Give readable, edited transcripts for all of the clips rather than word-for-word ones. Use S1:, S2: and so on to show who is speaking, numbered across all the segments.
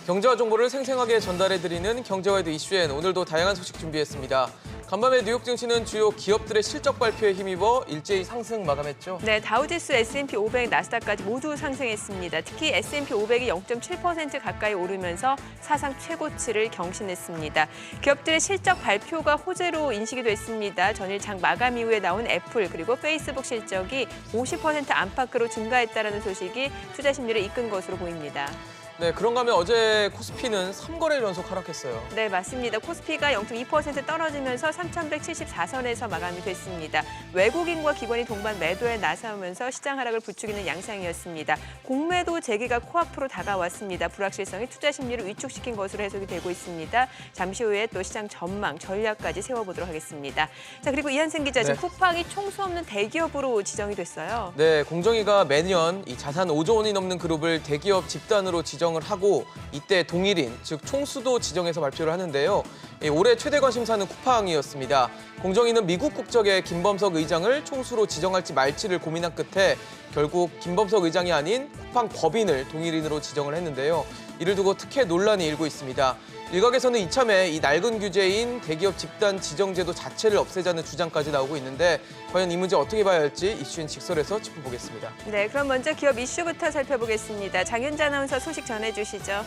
S1: 경제와 정보를 생생하게 전달해드리는 경제와이드 이슈엔 오늘도 다양한 소식 준비했습니다. 간밤에 뉴욕 증시는 주요 기업들의 실적 발표에 힘입어 일제히 상승 마감했죠.
S2: 네, 다우지수, S&P 500, 나스닥까지 모두 상승했습니다. 특히 S&P 500이 0.7% 가까이 오르면서 사상 최고치를 경신했습니다. 기업들의 실적 발표가 호재로 인식이 됐습니다. 전일 장 마감 이후에 나온 애플 그리고 페이스북 실적이 50% 안팎으로 증가했다는 소식이 투자 심리를 이끈 것으로 보입니다.
S1: 네, 그런가 하면 어제 코스피는 3거래 연속 하락했어요.
S2: 네, 맞습니다. 코스피가 0.2% 떨어지면서 3,174선에서 마감이 됐습니다. 외국인과 기관이 동반 매도에 나서면서 시장 하락을 부추기는 양상이었습니다. 공매도 재개가 코앞으로 다가왔습니다. 불확실성이 투자 심리를 위축시킨 것으로 해석이 되고 있습니다. 잠시 후에 또 시장 전망, 전략까지 세워보도록 하겠습니다. 자, 그리고 이한승 기자, 지금 쿠팡이 총수 없는 대기업으로 지정이 됐어요.
S1: 네, 공정위가 매년 이 자산 5조 원이 넘는 그룹을 대기업 집단으로 지정을 하고 이때 동일인, 즉 총수도 지정해서 발표를 하는데요. 올해 최대 관심사는 쿠팡이었습니다. 공정위는 미국 국적의 김범석 의장을 총수로 지정할지 말지를 고민한 끝에 결국 김범석 의장이 아닌 쿠팡 법인을 동일인으로 지정을 했는데요. 이를 두고 특혜 논란이 일고 있습니다. 일각에서는 이참에 이 낡은 규제인 대기업 집단 지정 제도 자체를 없애자는 주장까지 나오고 있는데 과연 이 문제 어떻게 봐야 할지 이슈인 직설에서 짚어보겠습니다.
S2: 네, 그럼 먼저 기업 이슈부터 살펴보겠습니다. 장윤자 아나운서 소식 전해주시죠.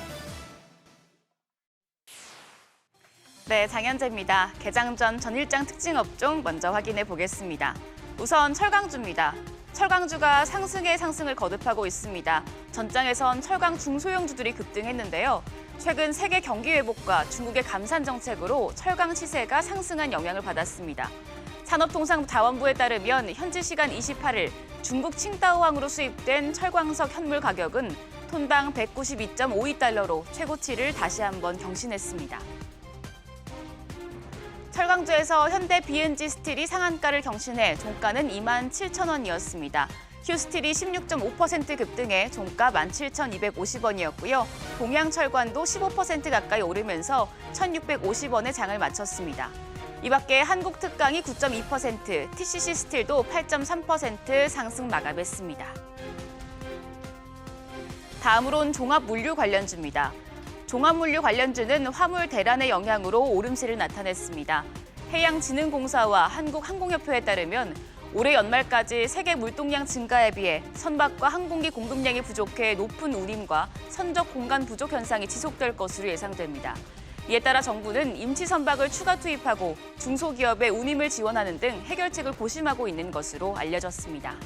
S3: 네, 장현재입니다. 개장 전 전일장 특징 업종 먼저 확인해 보겠습니다. 우선 철강주입니다. 철강주가 상승에 상승을 거듭하고 있습니다. 전장에선 철강 중소형주들이 급등했는데요. 최근 세계 경기 회복과 중국의 감산 정책으로 철강 시세가 상승한 영향을 받았습니다. 산업통상자원부에 따르면 현지 시간 28일 중국 칭다오항으로 수입된 철광석 현물 가격은 톤당 192.52달러로 최고치를 다시 한번 경신했습니다. 철강주에서 현대 B&G 스틸이 상한가를 경신해 종가는 27,000원이었습니다. 휴스틸이 16.5% 급등해 종가 17,250원이었고요. 동양철관도 15% 가까이 오르면서 1,650원에 장을 마쳤습니다. 이 밖에 한국특강이 9.2%, TCC 스틸도 8.3% 상승 마감했습니다. 다음으론 종합물류 관련주입니다. 종합물류 관련주는 화물 대란의 영향으로 오름세를 나타냈습니다. 해양진흥공사와 한국항공협회에 따르면 올해 연말까지 세계 물동량 증가에 비해 선박과 항공기 공급량이 부족해 높은 운임과 선적 공간 부족 현상이 지속될 것으로 예상됩니다. 이에 따라 정부는 임시 선박을 추가 투입하고 중소기업의 운임을 지원하는 등 해결책을 고심하고 있는 것으로 알려졌습니다.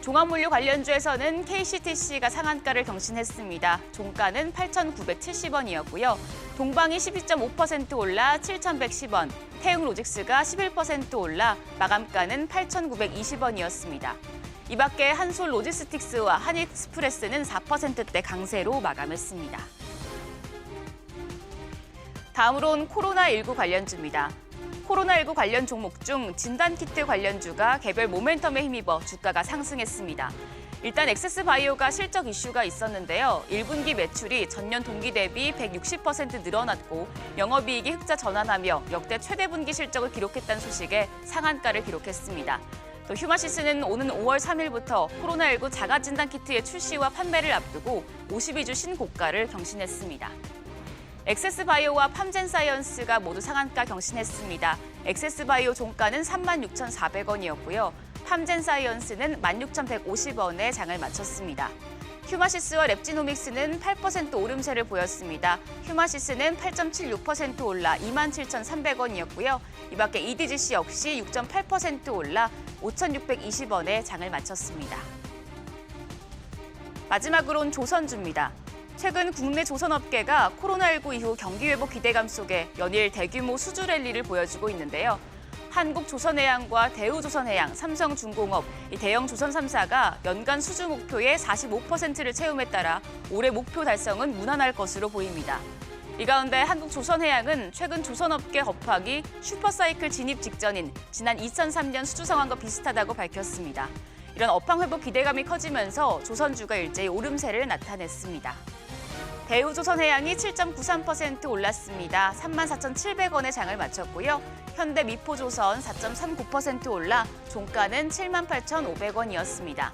S3: 종합물류 관련주에서는 KCTC가 상한가를 경신했습니다. 종가는 8,970원이었고요. 동방이 12.5% 올라 7,110원, 태흥로직스가 11% 올라 마감가는 8,920원이었습니다. 이 밖에 한솔로지스틱스와 한익스프레스는 4%대 강세로 마감했습니다. 다음으론 코로나19 관련주입니다. 코로나19 관련 종목 중 진단키트 관련주가 개별 모멘텀에 힘입어 주가가 상승했습니다. 일단 엑세스바이오가 실적 이슈가 있었는데요. 1분기 매출이 전년 동기 대비 160% 늘어났고 영업이익이 흑자 전환하며 역대 최대 분기 실적을 기록했다는 소식에 상한가를 기록했습니다. 또 휴마시스는 오는 5월 3일부터 코로나19 자가진단키트의 출시와 판매를 앞두고 52주 신고가를 경신했습니다. 엑세스바이오와 팜젠사이언스가 모두 상한가 경신했습니다. 엑세스바이오 종가는 36,400원이었고요. 팜젠사이언스는 16,150원에 장을 마쳤습니다. 휴마시스와 랩지노믹스는 8% 오름세를 보였습니다. 휴마시스는 8.76% 올라 27,300원이었고요. 이 밖에 EDGC 역시 6.8% 올라 5,620원에 장을 마쳤습니다. 마지막으론 조선주입니다. 최근 국내 조선업계가 코로나19 이후 경기 회복 기대감 속에 연일 대규모 수주 랠리를 보여주고 있는데요. 한국조선해양과 대우조선해양, 삼성중공업, 이 대형 조선 3사가 연간 수주 목표의 45%를 채움에 따라 올해 목표 달성은 무난할 것으로 보입니다. 이 가운데 한국조선해양은 최근 조선업계 업황이 슈퍼사이클 진입 직전인 지난 2003년 수주 상황과 비슷하다고 밝혔습니다. 이런 업황 회복 기대감이 커지면서 조선주가 일제히 오름세를 나타냈습니다. 대우조선해양이 7.93% 올랐습니다. 34,700원에 장을 마쳤고요. 현대미포조선 4.39% 올라 종가는 78,500원이었습니다.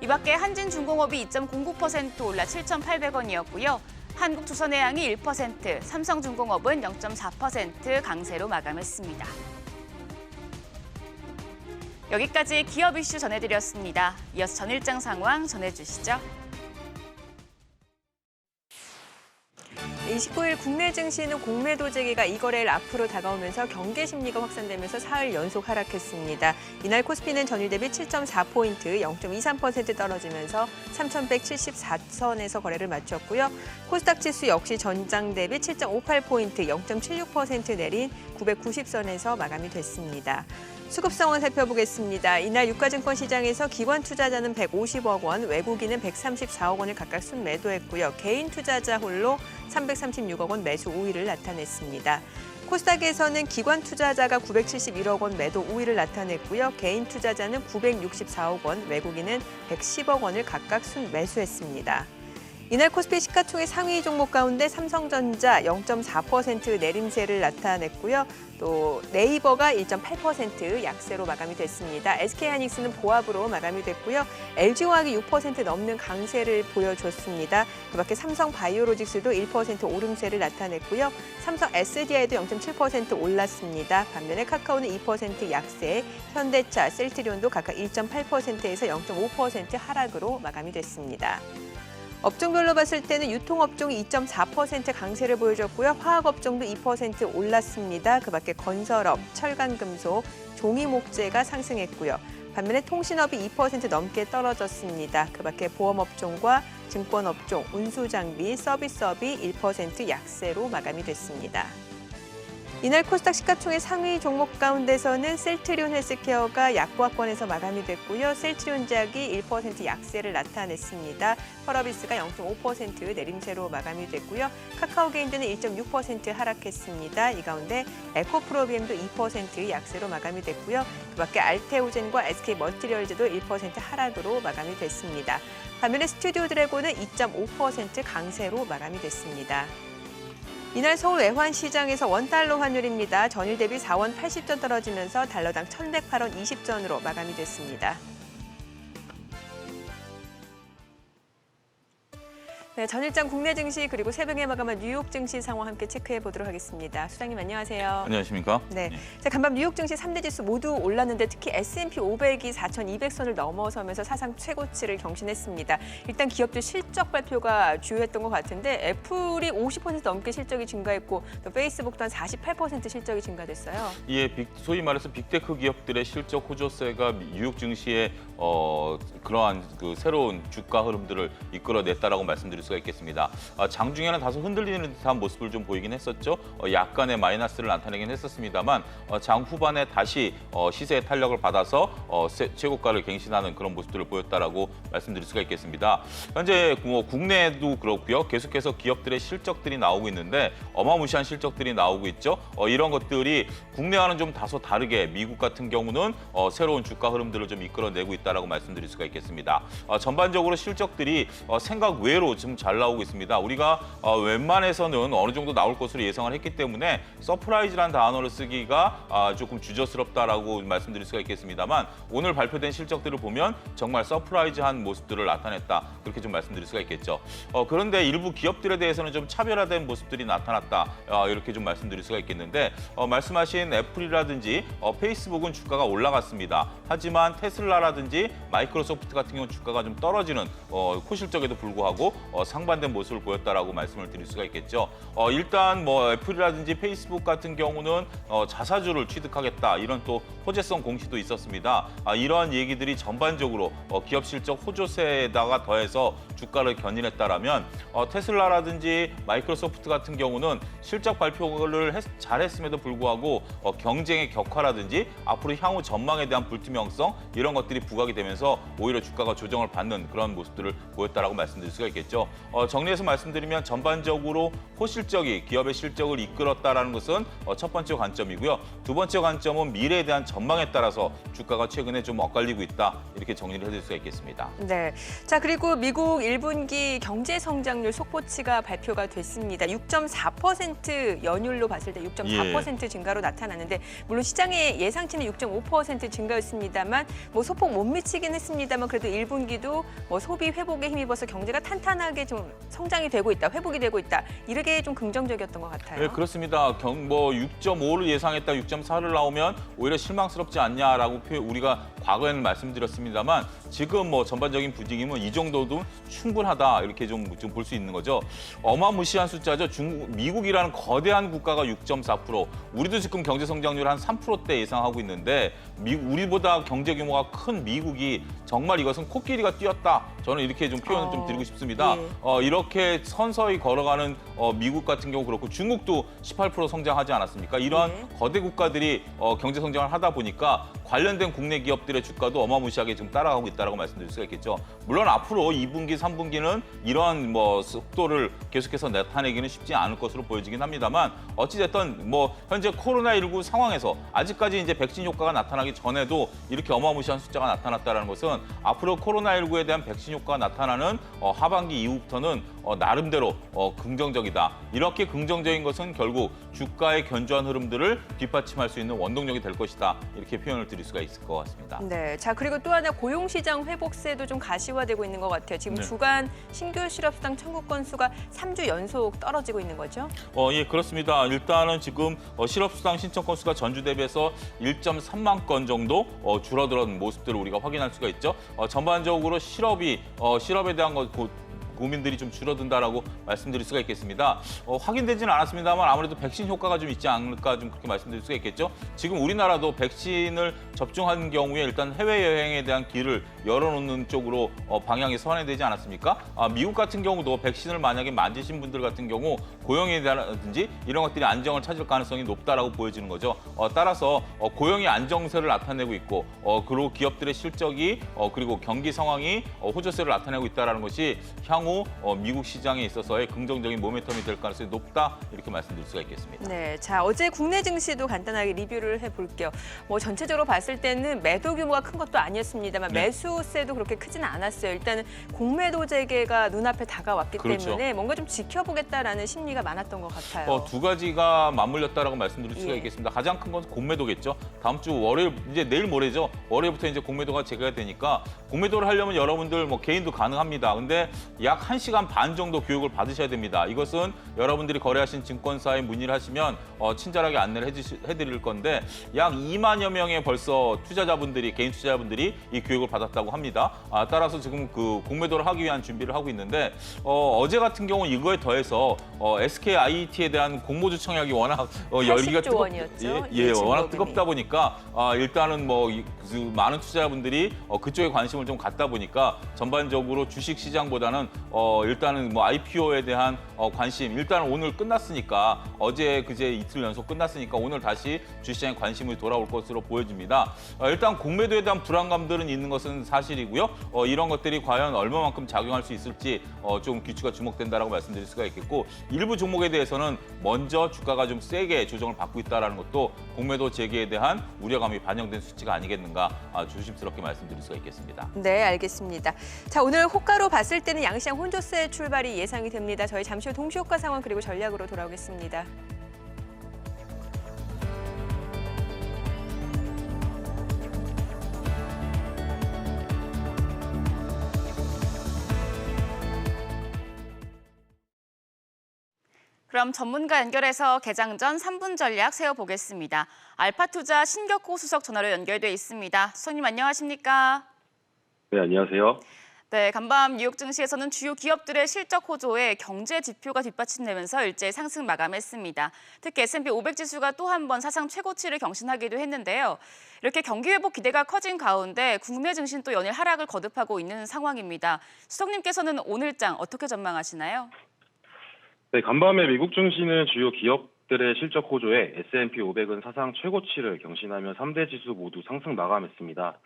S3: 이 밖에 한진중공업이 2.09% 올라 7,800원이었고요. 한국조선해양이 1%, 삼성중공업은 0.4% 강세로 마감했습니다. 여기까지 기업 이슈 전해드렸습니다. 이어서 전일장 상황 전해주시죠.
S2: 29일 국내 증시는 공매도 재개가 이거래일 앞으로 다가오면서 경계 심리가 확산되면서 사흘 연속 하락했습니다. 이날 코스피는 전일 대비 7.4포인트, 0.23% 떨어지면서 3,174선에서 거래를 마쳤고요. 코스닥 지수 역시 전장 대비 7.58포인트, 0.76% 내린 990선에서 마감이 됐습니다. 수급 상황 살펴보겠습니다. 이날 유가증권 시장에서 기관 투자자는 150억 원, 외국인은 134억 원을 각각 순매도했고요. 개인 투자자 홀로 336억 원 매수 우위를 나타냈습니다. 코스닥에서는 기관 투자자가 971억 원 매도 우위를 나타냈고요. 개인 투자자는 964억 원, 외국인은 110억 원을 각각 순매수했습니다. 이날 코스피 시가총액 상위 종목 가운데 삼성전자 0.4% 내림세를 나타냈고요. 또 네이버가 1.8% 약세로 마감이 됐습니다. SK하이닉스는 보합으로 마감이 됐고요. LG화학이 6% 넘는 강세를 보여줬습니다. 그밖에 삼성바이오로직스도 1% 오름세를 나타냈고요. 삼성 SDI도 0.7% 올랐습니다. 반면에 카카오는 2% 약세, 현대차, 셀트리온도 각각 1.8%에서 0.5% 하락으로 마감이 됐습니다. 업종별로 봤을 때는 유통업종이 2.4% 강세를 보여줬고요. 화학업종도 2% 올랐습니다. 그밖에 건설업, 철강금속, 종이목재가 상승했고요. 반면에 통신업이 2% 넘게 떨어졌습니다. 그밖에 보험업종과 증권업종, 운수장비, 서비스업이 1% 약세로 마감이 됐습니다. 이날 코스닥 시가총액 상위 종목 가운데서는 셀트리온 헬스케어가 약보합권에서 마감이 됐고요. 셀트리온제약이 1% 약세를 나타냈습니다. 펄어비스가 0.5% 내림세로 마감이 됐고요. 카카오게임즈는 1.6% 하락했습니다. 이 가운데 에코프로비엠도 2% 약세로 마감이 됐고요. 그밖에 알테오젠과 SK머티리얼즈도 1% 하락으로 마감이 됐습니다. 반면에 스튜디오 드래곤은 2.5% 강세로 마감이 됐습니다. 이날 서울 외환시장에서 원달러 환율입니다. 전일 대비 4원 80전 떨어지면서 달러당 1,108원 20전으로 마감이 됐습니다. 네, 전일장 국내 증시 그리고 새벽에 마감한 뉴욕 증시 상황 함께 체크해 보도록 하겠습니다. 수장님 안녕하세요.
S4: 안녕하십니까?
S2: 네. 자, 간밤 뉴욕 증시 3대 지수 모두 올랐는데 특히 S&P 500이 4,200선을 넘어서면서 사상 최고치를 경신했습니다. 일단 기업들 실적 발표가 주요했던 것 같은데 애플이 50% 넘게 실적이 증가했고 또 페이스북도 한 48% 실적이 증가됐어요.
S4: 이에 소위 말해서 빅테크 기업들의 실적 호조세가 뉴욕 증시의 그러한 그 새로운 주가 흐름들을 이끌어냈다라고 말씀드릴 수가 있겠습니다. 장중에는 다소 흔들리는 듯한 모습을 좀 보이긴 했었죠. 약간의 마이너스를 나타내긴 했었습니다만 장 후반에 다시 시세의 탄력을 받아서 최고가를 갱신하는 그런 모습들을 보였다라고 말씀드릴 수가 있겠습니다. 현재 국내에도 그렇고요. 계속해서 기업들의 실적들이 나오고 있는데 어마무시한 실적들이 나오고 있죠. 이런 것들이 국내와는 좀 다소 다르게 미국 같은 경우는 새로운 주가 흐름들을 좀 이끌어내고 있다라고 말씀드릴 수가 있겠습니다. 전반적으로 실적들이 생각 외로 좀 잘 나오고 있습니다. 우리가 웬만해서는 어느 정도 나올 것으로 예상을 했기 때문에 서프라이즈라는 단어를 쓰기가 조금 주저스럽다라고 말씀드릴 수가 있겠습니다만 오늘 발표된 실적들을 보면 정말 서프라이즈한 모습들을 나타냈다. 그렇게 좀 말씀드릴 수가 있겠죠. 그런데 일부 기업들에 대해서는 좀 차별화된 모습들이 나타났다. 이렇게 좀 말씀드릴 수가 있겠는데 말씀하신 애플이라든지 페이스북은 주가가 올라갔습니다. 하지만 테슬라라든지 마이크로소프트 같은 경우는 주가가 좀 떨어지는 코실적에도 불구하고 상반된 모습을 보였다라고 말씀을 드릴 수가 있겠죠. 일단 애플이라든지 페이스북 같은 경우는 자사주를 취득하겠다 이런 또 호재성 공시도 있었습니다. 이러한 얘기들이 전반적으로 기업 실적 호조세에다가 더해서 주가를 견인했다라면 테슬라라든지 마이크로소프트 같은 경우는 실적 발표를 잘했음에도 불구하고 경쟁의 격화라든지 앞으로 향후 전망에 대한 불투명성 이런 것들이 부각이 되면서 오히려 주가가 조정을 받는 그런 모습들을 보였다라고 말씀드릴 수가 있겠죠. 정리해서 말씀드리면 전반적으로 호실적이 기업의 실적을 이끌었다라는 것은 첫 번째 관점이고요. 두 번째 관점은 미래에 대한 전망에 따라서 주가가 최근에 좀 엇갈리고 있다. 이렇게 정리를 해드릴 수가 있겠습니다.
S2: 네. 자, 그리고 미국 1분기 경제 성장률 속보치가 발표가 됐습니다. 6.4% 연율로 봤을 때 6.4% 증가로 나타났는데 물론 시장의 예상치는 6.5% 증가였습니다만 뭐 소폭 못 미치긴 했습니다만 그래도 1분기도 뭐 소비 회복에 힘입어서 경제가 탄탄하게 좀 성장이 되고 있다, 회복이 되고 있다. 이렇게 좀 긍정적이었던 것 같아요.
S4: 네, 그렇습니다. 6.5를 예상했다 6.4를 나오면 오히려 실망스럽지 않냐라고 우리가 과거에는 말씀드렸습니다만 지금 뭐 전반적인 분위기는 이 정도도 충분하다 이렇게 좀 볼 수 있는 거죠. 어마무시한 숫자죠. 미국이라는 거대한 국가가 6.4%, 우리도 지금 경제 성장률 한 3%대 예상하고 있는데 우리보다 경제 규모가 큰 미국이 정말 이것은 코끼리가 뛰었다. 저는 이렇게 좀 표현을 좀 드리고 싶습니다.
S2: 예.
S4: 이렇게 선서히 걸어가는 미국 같은 경우 그렇고 중국도 18% 성장하지 않았습니까? 이러한 거대 국가들이 경제 성장을 하다 보니까 관련된 국내 기업들의 주가도 어마무시하게 지금 따라가고 있다고 말씀드릴 수가 있겠죠. 물론 앞으로 2분기, 3분기는 이러한 속도를 계속해서 나타내기는 쉽지 않을 것으로 보여지긴 합니다만 어찌됐든 현재 코로나19 상황에서 아직까지 이제 백신 효과가 나타나기 전에도 이렇게 어마무시한 숫자가 나타났다는 것은 앞으로 코로나19에 대한 백신 효과가 나타나는 하반기 이후부터는 나름대로 긍정적이다. 이렇게 긍정적인 것은 결국 주가의 견조한 흐름들을 뒷받침할 수 있는 원동력이 될 것이다. 이렇게 표현을 드릴 수가 있을 것 같습니다.
S2: 네, 자 그리고 또 하나 고용시장 회복세도 좀 가시화되고 있는 것 같아요. 지금 주간 신규 실업수당 청구 건수가 3주 연속 떨어지고 있는 거죠?
S4: 예, 그렇습니다. 일단은 지금 실업수당 신청 건수가 전주 대비해서 1.3만 건 정도 줄어든 모습들을 우리가 확인할 수가 있죠. 전반적으로 실업에 대한 고민들이 좀 줄어든다라고 말씀드릴 수가 있겠습니다. 확인되지는 않았습니다만 아무래도 백신 효과가 좀 있지 않을까 좀 그렇게 말씀드릴 수가 있겠죠. 지금 우리나라도 백신을 접종한 경우에 일단 해외여행에 대한 길을 열어놓는 쪽으로 방향이 선회되지 않았습니까? 미국 같은 경우도 백신을 만약에 맞으신 분들 같은 경우 고용이라든지 이런 것들이 안정을 찾을 가능성이 높다라고 보여지는 거죠. 따라서 고용이 안정세를 나타내고 있고 그리고 기업들의 실적이 그리고 경기 상황이 호조세를 나타내고 있다는 것이 향후 미국 시장에 있어서의 긍정적인 모멘텀이 될 가능성이 높다 이렇게 말씀드릴 수가 있겠습니다.
S2: 네, 자 어제 국내 증시도 간단하게 리뷰를 해볼게요. 전체적으로 봤을 때는 매도 규모가 큰 것도 아니었습니다만 매수세도 그렇게 크지는 않았어요. 일단은 공매도 재개가 눈앞에 다가왔기 때문에 뭔가 좀 지켜보겠다라는 심리가 많았던 것 같아요.
S4: 두 가지가 맞물렸다라고 말씀드릴 수가 있겠습니다. 가장 큰 건 공매도겠죠. 다음 주 월요일 이제 내일 모레죠. 월요일부터 이제 공매도가 재개가 되니까 공매도를 하려면 여러분들 개인도 가능합니다. 근데 약 1시간 반 정도 교육을 받으셔야 됩니다. 이것은 여러분들이 거래하신 증권사에 문의를 하시면 친절하게 안내를 해드릴 건데 약 2만여 명의 벌써 개인 투자자분들이 이 교육을 받았다고 합니다. 따라서 지금 그 공매도를 하기 위한 준비를 하고 있는데 어제 같은 경우 이거에 더해서 SKIET에 대한 공모주 청약이 워낙 열기가
S2: 80조 원이었죠.
S4: 워낙 뜨겁다 보니까 일단은 많은 투자자분들이 그쪽에 관심을 좀 갖다 보니까 전반적으로 주식 시장보다는 일단은 IPO에 대한 관심 일단 오늘 끝났으니까 어제 그제 이틀 연속 끝났으니까 오늘 다시 주시장에 관심이 돌아올 것으로 보여집니다. 일단 공매도에 대한 불안감들은 있는 것은 사실이고요. 이런 것들이 과연 얼마만큼 작용할 수 있을지 좀 귀추가 주목된다라고 말씀드릴 수가 있겠고 일부 종목에 대해서는 먼저 주가가 좀 세게 조정을 받고 있다는 것도 공매도 재개에 대한 우려감이 반영된 수치가 아니겠는가 조심스럽게 말씀드릴 수가 있겠습니다.
S2: 네, 알겠습니다. 자, 오늘 호가로 봤을 때는 양시장 혼조세 출발이 예상이 됩니다. 저희 잠시 후 동시효과 상황 그리고 전략으로 돌아오겠습니다.
S3: 그럼 전문가 연결해서 개장 전 3분 전략 세워보겠습니다. 알파투자 신격호 수석 전화로 연결돼 있습니다. 수석님 안녕하십니까?
S5: 네, 안녕하세요.
S3: 네, 간밤 뉴욕 증시에서는 주요 기업들의 실적 호조에 경제 지표가 뒷받침되면서 일제 상승 마감했습니다. 특히 S&P 500 지수가 또 한 번 사상 최고치를 경신하기도 했는데요. 이렇게 경기 회복 기대가 커진 가운데 국내 증시는 또 연일 하락을 거듭하고 있는 상황입니다. 수석님께서는 오늘장 어떻게 전망하시나요?
S5: 네, 간밤에 미국 증시는 주요 기업들의 실적 호조에 S&P 500은 사상 최고치를 경신하며 3대 지수 모두 상승 마감했습니다.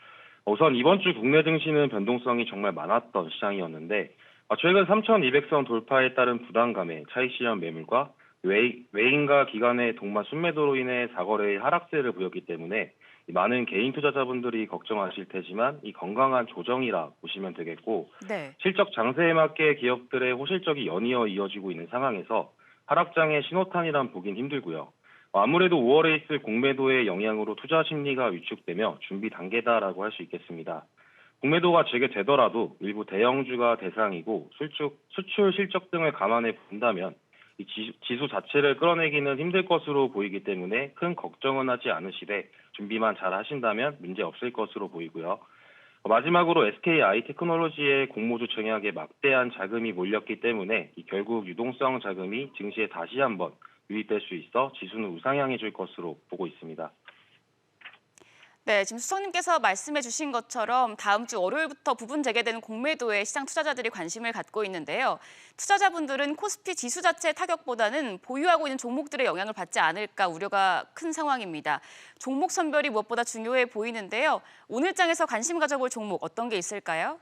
S5: 우선 이번 주 국내 증시는 변동성이 정말 많았던 시장이었는데 최근 3,200선 돌파에 따른 부담감에 차익 실현 매물과 외인과 기관의 동반 순매도로 인해 사거래의 하락세를 보였기 때문에 많은 개인 투자자분들이 걱정하실 테지만 이 건강한 조정이라 보시면 되겠고
S3: 네.
S5: 실적 장세에 맞게 기업들의 호실적이 연이어 이어지고 있는 상황에서 하락장의 신호탄이란 보긴 힘들고요. 아무래도 5월에 있을 공매도의 영향으로 투자 심리가 위축되며 준비 단계다라고 할 수 있겠습니다. 공매도가 재개되더라도 일부 대형주가 대상이고 수출 실적 등을 감안해 본다면 이 지수 자체를 끌어내기는 힘들 것으로 보이기 때문에 큰 걱정은 하지 않으시되 준비만 잘 하신다면 문제 없을 것으로 보이고요. 마지막으로 SK 아이테크놀로지의 공모주 청약에 막대한 자금이 몰렸기 때문에 결국 유동성 자금이 증시에 다시 한번 유입될 수 있어 지수는 우상향해질 것으로 보고 있습니다.
S3: 네, 지금 수석님께서 말씀해 주신 것처럼 다음 주 월요일부터 부분 재개되는 공매도에 시장 투자자들이 관심을 갖고 있는데요. 투자자분들은 코스피 지수 자체의 타격보다는 보유하고 있는 종목들의 영향을 받지 않을까 우려가 큰 상황입니다. 종목 선별이 무엇보다 중요해 보이는데요. 오늘 장에서 관심 가져볼 종목 어떤 게 있을까요?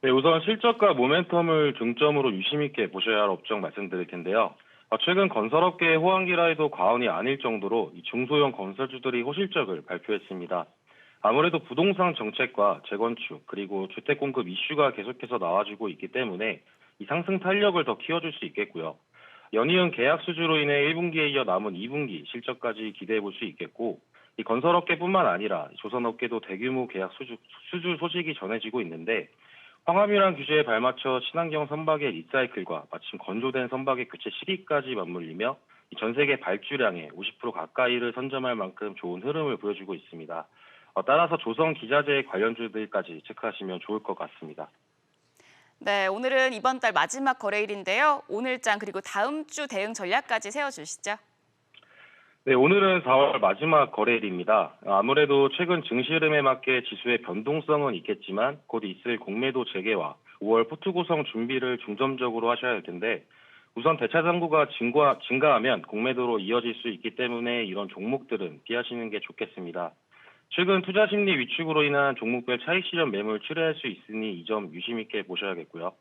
S5: 네, 우선 실적과 모멘텀을 중점으로 유심 있게 보셔야 할 업종 말씀드릴 텐데요. 최근 건설업계의 호황기라 해도 과언이 아닐 정도로 이 중소형 건설주들이 호실적을 발표했습니다. 아무래도 부동산 정책과 재건축 그리고 주택 공급 이슈가 계속해서 나와주고 있기 때문에 이 상승 탄력을 더 키워줄 수 있겠고요. 연이은 계약 수주로 인해 1분기에 이어 남은 2분기 실적까지 기대해 볼 수 있겠고 이 건설업계뿐만 아니라 조선업계도 대규모 계약 수주 소식이 전해지고 있는데 황화뮌환 규제에 발맞춰 친환경 선박의 리사이클과 마침 건조된 선박의 교체 시기까지 맞물리며 전 세계 발주량의 50% 가까이를 선점할 만큼 좋은 흐름을 보여주고 있습니다. 따라서 조선 기자재 관련주들까지 체크하시면 좋을 것 같습니다.
S3: 네, 오늘은 이번 달 마지막 거래일인데요. 오늘장 그리고 다음 주 대응 전략까지 세워주시죠.
S5: 네, 오늘은 4월 마지막 거래일입니다. 아무래도 최근 증시 흐름에 맞게 지수의 변동성은 있겠지만 곧 있을 공매도 재개와 5월 포트 구성 준비를 중점적으로 하셔야 할 텐데 우선 대차 잔고가 증가하면 공매도로 이어질 수 있기 때문에 이런 종목들은 피하시는 게 좋겠습니다. 최근 투자 심리 위축으로 인한 종목별 차익 실현 매물 출회할 수 있으니 이 점 유심 있게 보셔야겠고요.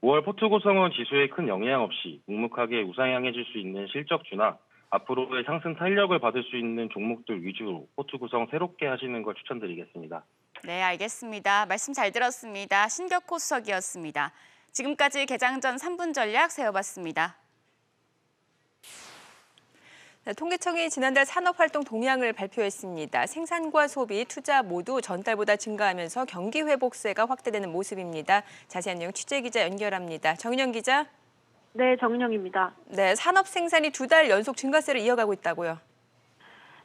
S5: 5월 포트 구성은 지수에 큰 영향 없이 묵묵하게 우상향해질 수 있는 실적주나 앞으로의 상승 탄력을 받을 수 있는 종목들 위주로 포트 구성 새롭게 하시는 걸 추천드리겠습니다.
S3: 네, 알겠습니다. 말씀 잘 들었습니다. 신격호 수석이었습니다. 지금까지 개장 전 3분 전략 세워봤습니다.
S2: 네, 통계청이 지난달 산업활동 동향을 발표했습니다. 생산과 소비, 투자 모두 전달보다 증가하면서 경기 회복세가 확대되는 모습입니다. 자세한 내용 취재기자 연결합니다. 정인영 기자.
S6: 네, 정인영입니다.
S2: 네, 산업 생산이 2달 연속 증가세를 이어가고 있다고요.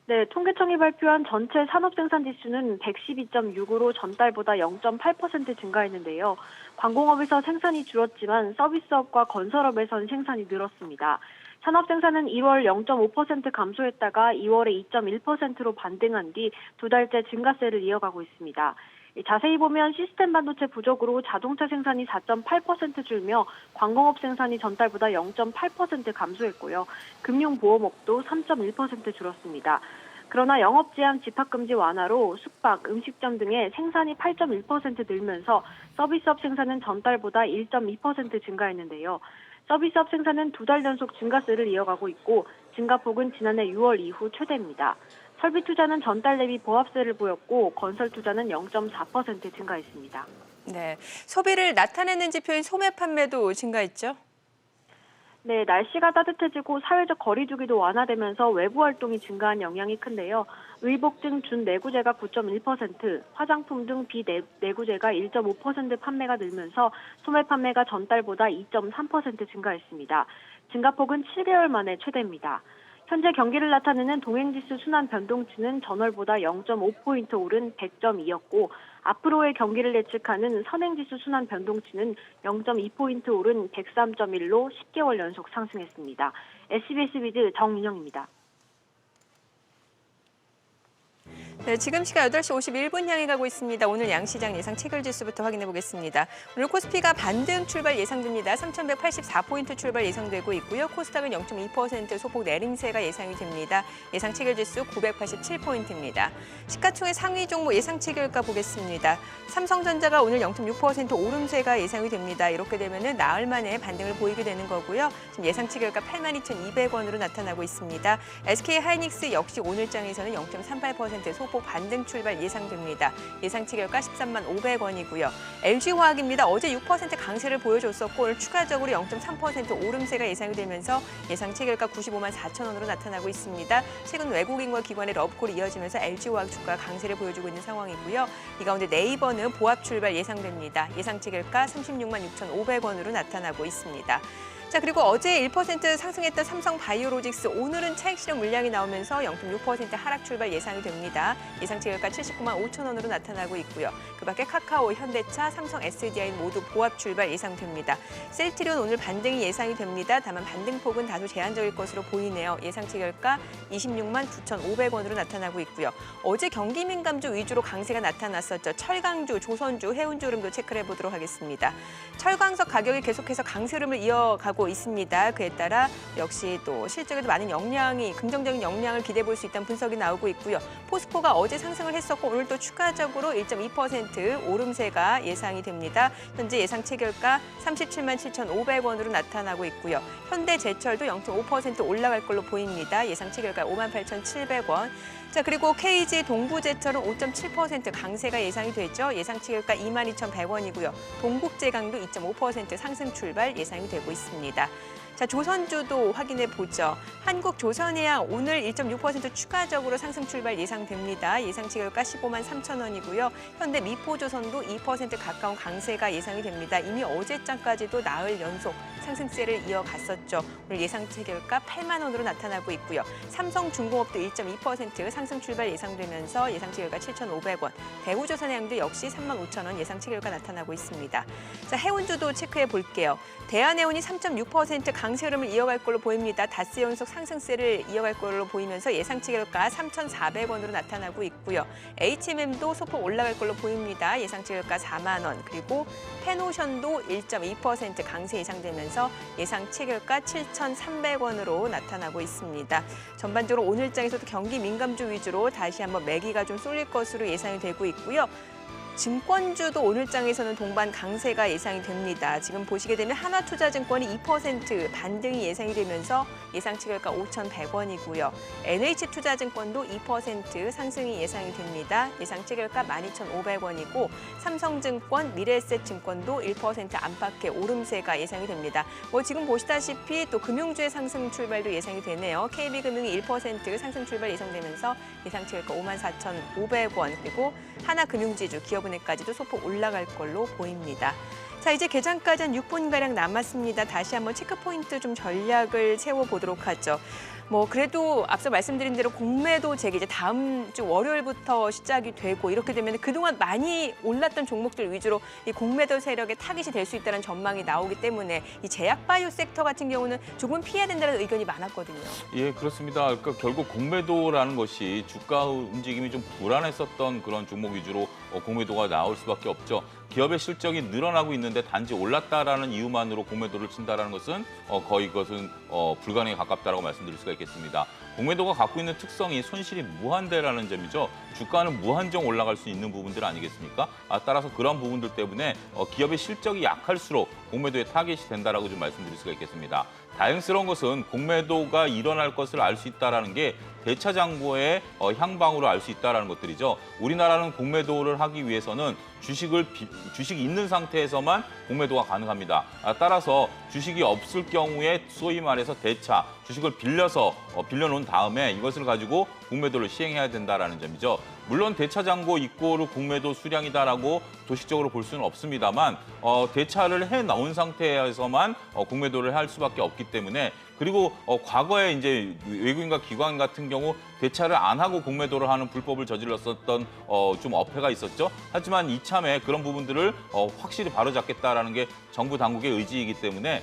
S6: 네, 통계청이 발표한 전체 산업 생산 지수는 112.6으로 전달보다 0.8% 증가했는데요. 광공업에서 생산이 줄었지만 서비스업과 건설업에선 생산이 늘었습니다. 산업 생산은 1월 0.5% 감소했다가 2월에 2.1%로 반등한 뒤 2달째 증가세를 이어가고 있습니다. 자세히 보면 시스템 반도체 부족으로 자동차 생산이 4.8% 줄며 광공업 생산이 전달보다 0.8% 감소했고요. 금융보험업도 3.1% 줄었습니다. 그러나 영업 제한 집합금지 완화로 숙박, 음식점 등의 생산이 8.1% 늘면서 서비스업 생산은 전달보다 1.2% 증가했는데요. 서비스업 생산은 2달 연속 증가세를 이어가고 있고 증가폭은 지난해 6월 이후 최대입니다. 설비 투자는 전달 대비 보합세를 보였고 건설 투자는 0.4% 증가했습니다.
S2: 네, 소비를 나타내는 지표인 소매 판매도 증가했죠?
S6: 네, 날씨가 따뜻해지고 사회적 거리 두기도 완화되면서 외부 활동이 증가한 영향이 큰데요. 의복 등 준내구재가 9.1%, 화장품 등 비내구재가 1.5% 판매가 늘면서 소매 판매가 전달보다 2.3% 증가했습니다. 증가폭은 7개월 만에 최대입니다. 현재 경기를 나타내는 동행지수 순환 변동치는 전월보다 0.5포인트 오른 100.2였고 앞으로의 경기를 예측하는 선행지수 순환 변동치는 0.2포인트 오른 103.1로 10개월 연속 상승했습니다. SBS 비즈 정윤영입니다.
S2: 네, 지금 시각 8시 51분 향해 가고 있습니다. 오늘 양시장 예상 체결지수부터 확인해 보겠습니다. 오늘 코스피가 반등 출발 예상됩니다. 3,184포인트 출발 예상되고 있고요. 코스닥은 0.2% 소폭 내림세가 예상이 됩니다. 예상 체결지수 987포인트입니다. 시가총액 상위 종목 예상 체결가 보겠습니다. 삼성전자가 오늘 0.6% 오름세가 예상이 됩니다. 이렇게 되면 나흘 만에 반등을 보이게 되는 거고요. 지금 예상 체결가 82,200원으로 나타나고 있습니다. SK하이닉스 역시 오늘 장에서는 0.38% 소폭 반등 출발 예상됩니다. 예상 체결가 13만 500원이고요. LG화학입니다. 어제 6% 강세를 보여줬었고 오늘 추가적으로 0.3% 오름세가 예상이 되면서 예상 체결가 95만 4천 원으로 나타나고 있습니다. 최근 외국인과 기관의 러브콜이 이어지면서 LG화학 주가 강세를 보여주고 있는 상황이고요. 이 가운데 네이버는 보합 출발 예상됩니다. 예상 체결가 36만 6,500원으로 나타나고 있습니다. 자, 그리고 어제 1% 상승했던 삼성바이오로직스 오늘은 차익 실현 물량이 나오면서 0.6% 하락 출발 예상이 됩니다. 예상 체결가 79만 5천 원으로 나타나고 있고요. 그밖에 카카오, 현대차, 삼성 SDI 모두 보합 출발 예상됩니다. 셀트리온 오늘 반등이 예상이 됩니다. 다만 반등폭은 다소 제한적일 것으로 보이네요. 예상 체결가 26만 9,500원으로 나타나고 있고요. 어제 경기 민감주 위주로 강세가 나타났었죠. 철강주, 조선주, 해운주 흐름도 체크를 해보도록 하겠습니다. 철광석 가격이 계속해서 강세 흐름을 이어가고 있습니다. 그에 따라 역시 또 실적에도 많은 긍정적인 영향을 기대해 볼 수 있다는 분석이 나오고 있고요. 포스코가 어제 상승을 했었고 오늘 또 추가적으로 1.2% 오름세가 예상이 됩니다. 현재 예상 체결가 37만 7,500원으로 나타나고 있고요. 현대제철도 0.5% 올라갈 걸로 보입니다. 예상 체결가 5만 8,700원. 자, 그리고 KG 동부제철은 5.7% 강세가 예상이 되죠. 예상 체결가 22,100원이고요. 동국제강도 2.5% 상승 출발 예상이 되고 있습니다. 자, 조선주도 확인해 보죠. 한국조선해양 오늘 1.6% 추가적으로 상승 출발 예상됩니다. 예상 체결가 15만 3천 원이고요. 현대 미포조선도 2% 가까운 강세가 예상이 됩니다. 이미 어제장까지도 나흘 연속 상승세를 이어갔었죠. 오늘 예상 체결가 8만 원으로 나타나고 있고요. 삼성중공업도 1.2% 상승 출발 예상되면서 예상 체결가 7,500원. 대우조선해양도 역시 3만 5천 원 예상 체결가 나타나고 있습니다. 자, 해운주도 체크해 볼게요. 대한해운이 3.6% 강세 흐름을 이어갈 걸로 보입니다. 닷새 연속 상승세를 이어갈 걸로 보이면서 예상 체결가 3,400원으로 나타나고 있고요. HMM도 소폭 올라갈 걸로 보입니다. 예상 체결가 4만 원. 그리고 펜오션도 1.2% 강세 예상되면서 예상 체결가 7,300원으로 나타나고 있습니다. 전반적으로 오늘장에서도 경기 민감주 위주로 다시 한번 매기가 좀 쏠릴 것으로 예상이 되고 있고요. 증권주도 오늘장에서는 동반 강세가 예상이 됩니다. 지금 보시게 되면 하나투자증권이 2% 반등이 예상이 되면서 예상 체결가 5,100원이고요. NH투자증권도 2% 상승이 예상이 됩니다. 예상 체결가 12,500원이고 삼성증권, 미래에셋증권도 1% 안팎의 오름세가 예상이 됩니다. 지금 보시다시피 또 금융주의 상승 출발도 예상이 되네요. KB금융이 1% 상승 출발 예상되면서 예상 체결가 54,500원 그리고 하나금융지주, 기업은행까지도 소폭 올라갈 걸로 보입니다. 자, 이제 개장까지 한 6분가량 남았습니다. 다시 한번 체크포인트 좀 전략을 세워보도록 하죠. 그래도 앞서 말씀드린 대로 공매도 재개 이제 다음 주 월요일부터 시작이 되고 이렇게 되면 그동안 많이 올랐던 종목들 위주로 이 공매도 세력의 타깃이 될 수 있다는 전망이 나오기 때문에 이 제약바이오 섹터 같은 경우는 조금 피해야 된다는 의견이 많았거든요.
S4: 예, 그렇습니다. 그러니까 결국 공매도라는 것이 주가 움직임이 좀 불안했었던 그런 종목 위주로 공매도가 나올 수밖에 없죠. 기업의 실적이 늘어나고 있는데 단지 올랐다라는 이유만으로 공매도를 친다라는 것은 거의 그것은 불가능에 가깝다라고 말씀드릴 수가 있겠습니다. 공매도가 갖고 있는 특성이 손실이 무한대라는 점이죠. 주가는 무한정 올라갈 수 있는 부분들 아니겠습니까? 따라서 그런 부분들 때문에 기업의 실적이 약할수록 공매도의 타겟이 된다라고 좀 말씀드릴 수가 있겠습니다. 다행스러운 것은 공매도가 일어날 것을 알 수 있다라는 게 대차장고의 향방으로 알 수 있다라는 것들이죠. 우리나라는 공매도를 하기 위해서는 주식이 있는 상태에서만 공매도가 가능합니다. 따라서 주식이 없을 경우에 소위 말해서 대차, 주식을 빌려놓은 다음에 이것을 가지고 공매도를 시행해야 된다라는 점이죠. 물론 대차장고 이꼬르 공매도 수량이다라고 도식적으로 볼 수는 없습니다만 대차를 해놓은 상태에서만 공매도를 할 수밖에 없기 때문에 그리고 과거에 이제 외국인과 기관 같은 경우 대차를 안 하고 공매도를 하는 불법을 저질렀었던 좀 어폐가 있었죠. 하지만 이참에 그런 부분들을 확실히 바로잡겠다라는 게 정부 당국의 의지이기 때문에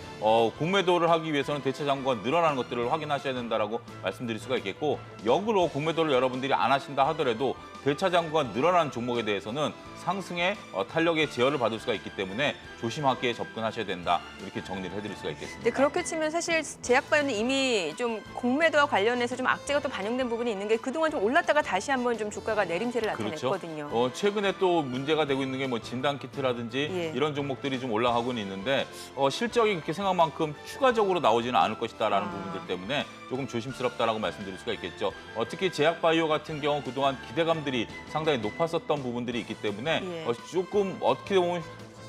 S4: 공매도를 하기 위해서는 대차 잔고가 늘어나는 것들을 확인하셔야 된다라고 말씀드릴 수가 있겠고, 역으로 공매도를 여러분들이 안 하신다 하더라도 대차 잔고가 늘어나는 종목에 대해서는 상승의 탄력의 제어를 받을 수가 있기 때문에 조심하게 접근하셔야 된다. 이렇게 정리를 해드릴 수가 있겠습니다.
S2: 네, 그렇게 치면 사실 제약바이오는 이미 좀 공매도와 관련해서 좀 악재가 또 반영된 부분이 있는 게 그동안 좀 올랐다가 다시 한번 좀 주가가 내림세를 나타냈거든요.
S4: 그렇죠. 최근에 또 문제가 되고 있는 게 뭐 진단키트라든지
S2: 예.
S4: 이런 종목들이 좀 올라가고는 있는데 실적이 그렇게 생각만큼 추가적으로 나오지는 않을 것이다라는 부분들 때문에 조금 조심스럽다라고 말씀드릴 수가 있겠죠. 특히 제약바이오 같은 경우 그동안 기대감들이 상당히 높았었던 부분들이 있기 때문에
S2: 예.
S4: 조금 어떻게 보면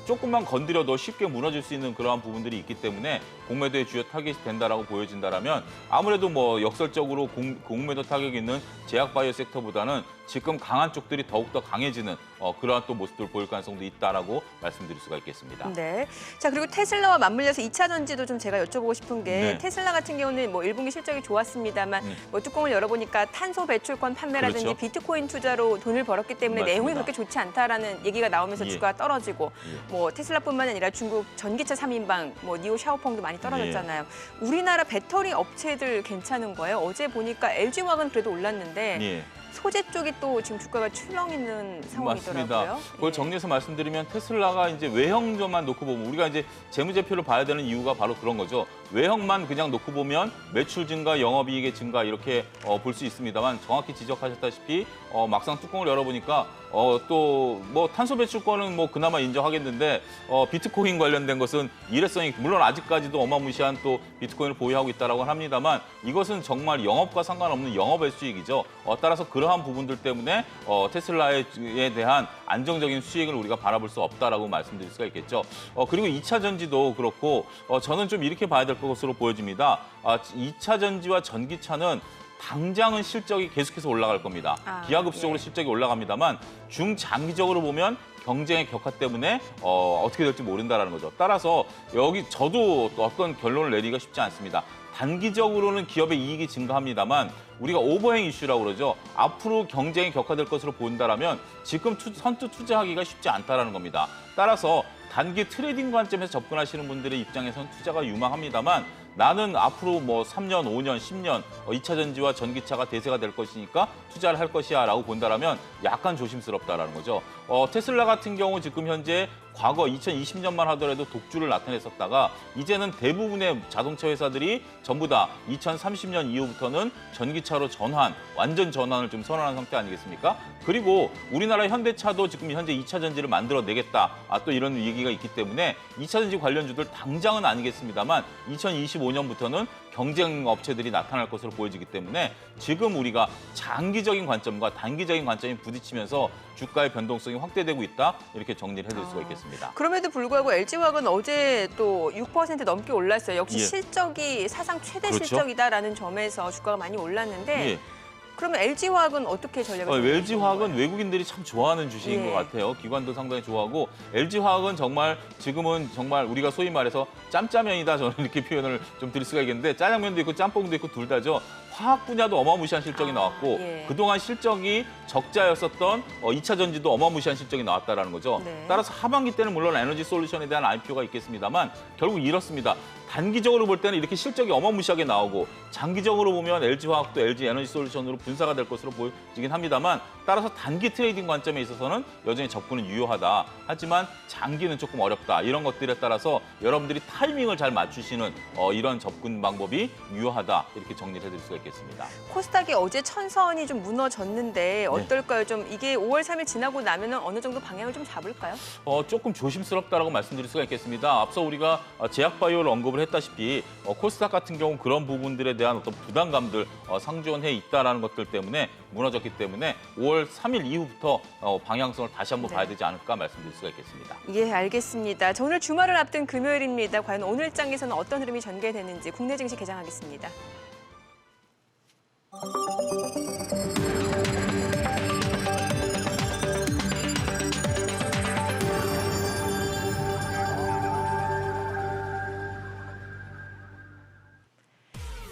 S4: 조금만 건드려도 쉽게 무너질 수 있는 그러한 부분들이 있기 때문에 공매도의 주요 타겟이 된다라고 보여진다라면 아무래도 뭐 역설적으로 공매도 타격이 있는 제약바이오 섹터보다는 지금 강한 쪽들이 더욱더 강해지는 그러한 또 모습들을 보일 가능성도 있다라고 말씀드릴 수가 있겠습니다.
S2: 네. 자, 그리고 테슬라와 맞물려서 2차 전지도 좀 제가 여쭤보고 싶은 게
S4: 네.
S2: 테슬라 같은 경우는 뭐 1분기 실적이 좋았습니다만 뭐 뚜껑을 열어보니까 탄소 배출권 판매라든지
S4: 그렇죠.
S2: 비트코인 투자로 돈을 벌었기 때문에
S4: 맞습니다.
S2: 내용이 그렇게 좋지 않다라는 얘기가 나오면서
S4: 예.
S2: 주가가 떨어지고
S4: 예.
S2: 뭐 테슬라뿐만 아니라 중국 전기차 3인방 뭐 니오 샤오펑도 많이 떨어졌잖아요. 우리나라 배터리 업체들 괜찮은 거예요? 어제 보니까 LG화학은 그래도 올랐는데
S4: 예.
S2: 소재 쪽이 또 지금 주가가 출렁 있는 상황이더라고요.
S4: 맞습니다. 그걸
S2: 예.
S4: 정리해서 말씀드리면 테슬라가 이제 외형적만 놓고 보면 우리가 이제 재무제표를 봐야 되는 이유가 바로 그런 거죠. 외형만 그냥 놓고 보면 매출 증가, 영업이익의 증가 이렇게 볼 수 있습니다만 정확히 지적하셨다시피 막상 뚜껑을 열어보니까 또 뭐 탄소 배출권은 뭐 그나마 인정하겠는데 비트코인 관련된 것은 일회성이 물론 아직까지도 어마무시한 또 비트코인을 보유하고 있다라고 합니다만 이것은 정말 영업과 상관없는 영업의 수익이죠. 따라서 그러한 부분들 때문에 테슬라에 대한 안정적인 수익을 우리가 바라볼 수 없다라고 말씀드릴 수가 있겠죠. 그리고 2차 전지도 그렇고 저는 좀 이렇게 봐야 될 것으로 보여집니다. 2차 전지와 전기차는 당장은 실적이 계속해서 올라갈 겁니다. 기하급수적으로
S2: 예.
S4: 실적이 올라갑니다만 중장기적으로 보면 경쟁의 격화 때문에 어떻게 될지 모른다라는 거죠. 따라서 여기 저도 어떤 결론을 내리기가 쉽지 않습니다. 단기적으로는 기업의 이익이 증가합니다만 우리가 오버행 이슈라고 그러죠. 앞으로 경쟁이 격화될 것으로 본다라면 지금 선뜻 투자하기가 쉽지 않다라는 겁니다. 따라서 단기 트레이딩 관점에서 접근하시는 분들의 입장에서는 투자가 유망합니다만 나는 앞으로 뭐 3년, 5년, 10년 2차 전지와 전기차가 대세가 될 것이니까 투자를 할 것이야 라고 본다라면 약간 조심스럽다라는 거죠. 테슬라 같은 경우 지금 현재 과거 2020년만 하더라도 독주를 나타냈었다가 이제는 대부분의 자동차 회사들이 전부 다 2030년 이후부터는 전기차로 완전 전환을 좀 선언한 상태 아니겠습니까? 그리고 우리나라 현대차도 지금 현재 2차 전지를 만들어내겠다. 또 이런 얘기가 있기 때문에 2차 전지 관련주들 당장은 아니겠습니다만 2025년부터는 경쟁 업체들이 나타날 것으로 보여지기 때문에 지금 우리가 장기적인 관점과 단기적인 관점이 부딪히면서 주가의 변동성이 확대되고 있다. 이렇게 정리를 해드릴 수가 있겠습니다.
S2: 그럼에도 불구하고 LG화학은 어제 또 6% 넘게 올랐어요. 역시
S4: 예.
S2: 실적이 사상 최대
S4: 그렇죠.
S2: 실적이다라는 점에서 주가가 많이 올랐는데
S4: 예.
S2: 그러면 LG화학은 어떻게 전략을
S4: LG화학은 외국인들이 참 좋아하는 주식인
S2: 예.
S4: 것 같아요. 기관도 상당히 좋아하고 LG화학은 지금은 정말 우리가 소위 말해서 짬짜면이다 저는 이렇게 표현을 좀 드릴 수가 있겠는데 짜장면도 있고 짬뽕도 있고 둘 다죠. 화학 분야도 어마무시한 실적이 나왔고
S2: 예.
S4: 그동안 실적이 적자였었던 2차 전지도 어마무시한 실적이 나왔다라는 거죠.
S2: 네.
S4: 따라서 하반기 때는 물론 에너지 솔루션에 대한 IPO가 있겠습니다만 결국 이렇습니다. 단기적으로 볼 때는 이렇게 실적이 어마무시하게 나오고 장기적으로 보면 LG화학도 LG 에너지 솔루션으로 분사가 될 것으로 보이긴 합니다만 따라서 단기 트레이딩 관점에 있어서는 여전히 접근은 유효하다. 하지만 장기는 조금 어렵다. 이런 것들에 따라서 여러분들이 타이밍을 잘 맞추시는 이런 접근 방법이 유효하다. 이렇게 정리를 해드릴 수가 있겠습니다.
S2: 코스닥이 어제 천선이 좀 무너졌는데 어떨까요? 좀 이게 5월 3일 지나고 나면은 어느 정도 방향을 좀 잡을까요?
S4: 조금 조심스럽다라고 말씀드릴 수가 있겠습니다. 앞서 우리가 제약바이오를 언급을 했다시피 코스닥 같은 경우 그런 부분들에 대한 어떤 부담감들 상존해 있다라는 것들 때문에 무너졌기 때문에 5월 3일 이후부터 방향성을 다시 한번 봐야 되지 않을까 말씀드릴 수가 있겠습니다.
S2: 예, 알겠습니다. 자, 오늘 주말을 앞둔 금요일입니다. 과연 오늘 장에서는 어떤 흐름이 전개되는지 국내 증시 개장하겠습니다.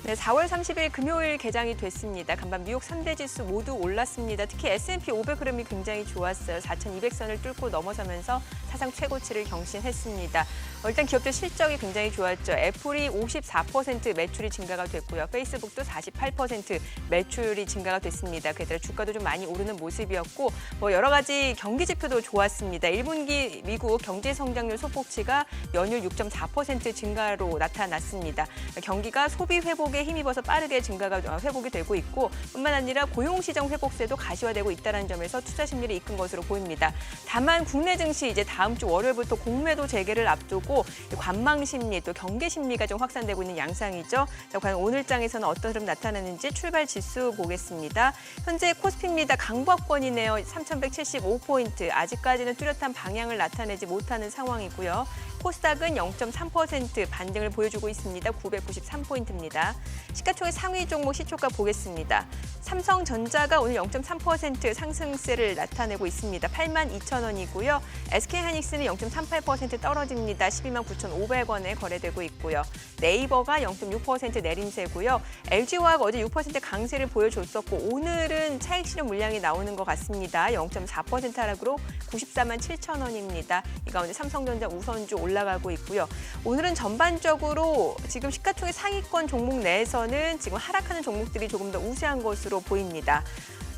S2: 네, 4월 30일 금요일 개장이 됐습니다. 간밤 뉴욕 3대 지수 모두 올랐습니다. 특히 S&P 500 흐름이 굉장히 좋았어요. 4,200선을 뚫고 넘어서면서 사상 최고치를 경신했습니다. 일단 기업들 실적이 굉장히 좋았죠. 애플이 54% 매출이 증가가 됐고요. 페이스북도 48% 매출이 증가가 됐습니다. 그에 따라 주가도 좀 많이 오르는 모습이었고 여러 가지 경기 지표도 좋았습니다. 1분기 미국 경제 성장률 소폭치가 연율 6.4% 증가로 나타났습니다. 경기가 소비 회복에 힘입어서 빠르게 증가가 회복이 되고 있고 뿐만 아니라 고용시장 회복세도 가시화되고 있다는 점에서 투자 심리를 이끈 것으로 보입니다. 다만 국내 증시 이제 다음 주 월요일부터 공매도 재개를 앞두고 관망 심리 또 경계 심리가 좀 확산되고 있는 양상이죠. 자, 과연 오늘 장에서는 어떤 흐름 나타나는지 출발 지수 보겠습니다. 현재 코스피입니다. 강보합권이네요. 3,175포인트. 아직까지는 뚜렷한 방향을 나타내지 못하는 상황이고요. 코스닥은 0.3% 반등을 보여주고 있습니다. 993포인트입니다. 시가총액 상위 종목 시초가 보겠습니다. 삼성전자가 오늘 0.3% 상승세를 나타내고 있습니다. 82,000원이고요. SK하이닉스는 0.38% 떨어집니다. 129,500원에 거래되고 있고요. 네이버가 0.6% 내림세고요. LG화학 어제 6% 강세를 보여줬었고 오늘은 차익 실현 물량이 나오는 것 같습니다. 0.4% 하락으로 947,000원입니다. 이 가운데 삼성전자 우선주 올라가고 있고요. 오늘은 전반적으로 지금 시가총액 상위권 종목 내에서는 지금 하락하는 종목들이 조금 더 우세한 것으로 보입니다.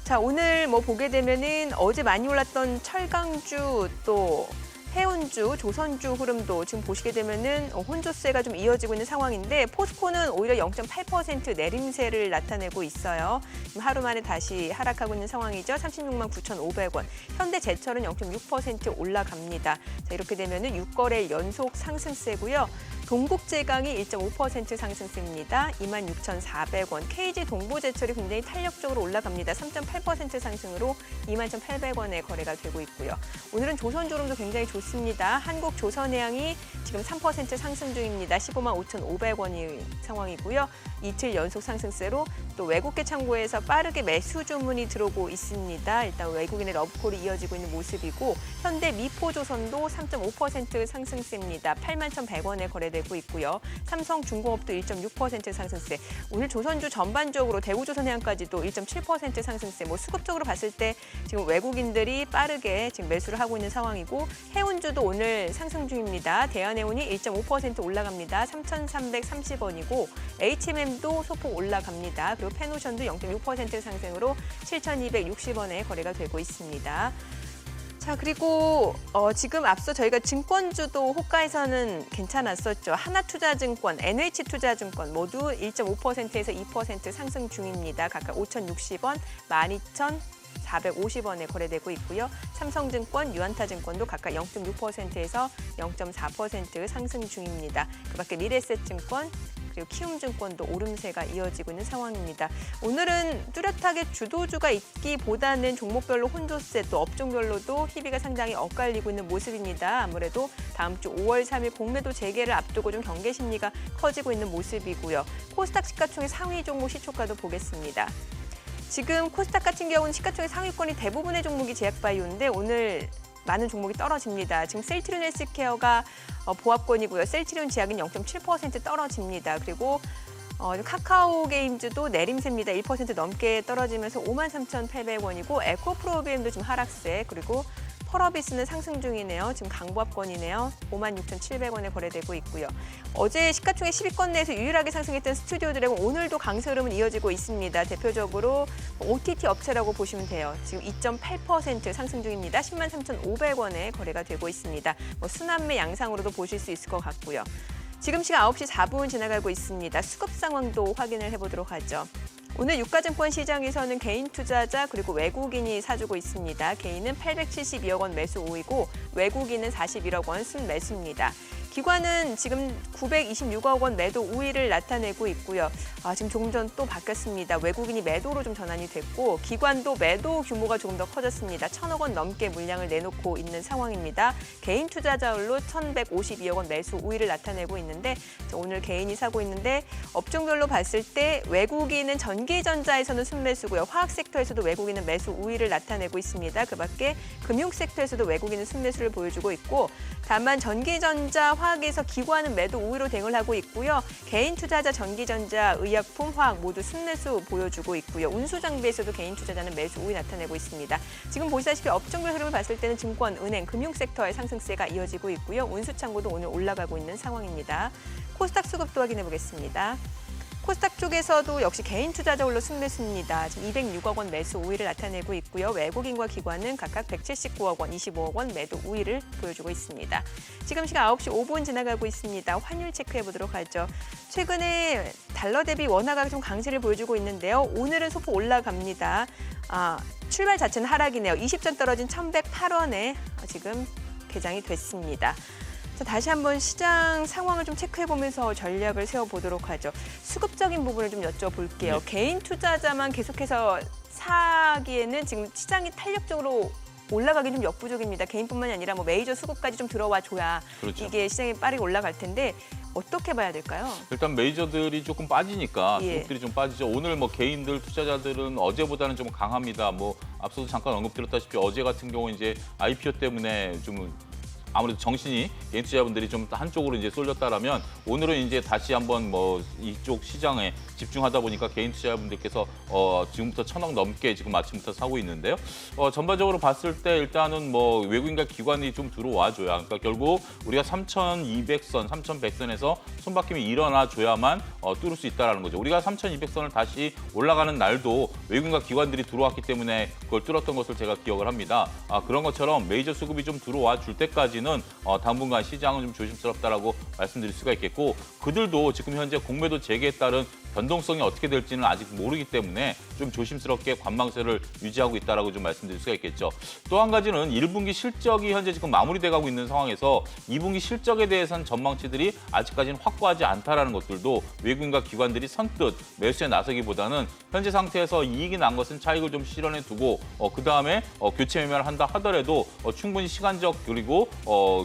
S2: 자, 오늘 보게 되면은 어제 많이 올랐던 철강주 또 해운주, 조선주 흐름도 지금 보시게 되면은 혼조세가 좀 이어지고 있는 상황인데 포스코는 오히려 0.8% 내림세를 나타내고 있어요. 지금 하루 만에 다시 하락하고 있는 상황이죠. 36만 9,500원. 현대제철은 0.6% 올라갑니다. 자, 이렇게 되면은 6거래일 연속 상승세고요. 동국제강이 1.5% 상승세입니다. 26,400원. KG 동부제철이 굉장히 탄력적으로 올라갑니다. 3.8% 상승으로 21,800원에 거래가 되고 있고요. 오늘은 조선주름도 굉장히 좋습니다. 한국조선해양이 지금 3% 상승 중입니다. 15만 5,500원이 상황이고요. 이틀 연속 상승세로 또 외국계 창구에서 빠르게 매수 주문이 들어오고 있습니다. 일단 외국인의 러브콜이 이어지고 있는 모습이고 현대 미포조선도 3.5% 상승세입니다. 81,100원에 거래되고 있고요. 삼성중공업도 1.6% 상승세. 오늘 조선주 전반적으로 대우조선해양까지도 1.7% 상승세. 수급적으로 봤을 때 지금 외국인들이 빠르게 지금 매수를 하고 있는 상황이고 해운주도 오늘 상승 중입니다. 대한해운이 1.5% 올라갑니다. 3,330원이고 HMM도 소폭 올라갑니다. 그리고 페노션도 0.6% 상승으로 7,260원에 거래가 되고 있습니다. 자, 그리고 지금 앞서 저희가 증권주도 호가에서는 괜찮았었죠. 하나투자증권, NH투자증권 모두 1.5%에서 2% 상승 중입니다. 각각 5,060원, 12,450원에 거래되고 있고요. 삼성증권, 유한타증권도 각각 0.6%에서 0.4% 상승 중입니다. 그밖에 미래에셋증권, 그리고 키움증권도 오름세가 이어지고 있는 상황입니다. 오늘은 뚜렷하게 주도주가 있기보다는 종목별로 혼조세 또 업종별로도 희비가 상당히 엇갈리고 있는 모습입니다. 아무래도 다음 주 5월 3일 공매도 재개를 앞두고 좀 경계 심리가 커지고 있는 모습이고요. 코스닥 시가총액 상위 종목 시초가도 보겠습니다. 지금 코스닥 같은 경우는 시가총액 상위권이 대부분의 종목이 제약바이오인데 오늘 많은 종목이 떨어집니다. 지금 셀트리온 헬스케어가 보합권이고요. 셀트리온 제약은 0.7% 떨어집니다. 그리고 카카오 게임즈도 내림세입니다. 1% 넘게 떨어지면서 53,800원이고 에코프로비엠도 지금 하락세 그리고 펄어비스는 상승 중이네요. 지금 강보합권이네요. 56,700원에 거래되고 있고요. 어제 시가총액 10위권 내에서 유일하게 상승했던 스튜디오 드래곤 오늘도 강세 흐름은 이어지고 있습니다. 대표적으로 OTT 업체라고 보시면 돼요. 지금 2.8% 상승 중입니다. 103,500원에 거래가 되고 있습니다. 순환매 양상으로도 보실 수 있을 것 같고요. 지금 시간 9시 4분 지나가고 있습니다. 수급 상황도 확인을 해보도록 하죠. 오늘 유가증권 시장에서는 개인 투자자 그리고 외국인이 사주고 있습니다. 개인은 872억 원 매수 5위고 외국인은 41억 원 순매수입니다. 기관은 지금 926억 원 매도 우위를 나타내고 있고요. 지금 조금 전 또 바뀌었습니다. 외국인이 매도로 좀 전환이 됐고 기관도 매도 규모가 조금 더 커졌습니다. 1,000억 원 넘게 물량을 내놓고 있는 상황입니다. 개인 투자자율로 1,152억 원 매수 우위를 나타내고 있는데 오늘 개인이 사고 있는데 업종별로 봤을 때 외국인은 전기전자에서는 순매수고요. 화학 섹터에서도 외국인은 매수 우위를 나타내고 있습니다. 그밖에 금융 섹터에서도 외국인은 순매수를 보여주고 있고 다만 전기전자, 화학에서 기관은 매도 우위로 대응을 하고 있고요. 개인 투자자, 전기전자, 의약품, 화학 모두 순매수 보여주고 있고요. 운수장비에서도 개인 투자자는 매수 우위 나타내고 있습니다. 지금 보시다시피 업종별 흐름을 봤을 때는 증권, 은행, 금융 섹터의 상승세가 이어지고 있고요. 운수창고도 오늘 올라가고 있는 상황입니다. 코스닥 수급도 확인해 보겠습니다. 코스닥 쪽에서도 역시 개인 투자자 홀로 순매수입니다. 지금 206억 원 매수 우위를 나타내고 있고요. 외국인과 기관은 각각 179억 원, 25억 원 매도 우위를 보여주고 있습니다. 지금 시각 9시 5분 지나가고 있습니다. 환율 체크해 보도록 하죠. 최근에 달러 대비 원화가 좀 강세를 보여주고 있는데요. 오늘은 소폭 올라갑니다. 출발 자체는 하락이네요. 20전 떨어진 1,108원에 지금 개장이 됐습니다. 자, 다시 한번 시장 상황을 좀 체크해보면서 전략을 세워보도록 하죠. 수급적인 부분을 좀 여쭤볼게요.
S4: 네.
S2: 개인 투자자만 계속해서 사기에는 지금 시장이 탄력적으로 올라가기 좀 역부족입니다. 개인뿐만이 아니라 뭐 메이저 수급까지 좀 들어와 줘야
S4: 그렇죠.
S2: 이게 시장이 빠르게 올라갈 텐데 어떻게 봐야 될까요?
S4: 일단 메이저들이 조금 빠지니까
S2: 예.
S4: 수급들이 좀 빠지죠. 오늘 뭐 개인들 투자자들은 어제보다는 좀 강합니다. 뭐 앞서도 잠깐 언급드렸다시피 어제 같은 경우 이제 IPO 때문에 좀 아무래도 정신이 개인 투자자분들이 좀 한쪽으로 이제 쏠렸다라면 오늘은 이제 다시 한번 뭐 이쪽 시장에 집중하다 보니까 개인 투자자분들께서 지금부터 1,000억 넘게 지금 아침부터 사고 있는데요. 전반적으로 봤을 때 일단은 뭐 외국인과 기관이 좀 들어와줘야, 그러니까 결국 우리가 3,200선, 3,100선에서 손바뀜이 일어나줘야만 뚫을 수 있다라는 거죠. 우리가 3,200선을 다시 올라가는 날도 외국인과 기관들이 들어왔기 때문에 그걸 뚫었던 것을 제가 기억을 합니다. 그런 것처럼 메이저 수급이 좀 들어와 줄 때까지는 당분간 시장은 좀 조심스럽다라고 말씀드릴 수가 있겠고, 그들도 지금 현재 공매도 재개에 따른 변동성이 어떻게 될지는 아직 모르기 때문에 좀 조심스럽게 관망세를 유지하고 있다라고 좀 말씀드릴 수가 있겠죠. 또 한 가지는 1분기 실적이 현재 지금 마무리돼가고 있는 상황에서 2분기 실적에 대해서는 전망치들이 아직까지는 확고하지 않다라는 것들도 외국인과 기관들이 선뜻 매수에 나서기보다는 현재 상태에서 이익이 난 것은 차익을 좀 실현해 두고 그 다음에 교체 매매를 한다 하더라도 충분히 시간적 그리고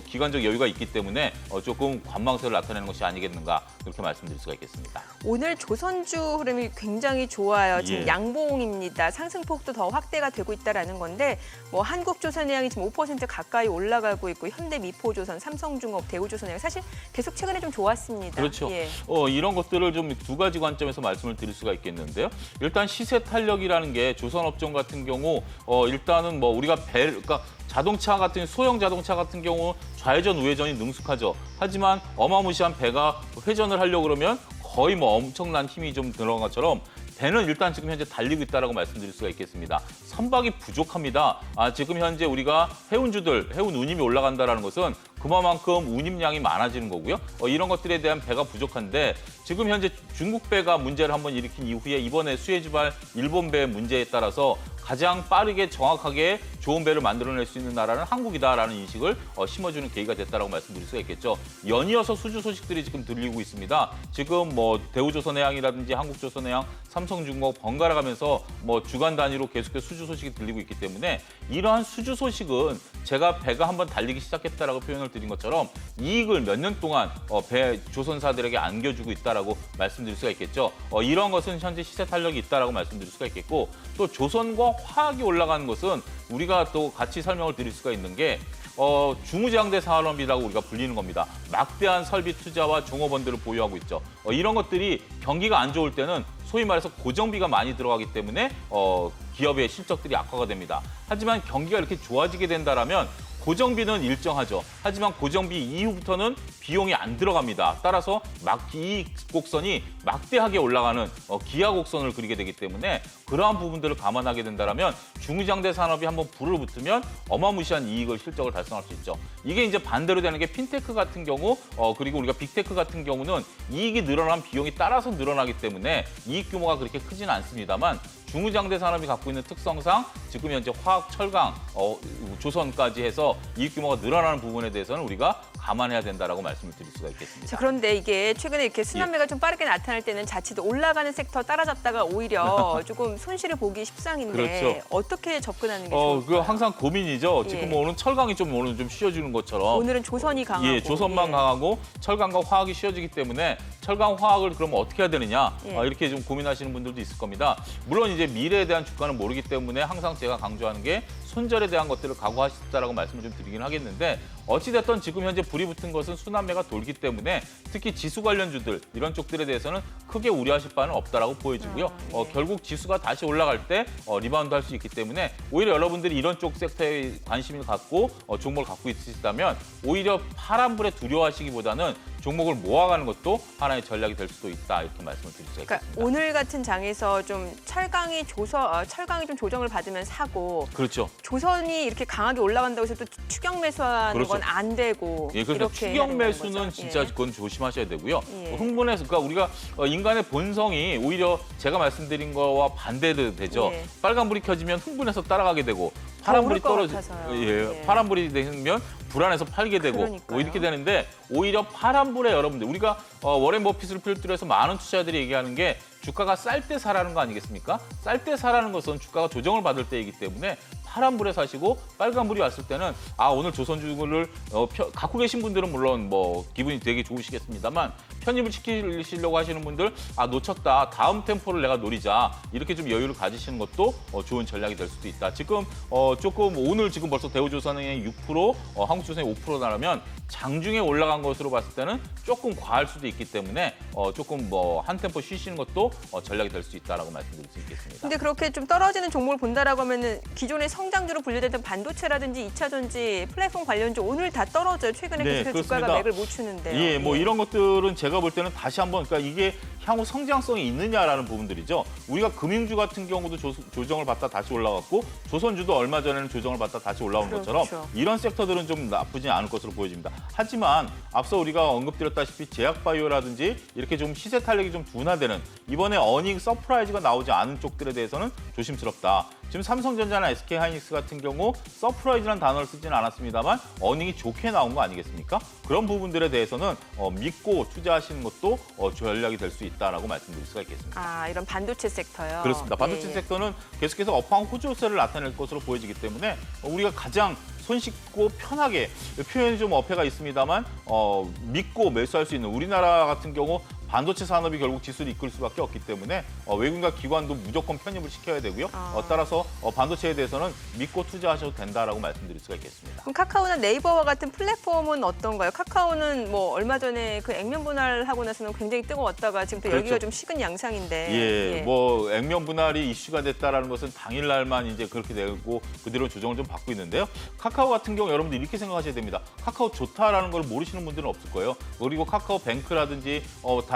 S4: 기간적 여유가 있기 때문에 조금 관망세를 나타내는 것이 아니겠는가, 그렇게 말씀드릴 수가 있겠습니다.
S2: 오늘 조선주 흐름이 굉장히 좋아요. 지금
S4: 예.
S2: 양봉입니다. 상승폭도 더 확대가 되고 있다라는 건데 뭐 한국조선해양이 지금 5% 가까이 올라가고 있고 현대미포조선, 삼성중업, 대우조선해양 사실 계속 최근에 좀 좋았습니다.
S4: 그렇죠.
S2: 예.
S4: 이런 것들을 좀 두 가지 관점에서 말씀을 드릴 수가 있겠는데요. 일단 시세 탄력이라는 게 조선업종 같은 경우 일단은 뭐 우리가 그러니까 자동차 같은 소형 자동차 같은 경우 좌회전 우회전이 능숙하죠. 하지만 어마무시한 배가 회전을 하려고 그러면 거의 뭐 엄청난 힘이 좀 들어간 것처럼 배는 일단 지금 현재 달리고 있다라고 말씀드릴 수가 있겠습니다. 선박이 부족합니다. 지금 현재 우리가 해운 운임이 올라간다라는 것은 그만큼 운임량이 많아지는 거고요. 이런 것들에 대한 배가 부족한데 지금 현재 중국 배가 문제를 한번 일으킨 이후에 이번에 수에즈발 일본 배의 문제에 따라서 가장 빠르게 정확하게 좋은 배를 만들어낼 수 있는 나라는 한국이다라는 인식을 심어주는 계기가 됐다라고 말씀드릴 수가 있겠죠. 연이어서 수주 소식들이 지금 들리고 있습니다. 지금 뭐 대우조선해양이라든지 한국조선해양, 삼성중공업 번갈아 가면서 뭐 주간 단위로 계속해서 수주 소식이 들리고 있기 때문에 이러한 수주 소식은 제가 배가 한번 달리기 시작했다라고 표현을 드린 것처럼 이익을 몇 년 동안 배 조선사들에게 안겨주고 있다라고 말씀드릴 수가 있겠죠. 이런 것은 현재 시세 탄력이 있다라고 말씀드릴 수가 있겠고, 또 조선과 화학이 올라가는 것은 우리가 또 같이 설명을 드릴 수가 있는 게 중후장대 산업이라고 우리가 불리는 겁니다. 막대한 설비 투자와 종업원들을 보유하고 있죠. 이런 것들이 경기가 안 좋을 때는 소위 말해서 고정비가 많이 들어가기 때문에 기업의 실적들이 악화가 됩니다. 하지만 경기가 이렇게 좋아지게 된다라면 고정비는 일정하죠. 하지만 고정비 이후부터는 비용이 안 들어갑니다. 따라서 이익 곡선이 막대하게 올라가는 기하 곡선을 그리게 되기 때문에 그러한 부분들을 감안하게 된다면 중후장대 산업이 한번 불을 붙으면 어마무시한 이익을 실적을 달성할 수 있죠. 이게 이제 반대로 되는 게 핀테크 같은 경우 그리고 우리가 빅테크 같은 경우는 이익이 늘어나면 비용이 따라서 늘어나기 때문에 이익 규모가 그렇게 크지는 않습니다만 중후장대 산업이 갖고 있는 특성상 지금 현재 화학, 철강, 조선까지 해서 이익 규모가 늘어나는 부분에 대해서는 우리가 감안해야 된다라고 말씀을 드릴 수가 있겠습니다.
S2: 자, 그런데 이게 최근에 이렇게 순환매가 좀 빠르게 나타날 때는 자칫 올라가는 섹터 따라잡다가 오히려 조금 손실을 보기 십상인데
S4: 그렇죠.
S2: 어떻게 접근하는 게 좋을까요?
S4: 항상 고민이죠.
S2: 예.
S4: 지금 오늘 철강이 오늘 좀 쉬어주는 것처럼.
S2: 오늘은 조선이 강하고.
S4: 예, 조선만 강하고 철강과 화학이 쉬어지기 때문에 철강, 화학을 그러면 어떻게 해야 되느냐
S2: 예.
S4: 이렇게 좀 고민하시는 분들도 있을 겁니다. 물론 이제 미래에 대한 주가는 모르기 때문에 항상 제가 강조하는 게 손절에 대한 것들을 각오하셨다라고 말씀을 좀 드리긴 하겠는데 어찌됐든 지금 현재 불이 붙은 것은 순환매가 돌기 때문에 특히 지수 관련주들 이런 쪽들에 대해서는 크게 우려하실 바는 없다라고 보여지고요.
S2: 예.
S4: 결국 지수가 다시 올라갈 때 리바운드 할 수 있기 때문에 오히려 여러분들이 이런 쪽 섹터에 관심을 갖고 종목을 갖고 있으시다면 오히려 파란불에 두려워하시기보다는 종목을 모아가는 것도 하나의 전략이 될 수도 있다 이렇게 말씀을 드릴 수가
S2: 그러니까
S4: 있겠습니다.
S2: 오늘 같은 장에서 좀 철강이 좀 조정을 받으면 사고
S4: 그렇죠.
S2: 조선이 이렇게 강하게 올라간다고 해서 또 추격 매수하는
S4: 그렇죠.
S2: 건 안 되고
S4: 예, 그래서
S2: 이렇게 해야
S4: 추격
S2: 된다는
S4: 매수는
S2: 거죠.
S4: 진짜
S2: 예.
S4: 그건 조심하셔야 되고요.
S2: 예.
S4: 흥분해서 그러니까 우리가 인간의 본성이 오히려 제가 말씀드린 거와 반대되죠.
S2: 예.
S4: 빨간불이 켜지면 흥분해서 따라가게 되고
S2: 오를
S4: 파란불이
S2: 것
S4: 떨어지
S2: 같아서요.
S4: 예,
S2: 예.
S4: 파란불이 되면 불안해서 팔게 되고
S2: 그러니까요.
S4: 이렇게 되는데 오히려 파란불에 여러분들 우리가 워렌 버핏을 필두로 해서 많은 투자자들이 얘기하는 게 주가가 쌀 때 사라는 거 아니겠습니까? 쌀 때 사라는 것은 주가가 조정을 받을 때이기 때문에 파란불에 사시고 빨간불이 왔을 때는 오늘 조선주를 갖고 계신 분들은 물론 뭐 기분이 되게 좋으시겠습니다만 편입을 시키려고 하시는 분들 놓쳤다. 다음 템포를 내가 노리자. 이렇게 좀 여유를 가지시는 것도 좋은 전략이 될 수도 있다. 지금 조금 오늘 지금 벌써 대우조선의 6%, 한국조선의 5% 나라면 장중에 올라간 것으로 봤을 때는 조금 과할 수도 있기 때문에 조금 한 템포 쉬시는 것도 전략이 될 수 있다라고 말씀드릴 수 있겠습니다.
S2: 근데 그렇게 좀 떨어지는 종목을 본다라고 하면은 기존의 성장주로 분류되던 반도체라든지 2차 전지, 플랫폼 관련주 오늘 다 떨어져요. 최근에
S4: 네,
S2: 계속해서 주가가
S4: 그렇습니다.
S2: 맥을 못 추는데요.
S4: 예, 뭐 이런 것들은 제가 볼 때는 다시 한번 그러니까 이게 향후 성장성이 있느냐라는 부분들이죠. 우리가 금융주 같은 경우도 조정을 받다 다시 올라갔고 조선주도 얼마 전에는 조정을 받다 다시 올라온
S2: 그렇죠.
S4: 것처럼 이런 섹터들은 좀 나쁘지 않을 것으로 보여집니다. 하지만 앞서 우리가 언급드렸다시피 제약바이오라든지 이렇게 좀 시세 탄력이 좀 둔화되는 이번에 어닝 서프라이즈가 나오지 않은 쪽들에 대해서는 조심스럽다. 지금 삼성전자나 SK하이닉스 같은 경우 서프라이즈라는 단어를 쓰지는 않았습니다만 어닝이 좋게 나온 거 아니겠습니까? 그런 부분들에 대해서는 믿고 투자하시는 것도 전략이 될 수 있다라고 말씀드릴 수가 있겠습니다.
S2: 이런 반도체 섹터요.
S4: 그렇습니다. 반도체
S2: 예, 예.
S4: 섹터는 계속해서 업황 호조세를 나타낼 것으로 보여지기 때문에 우리가 가장 손쉽고 편하게 표현이 좀 어폐가 있습니다만 믿고 매수할 수 있는 우리나라 같은 경우 반도체 산업이 결국 지수를 이끌 수밖에 없기 때문에 외국인과 기관도 무조건 편입을 시켜야 되고요. 따라서 반도체에 대해서는 믿고 투자하셔도 된다라고 말씀드릴 수가 있겠습니다.
S2: 그럼 카카오나 네이버와 같은 플랫폼은 어떤가요? 카카오는 뭐 얼마 전에 그 액면 분할하고 나서는 굉장히 뜨거웠다가 지금 또 여기가
S4: 그렇죠.
S2: 좀 식은 양상인데.
S4: 예, 뭐 액면 분할이 이슈가 됐다라는 것은 당일날만 이제 그렇게 되고 그대로 조정을 좀 받고 있는데요. 카카오 같은 경우 여러분들 이렇게 생각하셔야 됩니다. 카카오 좋다라는 걸 모르시는 분들은 없을 거예요. 그리고 카카오 뱅크라든지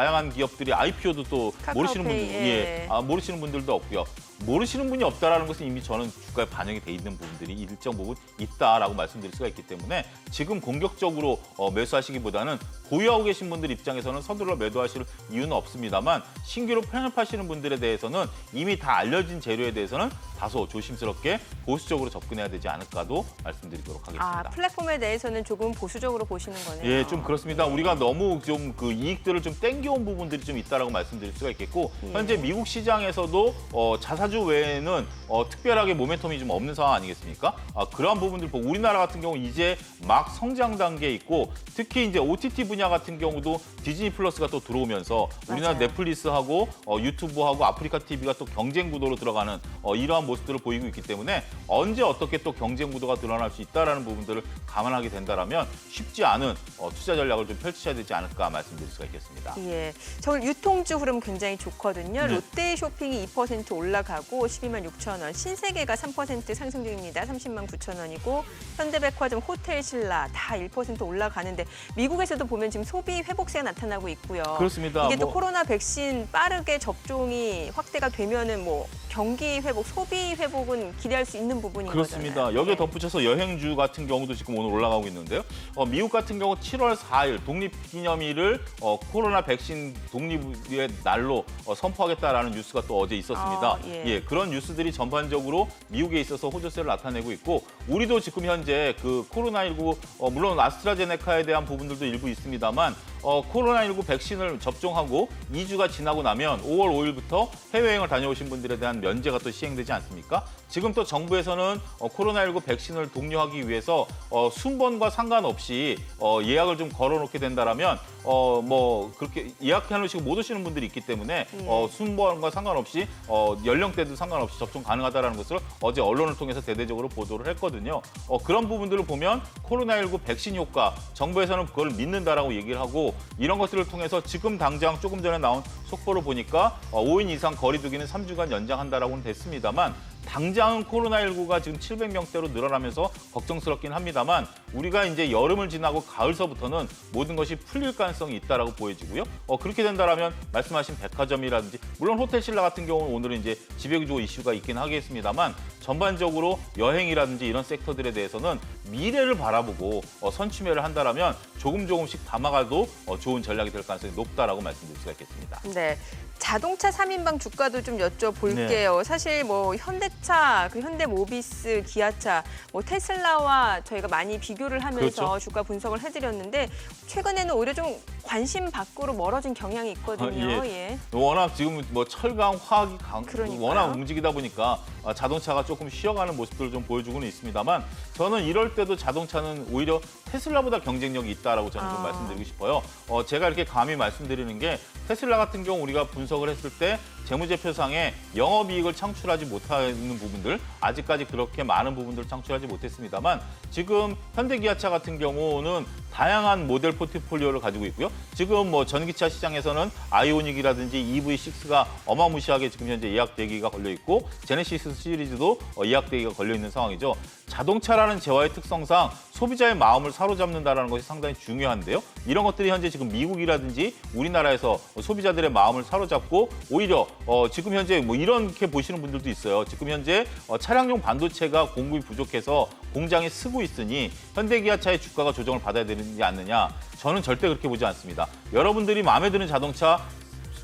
S4: 다양한 기업들이 IPO도 또 모르시는 분들,
S2: 예.
S4: 모르시는 분들도 없고요. 모르시는 분이 없다라는 것은 이미 저는 주가에 반영이 돼 있는 부분들이 일정 부분 있다라고 말씀드릴 수가 있기 때문에 지금 공격적으로 매수하시기보다는 보유하고 계신 분들 입장에서는 서둘러 매도하실 이유는 없습니다만 신규로 편입하시는 분들에 대해서는 이미 다 알려진 재료에 대해서는 다소 조심스럽게 보수적으로 접근해야 되지 않을까도 말씀드리도록 하겠습니다.
S2: 플랫폼에 대해서는 조금 보수적으로 보시는 거네요.
S4: 예, 좀 그렇습니다. 우리가 너무 좀 그 이익들을 좀 땡겨온 부분들이 좀 있다라고 말씀드릴 수가 있겠고 현재 미국 시장에서도 자사주 외에는 특별하게 모멘텀이 좀 없는 상황 아니겠습니까? 그러한 부분들 보고 우리나라 같은 경우 이제 막 성장 단계에 있고 특히 이제 OTT 분야 같은 경우도 디즈니 플러스가 또 들어오면서 우리나라
S2: 맞아요.
S4: 넷플릭스하고 유튜브하고 아프리카 TV가 또 경쟁 구도로 들어가는 이러한 모습들을 보이고 있기 때문에 언제 어떻게 또 경쟁 구도가 드러날 수 있다라는 부분들을 감안하게 된다라면 쉽지 않은 투자 전략을 좀 펼치셔야 되지 않을까 말씀드릴 수가 있겠습니다.
S2: 예, 저 유통주 흐름 굉장히 좋거든요.
S4: 네.
S2: 롯데쇼핑이 2% 올라가고 12만 6천 원, 신세계가 3% 상승 중입니다. 30만 9천 원이고 현대백화점, 호텔신라 다 1% 올라가는데 미국에서도 보면 지금 소비 회복세가 나타나고 있고요.
S4: 그렇습니다.
S2: 이게 또 코로나 백신 빠르게 접종이 확대가 되면은 뭐 경기 회복, 소비 회복은 기대할 수 있는 부분인
S4: 그렇습니다.
S2: 거잖아요.
S4: 여기에
S2: 예.
S4: 덧붙여서 여행주 같은 경우도 지금 오늘 올라가고 있는데요. 미국 같은 경우 7월 4일 독립기념일을 코로나 백신 독립의 날로 선포하겠다라는 뉴스가 또 어제 있었습니다.
S2: 예.
S4: 그런 뉴스들이 전반적으로 미국에 있어서 호조세를 나타내고 있고 우리도 지금 현재 그 코로나19 물론 아스트라제네카에 대한 부분들도 일부 있습니다만 코로나19 백신을 접종하고 2주가 지나고 나면 5월 5일부터 해외여행을 다녀오신 분들에 대한 면제가 또 시행되지 않습니까? 지금 또 정부에서는 코로나19 백신을 독려하기 위해서 순번과 상관없이 예약을 좀 걸어놓게 된다라면 뭐 그렇게 예약해 놓으시고 못 오시는 분들이 있기 때문에 순번과 상관없이 연령대도 상관없이 접종 가능하다라는 것을 어제 언론을 통해서 대대적으로 보도를 했거든요. 그런 부분들을 보면 코로나19 백신 효과, 정부에서는 그걸 믿는다라고 얘기를 하고 이런 것들을 통해서 지금 당장 조금 전에 나온 속보를 보니까 5인 이상 거리 두기는 3주간 연장한다라고는 됐습니다만 당장은 코로나19가 지금 700명대로 늘어나면서 걱정스럽긴 합니다만 우리가 이제 여름을 지나고 가을서부터는 모든 것이 풀릴 가능성이 있다라고 보여지고요. 그렇게 된다라면 말씀하신 백화점이라든지 물론 호텔 신라 같은 경우는 오늘은 이제 지배구조 이슈가 있긴 하겠습니다만 전반적으로 여행이라든지 이런 섹터들에 대해서는 미래를 바라보고 선취매를 한다라면 조금씩 담아가도 좋은 전략이 될 가능성이 높다라고 말씀드릴 수가 있겠습니다.
S2: 네. 자동차 3인방 주가도 좀 여쭤볼게요.
S4: 네.
S2: 사실 뭐 현대차, 현대모비스, 기아차, 뭐 테슬라와 저희가 많이 비교를 하면서
S4: 그렇죠.
S2: 주가 분석을 해드렸는데 최근에는 오히려 좀 관심 밖으로 멀어진 경향이 있거든요.
S4: 예. 워낙 지금 뭐 철강, 화학이
S2: 그러니까요.
S4: 워낙 움직이다 보니까 자동차가 조금 쉬어가는 모습들을 좀 보여주고는 있습니다만 저는 이럴 때도 자동차는 오히려 테슬라보다 경쟁력이 있다라고 저는 좀 말씀드리고 싶어요. 제가 이렇게 감히 말씀드리는 게 테슬라 같은 경우 우리가 분석을 했을 때 재무제표상에 영업이익을 창출하지 못하는 부분들, 아직까지 그렇게 많은 부분들을 창출하지 못했습니다만 지금 현대기아차 같은 경우는 다양한 모델 포트폴리오를 가지고 있고요. 지금 뭐 전기차 시장에서는 아이오닉이라든지 EV6가 어마무시하게 지금 현재 예약 대기가 걸려 있고 제네시스 시리즈도 예약 대기가 걸려 있는 상황이죠. 자동차라는 재화의 특성상 소비자의 마음을 사로잡는다는 것이 상당히 중요한데요. 이런 것들이 현재 지금 미국이라든지 우리나라에서 소비자들의 마음을 사로잡고 오히려 지금 현재 뭐 이렇게 보시는 분들도 있어요. 지금 현재 차량용 반도체가 공급이 부족해서 공장이 쓰고 있으니 현대기아차의 주가가 조정을 받아야 되지 않느냐. 저는 절대 그렇게 보지 않습니다. 여러분들이 마음에 드는 자동차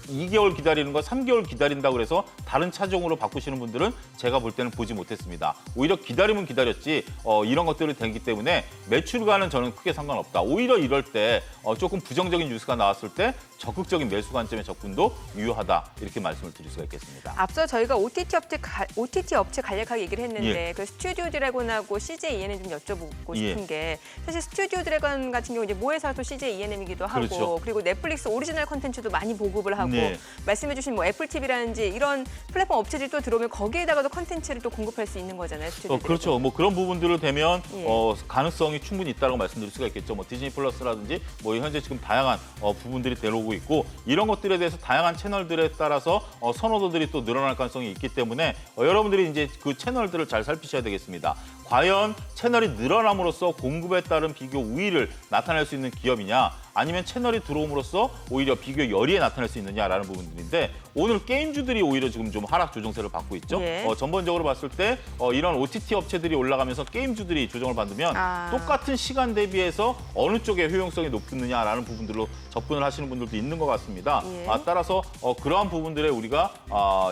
S4: 2개월 기다리는 거 3개월 기다린다고 그래서 다른 차종으로 바꾸시는 분들은 제가 볼 때는 보지 못했습니다. 오히려 기다리면 기다렸지 이런 것들이 되기 때문에 매출과는 저는 크게 상관없다. 오히려 이럴 때 조금 부정적인 뉴스가 나왔을 때 적극적인 매수 관점의 접근도 유효하다. 이렇게 말씀을 드릴 수가 있겠습니다.
S2: 앞서 저희가 OTT 업체 간략하게 얘기를 했는데
S4: 예.
S2: 그 스튜디오 드래곤하고 CJ ENM 좀 여쭤보고 싶은
S4: 예.
S2: 게 사실 스튜디오 드래곤 같은 경우 이제 모회사도 CJ ENM이기도 하고
S4: 그렇죠.
S2: 그리고 넷플릭스 오리지널 콘텐츠도 많이 보급을 하고
S4: 네.
S2: 말씀해주신 뭐 애플 TV라든지 이런 플랫폼 업체들이 또 들어오면 거기에다가도 콘텐츠를 또 공급할 수 있는 거잖아요. 스튜디오
S4: 그렇죠. 뭐 그런 부분들을 되면
S2: 예.
S4: 가능성이 충분히 있다고 말씀드릴 수가 있겠죠. 뭐 디즈니 플러스라든지 뭐 현재 지금 다양한 부분들이 내려오고 있고 이런 것들에 대해서 다양한 채널들에 따라서 선호도들이 또 늘어날 가능성이 있기 때문에 여러분들이 이제 그 채널들을 잘 살피셔야 되겠습니다. 과연 채널이 늘어남으로써 공급에 따른 비교 우위를 나타낼 수 있는 기업이냐 아니면 채널이 들어옴으로써 오히려 비교 열의에 나타낼 수 있느냐라는 부분들인데 오늘 게임주들이 오히려 지금 좀 하락 조정세를 받고 있죠.
S2: 예.
S4: 전반적으로 봤을 때 이런 OTT 업체들이 올라가면서 게임주들이 조정을 받으면 똑같은 시간 대비해서 어느 쪽에 효용성이 높느냐라는 부분들로 접근을 하시는 분들도 있는 것 같습니다.
S2: 예.
S4: 따라서 그러한 부분들에 우리가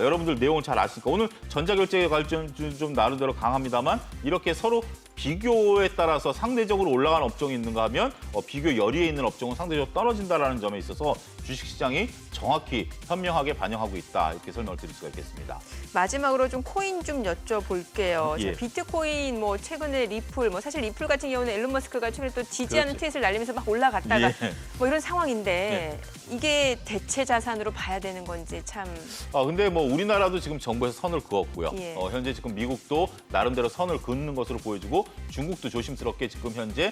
S4: 여러분들 내용을 잘 아시니까 오늘 전자결제 관점 좀 나름대로 강합니다만 이렇게 서로 비교에 따라서 상대적으로 올라가는 업종이 있는가 하면 비교 열의에 있는 업종은 상대적으로 떨어진다는 점에 있어서 주식시장이 정확히 현명하게 반영하고 있다 이렇게 설명을 드릴 수가 있겠습니다.
S2: 마지막으로 좀 코인 좀 여쭤볼게요.
S4: 예.
S2: 비트코인 뭐 최근에 리플 뭐 사실 리플 같은 경우는 앨런 머스크가 최근에 또 지지하는
S4: 그렇지.
S2: 트윗을 날리면서 막 올라갔다가
S4: 예.
S2: 뭐 이런 상황인데 이게 대체 자산으로 봐야 되는 건지 참.
S4: 근데 뭐 우리나라도 지금 정부에서 선을 그었고요.
S2: 예.
S4: 현재 지금 미국도 나름대로 선을 긋는 것으로 보여지고 중국도 조심스럽게 지금 현재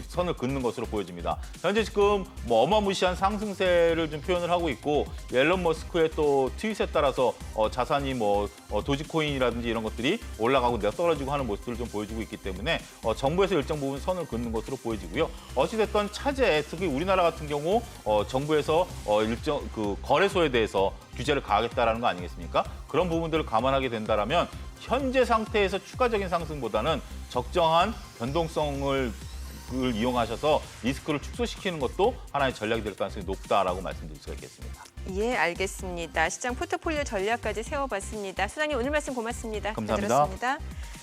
S4: 선을 긋는 것으로 보여집니다. 현재 지금 뭐 어마무시한 상승세를 좀 표현을 하고 있고 앨런 머스크의 또 트윗에 따라서 자산이 뭐 도지코인이라든지 이런 것들이 올라가고 떨어지고 하는 모습들을 좀 보여주고 있기 때문에 정부에서 일정 부분 선을 긋는 것으로 보여지고요. 어찌됐든 차제 특히 우리나라 같은 경우 정부에서 일정 그 거래소에 대해서 규제를 가하겠다라는 거 아니겠습니까? 그런 부분들을 감안하게 된다라면 현재 상태에서 추가적인 상승보다는 적정한 변동성을 이용하셔서 리스크를 축소시키는 것도 하나의 전략이 될 가능성이 높다라고 말씀드릴 수가 있겠습니다.
S2: 예, 알겠습니다. 시장 포트폴리오 전략까지 세워봤습니다. 소장님 오늘 말씀 고맙습니다.
S4: 감사합니다.
S2: 잘 들었습니다.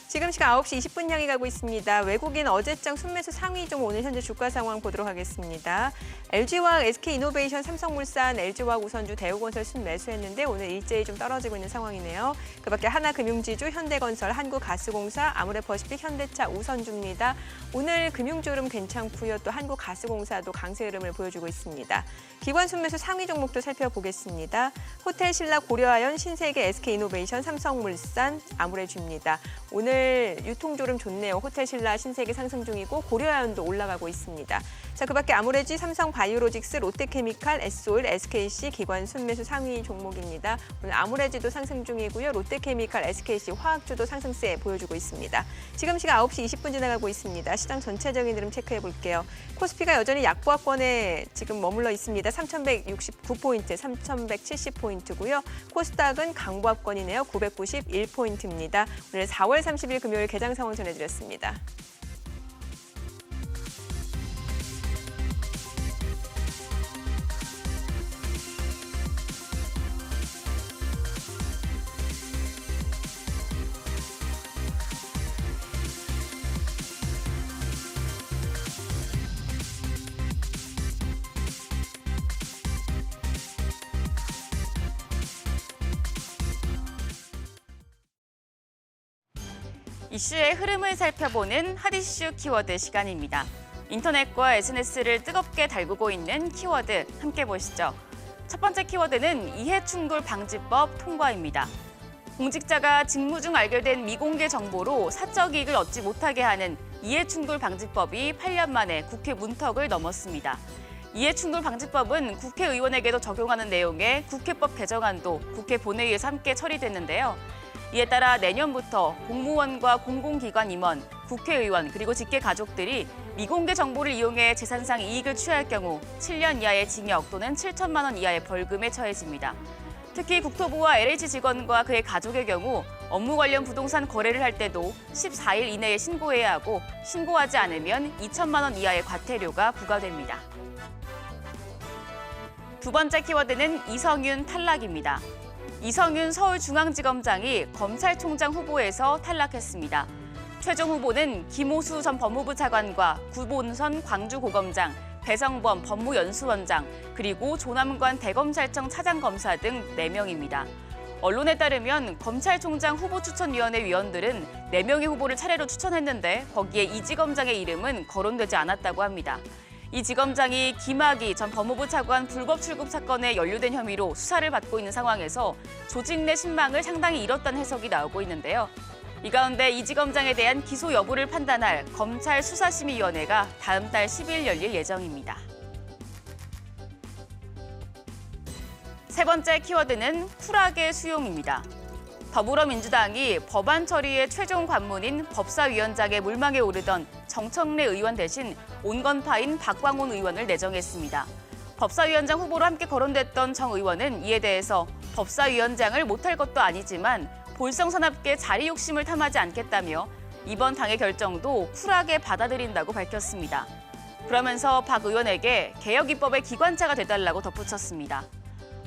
S2: 지금 시각 9시 20분 향해 가고 있습니다. 외국인 어제장 순매수 상위종 오늘 현재 주가 상황 보도록 하겠습니다. LG화학, SK이노베이션, 삼성물산, LG화학, 우선주, 대우건설 순매수했는데 오늘 일제히 좀 떨어지고 있는 상황이네요. 그밖에 하나금융지주, 현대건설, 한국가스공사, 아모레퍼시픽, 현대차, 우선주입니다. 오늘 금융주 흐름 괜찮고요. 또 한국가스공사도 강세 흐름을 보여주고 있습니다. 기관 순매수 상위 종목도 살펴보겠습니다. 호텔신라, 고려아연, 신세계, SK이노베이션, 삼성물산, 아모레주입니다. 오늘 유통조름 좋네요. 호텔신라, 신세계 상승 중이고 고려아연도 올라가고 있습니다. 자, 그밖에 아모레지, 삼성바이오로직스, 롯데케미칼, S오일, SKC 기관 순매수 상위 종목입니다. 오늘 아모레지도 상승 중이고요. 롯데케미칼, SKC 화학주도 상승세 보여주고 있습니다. 지금 시각 9시 20분 지나가고 있습니다. 시장 전체적인 흐름 체크해 볼게요. 코스피가 여전히 약보합권에 지금 머물러 있습니다. 3,169포인트, 3,170포인트고요. 코스닥은 강보합권이네요. 991포인트입니다. 오늘 4월 30일 금요일 개장 상황 전해드렸습니다.
S3: 이슈의 흐름을 살펴보는 핫이슈 키워드 시간입니다. 인터넷과 SNS를 뜨겁게 달구고 있는 키워드 함께 보시죠. 첫 번째 키워드는 이해충돌 방지법 통과입니다. 공직자가 직무 중 알게 미공개 정보로 사적 이익을 얻지 못하게 하는 이해충돌 방지법이 8년 만에 국회 문턱을 넘었습니다. 이해충돌 방지법은 국회의원에게도 적용하는 내용의 국회법 개정안도 국회 본회의에서 함께 처리됐는데요. 이에 따라 내년부터 공무원과 공공기관 임원, 국회의원 그리고 직계 가족들이 미공개 정보를 이용해 재산상 이익을 취할 경우 7년 이하의 징역 또는 7천만 원 이하의 벌금에 처해집니다. 특히 국토부와 LH 직원과 그의 가족의 경우 업무 관련 부동산 거래를 할 때도 14일 이내에 신고해야 하고 신고하지 않으면 2천만 원 이하의 과태료가 부과됩니다. 두 번째 키워드는 이성윤 탈락입니다. 이성윤 서울중앙지검장이 검찰총장 후보에서 탈락했습니다. 최종 후보는 김호수 전 법무부 차관과 구본선 광주고검장, 배성범 법무연수원장, 그리고 조남관 대검찰청 차장검사 등 4명입니다. 언론에 따르면 검찰총장 후보추천위원회 위원들은 4명의 후보를 차례로 추천했는데 거기에 이 지검장의 이름은 거론되지 않았다고 합니다. 이 지검장이 김학의 전 법무부 차관 불법 출국 사건에 연루된 혐의로 수사를 받고 있는 상황에서 조직 내 신망을 상당히 잃었다는 해석이 나오고 있는데요. 이 가운데 이 지검장에 대한 기소 여부를 판단할 검찰 수사심의위원회가 다음 달 10일 열릴 예정입니다. 세 번째 키워드는 쿨하게 수용입니다. 더불어민주당이 법안 처리의 최종 관문인 법사위원장의 물망에 오르던 정청래 의원 대신 온건파인 박광온 의원을 내정했습니다. 법사위원장 후보로 함께 거론됐던 정 의원은 이에 대해서 법사위원장을 못할 것도 아니지만 볼성사납게 자리 욕심을 탐하지 않겠다며 이번 당의 결정도 쿨하게 받아들인다고 밝혔습니다. 그러면서 박 의원에게 개혁 입법의 기관차가 돼달라고 덧붙였습니다.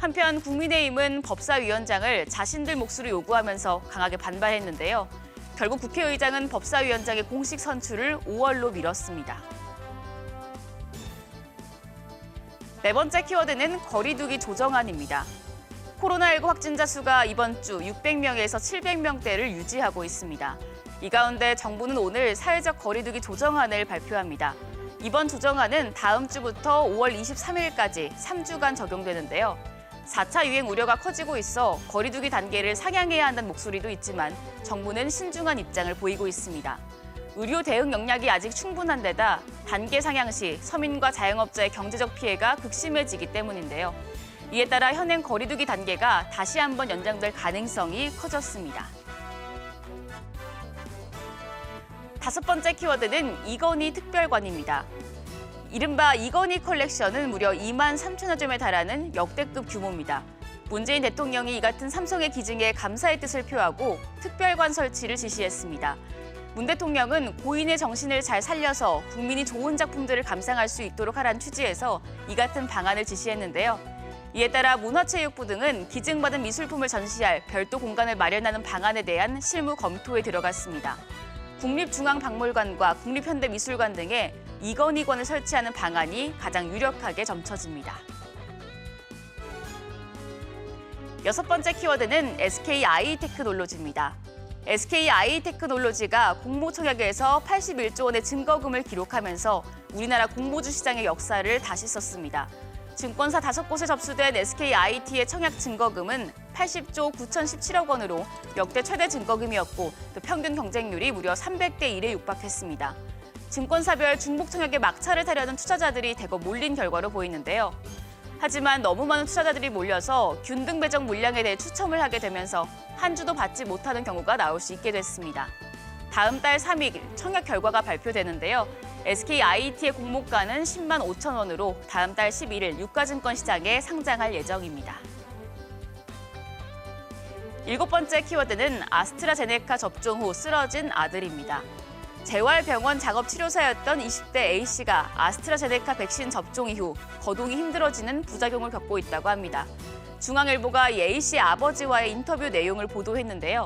S3: 한편 국민의힘은 법사위원장을 자신들 몫으로 요구하면서 강하게 반발했는데요. 결국 국회의장은 법사위원장의 공식 선출을 5월로 미뤘습니다. 네 번째 키워드는 거리두기 조정안입니다. 코로나19 확진자 수가 이번 주 600명에서 700명대를 유지하고 있습니다. 이 가운데 정부는 오늘 사회적 거리두기 조정안을 발표합니다. 이번 조정안은 다음 주부터 5월 23일까지 3주간 적용되는데요. 4차 유행 우려가 커지고 있어 거리두기 단계를 상향해야 한다는 목소리도 있지만 정부는 신중한 입장을 보이고 있습니다. 의료 대응 역량이 아직 충분한 데다 단계 상향 시 서민과 자영업자의 경제적 피해가 극심해지기 때문인데요. 이에 따라 현행 거리두기 단계가 다시 한번 연장될 가능성이 커졌습니다. 다섯 번째 키워드는 이건희 특별관입니다. 이른바 이건희 컬렉션은 무려 2만 3천여 점에 달하는 역대급 규모입니다. 문재인 대통령이 이 같은 삼성의 기증에 감사의 뜻을 표하고 특별관 설치를 지시했습니다. 문 대통령은 고인의 정신을 잘 살려서 국민이 좋은 작품들을 감상할 수 있도록 하라는 취지에서 이 같은 방안을 지시했는데요. 이에 따라 문화체육부 등은 기증받은 미술품을 전시할 별도 공간을 마련하는 방안에 대한 실무 검토에 들어갔습니다. 국립중앙박물관과 국립현대미술관 등에 이건희관을 설치하는 방안이 가장 유력하게 점쳐집니다. 여섯 번째 키워드는 SKI테크놀로지입니다. SKI테크놀로지가 공모청약에서 81조 원의 증거금을 기록하면서 우리나라 공모주 시장의 역사를 다시 썼습니다. 증권사 5곳에 접수된 SKIT의 청약 증거금은 80조 9,017억 원으로 역대 최대 증거금이었고 또 평균 경쟁률이 무려 300대 1에 육박했습니다. 증권사별 중복 청약에 막차를 타려는 투자자들이 대거 몰린 결과로 보이는데요. 하지만 너무 많은 투자자들이 몰려서 균등 배정 물량에 대해 추첨을 하게 되면서 한 주도 받지 못하는 경우가 나올 수 있게 됐습니다. 다음 달 3일 청약 결과가 발표되는데요. SKIT의 공모가는 10만 5천 원으로 다음 달 11일 유가증권 시장에 상장할 예정입니다. 일곱 번째 키워드는 아스트라제네카 접종 후 쓰러진 아들입니다. 재활병원 작업치료사였던 20대 A씨가 아스트라제네카 백신 접종 이후 거동이 힘들어지는 부작용을 겪고 있다고 합니다. 중앙일보가 이 A씨 아버지와의 인터뷰 내용을 보도했는데요.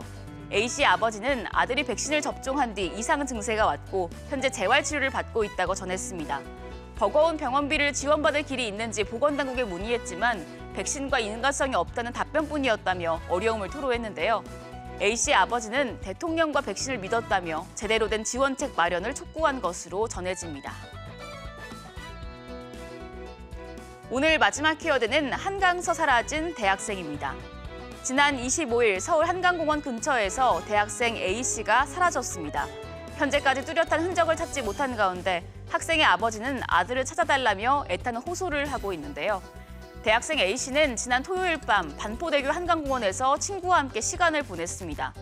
S3: A씨 아버지는 아들이 백신을 접종한 뒤 이상 증세가 왔고 현재 재활치료를 받고 있다고 전했습니다. 버거운 병원비를 지원받을 길이 있는지 보건당국에 문의했지만 백신과 인과성이 없다는 답변뿐이었다며 어려움을 토로했는데요. A씨 아버지는 대통령과 백신을 믿었다며 제대로 된 지원책 마련을 촉구한 것으로 전해집니다. 오늘 마지막 키워드는 한강서 사라진 대학생입니다. 지난 25일 서울 한강공원 근처에서 대학생 A씨가 사라졌습니다. 현재까지 뚜렷한 흔적을 찾지 못한 가운데 학생의 아버지는 아들을 찾아달라며 애타는 호소를 하고 있는데요. 대학생 A씨는 지난 토요일 밤 반포대교 한강공원에서 친구와 함께 시간을 보냈습니다.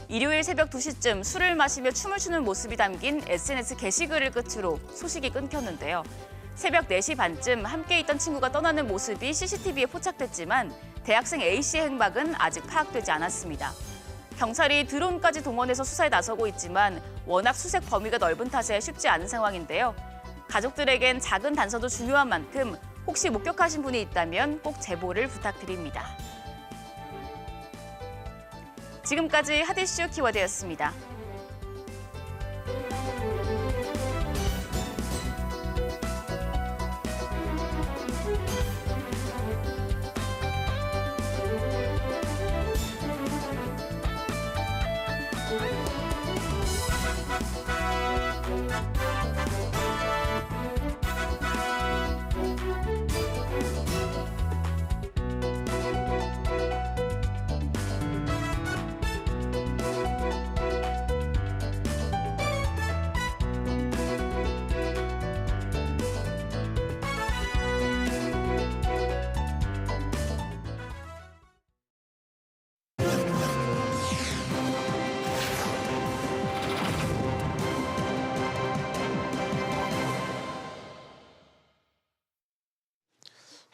S3: 일요일 새벽 2시쯤 술을 마시며 춤을 추는 모습이 담긴 SNS 게시글을 끝으로 소식이 끊겼는데요. 새벽 4시 반쯤 함께 있던 친구가 떠나는 모습이 CCTV에 포착됐지만 대학생 A씨의 행방은 아직 파악되지 않았습니다. 경찰이 드론까지 동원해서 수사에 나서고 있지만 워낙 수색 범위가 넓은 탓에 쉽지 않은 상황인데요. 가족들에겐 작은 단서도 중요한 만큼 혹시 목격하신 분이 있다면 꼭 제보를 부탁드립니다. 지금까지 핫 이슈 키워드였습니다.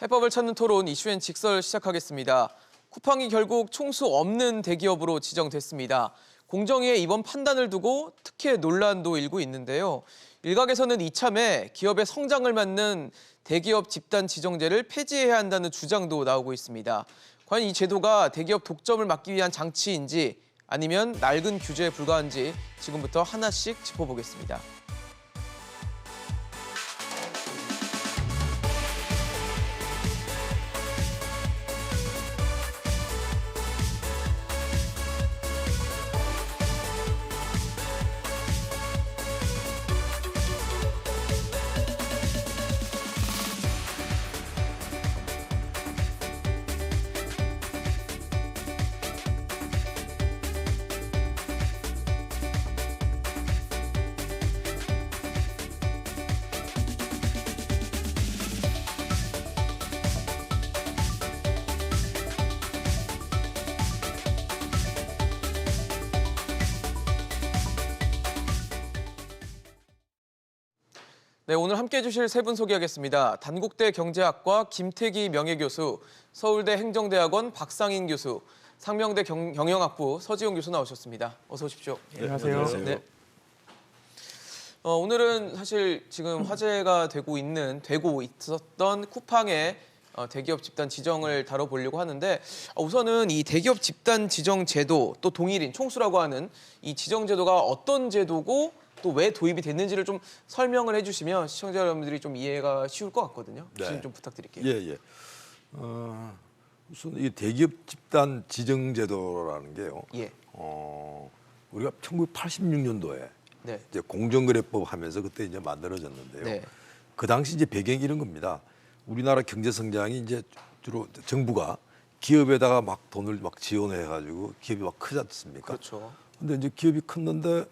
S1: 해법을 찾는 토론 이슈엔 직설 시작하겠습니다. 쿠팡이 결국 총수 없는 대기업으로 지정됐습니다. 공정위의 이번 판단을 두고 특혜 논란도 일고 있는데요. 일각에서는 이참에 기업의 성장을 막는 대기업 집단 지정제를 폐지해야 한다는 주장도 나오고 있습니다. 과연 이 제도가 대기업 독점을 막기 위한 장치인지 아니면 낡은 규제에 불과한지 지금부터 하나씩 짚어보겠습니다. 네, 오늘 함께해 주실 세 분 소개하겠습니다. 단국대 경제학과 김태기 명예교수, 서울대 행정대학원 박상인 교수, 상명대 경영학부 서지용 교수 나오셨습니다. 어서 오십시오.
S7: 안녕하세요.
S1: 네. 오늘은 사실 지금 화제가 되고 있었던 쿠팡의 대기업 집단 지정을 다뤄보려고 하는데 우선은 이 대기업 집단 지정 제도 또 동일인 총수라고 하는 이 지정 제도가 어떤 제도고 또 왜 도입이 됐는지를 좀 설명을 해주시면 시청자 여러분들이 좀 이해가 쉬울 것 같거든요.
S7: 네.
S1: 좀 부탁드릴게요.
S7: 예. 우선 이 대기업 집단 지정 제도라는 게요.
S1: 예.
S7: 우리가 1986년도에
S1: 네.
S7: 이제 공정거래법 하면서 그때 이제 만들어졌는데요.
S1: 네.
S7: 그 당시 이제 배경이 이런 겁니다. 우리나라 경제 성장이 이제 주로 정부가 기업에다가 막 돈을 막 지원해 가지고 기업이 막 크지 않습니까?
S1: 그렇죠.
S7: 근데 이제 기업이 컸는데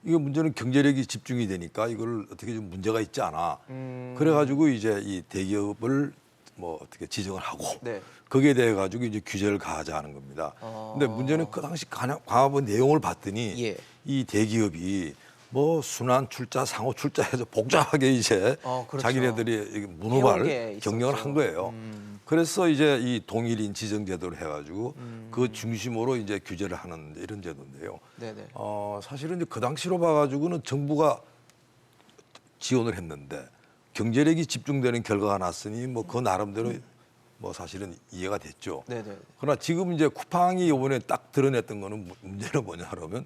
S7: 이거 문제는 경제력이 집중이 되니까 이걸 어떻게 좀 문제가 있지 않아. 그래가지고 이제 이 대기업을 뭐 어떻게 지정을 하고
S1: 네.
S7: 거기에 대해 가지고 이제 규제를 가하자는 겁니다. 근데 문제는 그 당시 강화본 내용을 봤더니
S1: 예.
S7: 이 대기업이 뭐 순환 출자, 상호 출자해서 복잡하게 이제
S1: 그렇죠.
S7: 자기네들이
S1: 해온 게
S7: 문호발
S1: 있었죠.
S7: 경영을 한 거예요. 그래서 이제 이 동일인 지정 제도를 해가지고 그 중심으로 이제 규제를 하는 이런 제도인데요.
S1: 네네.
S7: 사실은 이제 그 당시로 봐가지고는 정부가 지원을 했는데 경제력이 집중되는 결과가 났으니 뭐 그 나름대로 뭐 사실은 이해가 됐죠.
S1: 네네.
S7: 그러나 지금 이제 쿠팡이 이번에 딱 드러냈던 거는 문제는 뭐냐 하면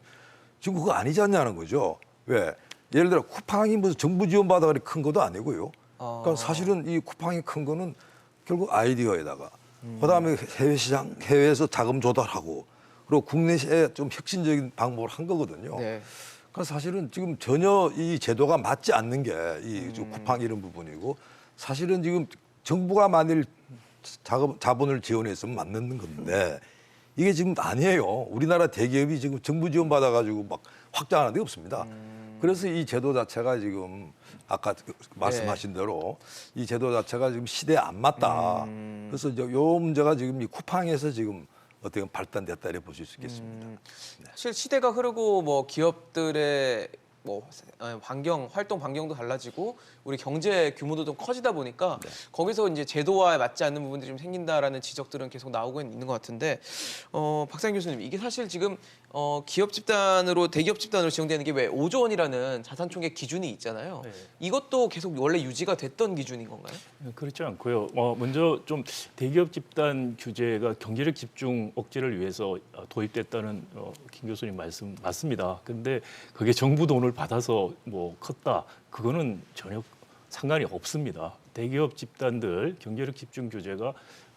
S7: 지금 그거 아니지 않냐는 거죠. 왜? 예를 들어 쿠팡이 무슨 정부 지원 받아가지고 큰 것도 아니고요. 그러니까 사실은 이 쿠팡이 큰 거는 결국 아이디어에다가 그다음에 해외 시장, 해외에서 자금 조달하고 그리고 국내에 좀 혁신적인 방법을 한 거거든요.
S1: 네.
S7: 그래서 사실은 지금 전혀 이 제도가 맞지 않는 게 이 쿠팡 이런 부분이고 사실은 지금 정부가 만일 자본을 지원했으면 맞는 건데 이게 지금 아니에요. 우리나라 대기업이 지금 정부 지원 받아가지고 막 확장하는 데 없습니다. 그래서 이 제도 자체가 지금 아까 말씀하신 대로 이 제도 자체가 지금 시대에 안 맞다. 그래서 이제 요 문제가 지금 이 쿠팡에서 지금 어떻게 보면 발단됐다 이렇게 보실 수 있겠습니다.
S1: 사실 시대가 흐르고 뭐 기업들의 뭐 활동 반경도 달라지고 우리 경제 규모도 좀 커지다 보니까 거기서 이제 제도와 맞지 않는 부분들이 좀 생긴다라는 지적들은 계속 나오고 있는 것 같은데 박상현 교수님 이게 사실 지금 기업 집단으로 대기업 집단으로 지정되는 게 왜 5조 원이라는 자산 총계 기준이 있잖아요.
S8: 네.
S1: 이것도 계속 원래 유지가 됐던 기준인 건가요?
S8: 그렇지 않고요. 먼저 좀 대기업 집단 규제가 경제력 집중 억제를 위해서 도입됐다는 김 교수님 말씀 맞습니다. 근데 그게 정부 돈을 받아서 뭐 컸다. 그거는 전혀 상관이 없습니다. 대기업 집단들 경제력 집중 규제가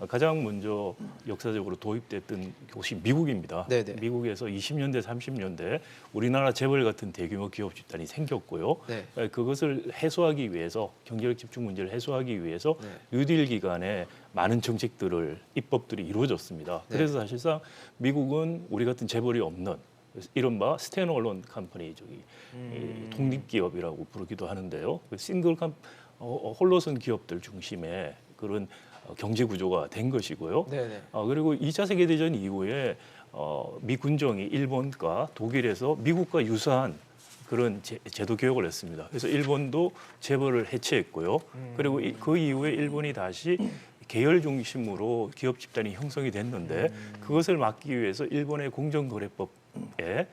S8: 가장 먼저 역사적으로 도입됐던 곳이 미국입니다.
S1: 네네.
S8: 미국에서 20년대, 30년대 우리나라 재벌 같은 대규모 기업 집단이 생겼고요.
S1: 네.
S8: 그것을 해소하기 위해서 경제력 집중 문제를 해소하기 위해서
S1: 네.
S8: 뉴딜 기간에 많은 정책들을 입법들이 이루어졌습니다.
S1: 네.
S8: 그래서 사실상 미국은 우리 같은 재벌이 없는 이른바 스탠얼론 컴퍼니 이 독립기업이라고 부르기도 하는데요. 그 싱글 홀로선 기업들 중심의 그런 경제 구조가 된 것이고요.
S1: 네네.
S8: 그리고 2차 세계대전 이후에 미 군정이 일본과 독일에서 미국과 유사한 그런 제도 개혁을 했습니다. 그래서 일본도 재벌을 해체했고요. 그리고 그 이후에 일본이 다시 계열 중심으로 기업 집단이 형성이 됐는데 그것을 막기 위해서 일본의 공정거래법에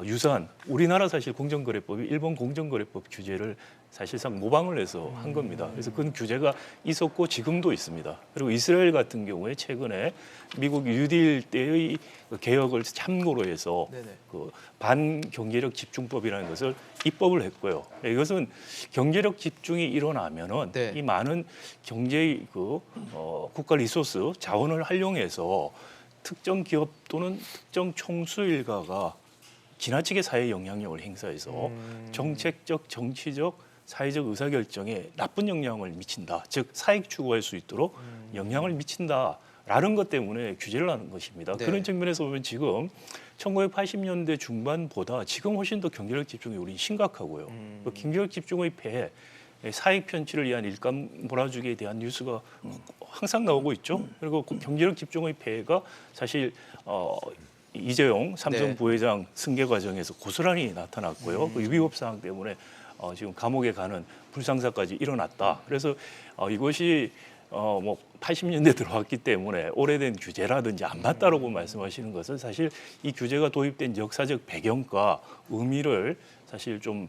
S8: 유사한 우리나라 사실 공정거래법이 일본 공정거래법 규제를 사실상 모방을 해서 한 겁니다. 그래서 그런 규제가 있었고 지금도 있습니다. 그리고 이스라엘 같은 경우에 최근에 미국 뉴딜 때의 개혁을 참고로 해서
S1: 네네.
S8: 그 반경제력 집중법이라는 것을 입법을 했고요. 이것은 경제력 집중이 일어나면은
S1: 네.
S8: 이 많은 경제의 국가 리소스 자원을 활용해서 특정 기업 또는 특정 총수 일가가 지나치게 사회 영향력을 행사해서 정책적, 정치적, 사회적 의사결정에 나쁜 영향을 미친다. 즉 사익 추구할 수 있도록 영향을 미친다라는 것 때문에 규제를 하는 것입니다.
S1: 네.
S8: 그런 측면에서 보면 지금 1980년대 중반보다 지금 훨씬 더 경제력 집중이 우리 심각하고요. 그 경제력 집중의 폐해, 사익 편취를 위한 일감 몰아주기에 대한 뉴스가 항상 나오고 있죠. 그리고 그 경제력 집중의 폐해가 사실 이재용 삼성
S1: 네.
S8: 부회장 승계 과정에서 고스란히 나타났고요. 그 위법 사항 때문에 지금 감옥에 가는 불상사까지 일어났다. 그래서 이것이 뭐 80년대 들어왔기 때문에 오래된 규제라든지 안 맞다라고 말씀하시는 것은 사실 이 규제가 도입된 역사적 배경과 의미를 사실 좀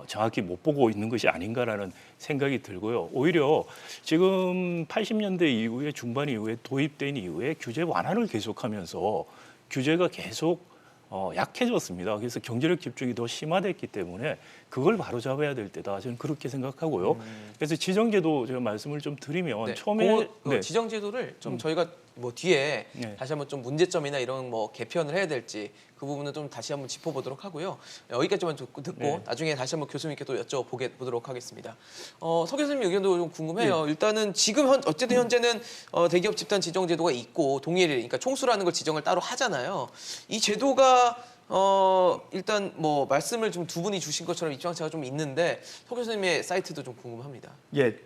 S8: 정확히 못 보고 있는 것이 아닌가라는 생각이 들고요. 오히려 지금 80년대 이후에 중반 이후에 도입된 이후에 규제 완화를 계속하면서 규제가 계속 약해졌습니다. 그래서 경제력 집중이 더 심화됐기 때문에 그걸 바로잡아야 될 때다. 저는 그렇게 생각하고요. 그래서 지정제도 제가 말씀을 좀 드리면
S1: 네.
S8: 처음에
S1: 그 지정제도를 좀 저희가 뭐 뒤에
S8: 네.
S1: 다시 한번 좀 문제점이나 이런 뭐 개편을 해야 될지 그 부분은 좀 다시 한번 짚어보도록 하고요. 여기까지만 듣고
S8: 네.
S1: 나중에 다시 한번 교수님께 또 여쭤보도록 하겠습니다. 서 교수님 의견도 좀 궁금해요. 일단은 지금 어쨌든 현재는 대기업 집단 지정제도가 있고 동일일, 그러니까 총수라는 걸 지정을 따로 하잖아요. 이 제도가 일단 뭐 말씀을 좀 두 분이 주신 것처럼 입장차가 좀 있는데 서 교수님의 사이트도 좀 궁금합니다.
S9: 예,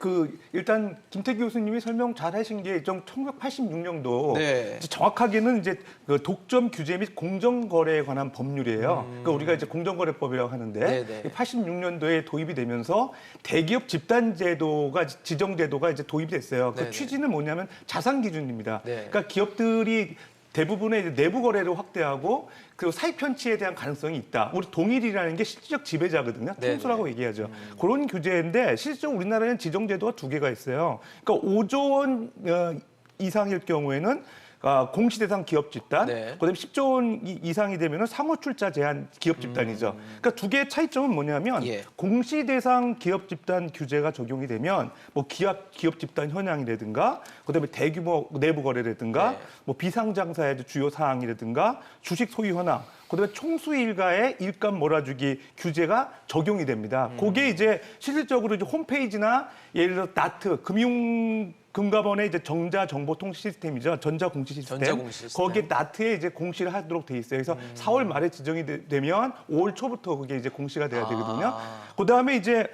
S9: 일단 김태기 교수님이 설명 잘 하신 게 1986년도
S1: 네.
S9: 정확하게는 이제 그 독점 규제 및 공정거래에 관한 법률이에요. 그러니까 우리가 이제 공정거래법이라고 하는데
S1: 네네.
S9: 86년도에 도입이 되면서 대기업 집단 제도가 지정 제도가 이제 도입이 됐어요. 그
S1: 네네.
S9: 취지는 뭐냐면 자산 기준입니다.
S1: 네.
S9: 그러니까 기업들이 대부분의 이제 내부 거래를 확대하고 그리고 사익 편취에 대한 가능성이 있다. 우리 동일이라는 게 실질적 지배자거든요.
S1: 네네.
S9: 총수라고 얘기하죠. 그런 규제인데 실질적으로 우리나라에는 지정제도가 두 개가 있어요. 그러니까 5조 원 이상일 경우에는 공시대상 기업 집단,
S1: 네.
S9: 그다음에 10조 원 이상이 되면은 상호 출자 제한 기업 집단이죠. 그러니까 두 개의 차이점은 뭐냐면
S1: 예.
S9: 공시대상 기업 집단 규제가 적용이 되면 뭐 기업 집단 현황이라든가, 그다음에 대규모 내부 거래라든가,
S1: 네.
S9: 뭐 비상장사의 주요 사항이라든가, 주식 소유 현황, 그다음에 총수 일가의 일감 몰아주기 규제가 적용이 됩니다. 그게 이제 실질적으로 이제 홈페이지나 예를 들어 나트 금감원의 이제 정자정보통신 시스템이죠. 전자공시 시스템.
S1: 전자공시 시스템.
S9: 거기에 나트에 이제 공시를 하도록 돼 있어요. 그래서 4월 말에 지정이 되면 5월 초부터 그게 이제 공시가 돼야 되거든요. 그다음에 이제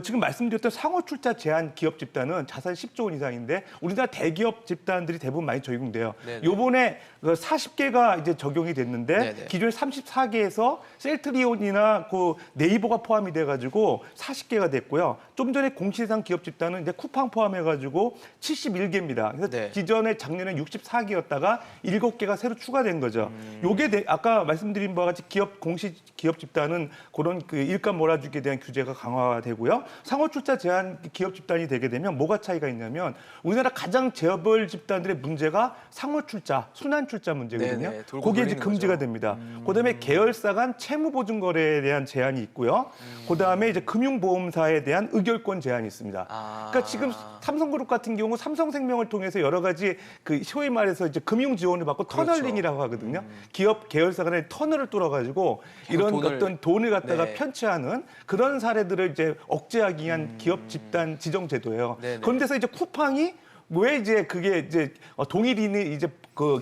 S9: 지금 말씀드렸던 상호 출자 제한 기업 집단은 자산 10조 원 이상인데 우리나라 대기업 집단들이 대부분 많이 적용돼요.
S1: 네네.
S9: 요번에 40개가 이제 적용이 됐는데
S1: 네네.
S9: 기존에 34개에서 셀트리온이나 네이버가 포함이 돼가지고 40개가 됐고요. 좀 전에 공시대상 기업 집단은 이제 쿠팡 포함해가지고 71개입니다. 그래서
S1: 네.
S9: 기존에 작년에 64개였다가 7개가 새로 추가된 거죠. 요게 아까 말씀드린 바와 같이 기업 집단은 그런 일감 몰아주기에 대한 규제가 강화되고요. 상호 출자 제한 기업 집단이 되게 되면 뭐가 차이가 있냐면 우리나라 가장 재벌 집단들의 문제가 상호 출자, 순환 출자 문제거든요.
S1: 네네, 돌고
S9: 그게 이제
S1: 돌리는
S9: 금지가
S1: 거죠.
S9: 됩니다. 그다음에 계열사 간 채무 보증 거래에 대한 제한이 있고요. 그다음에 이제 금융보험사에 대한 의결권 제한이 있습니다. 그러니까 지금 삼성그룹 같은 경우 삼성생명을 통해서 여러 가지 소위 말해서 이제 금융 지원을 받고
S1: 그렇죠.
S9: 터널링이라고 하거든요. 기업 계열사 간의 터널을 뚫어가지고 이런 어떤 돈을 갖다가
S1: 네.
S9: 편취하는 그런 사례들을 이제 억제하기 위한 기업 집단 지정 제도예요.
S1: 네네.
S9: 그런데서 이제 쿠팡이 왜 이제 그게 이제 동일인이 이제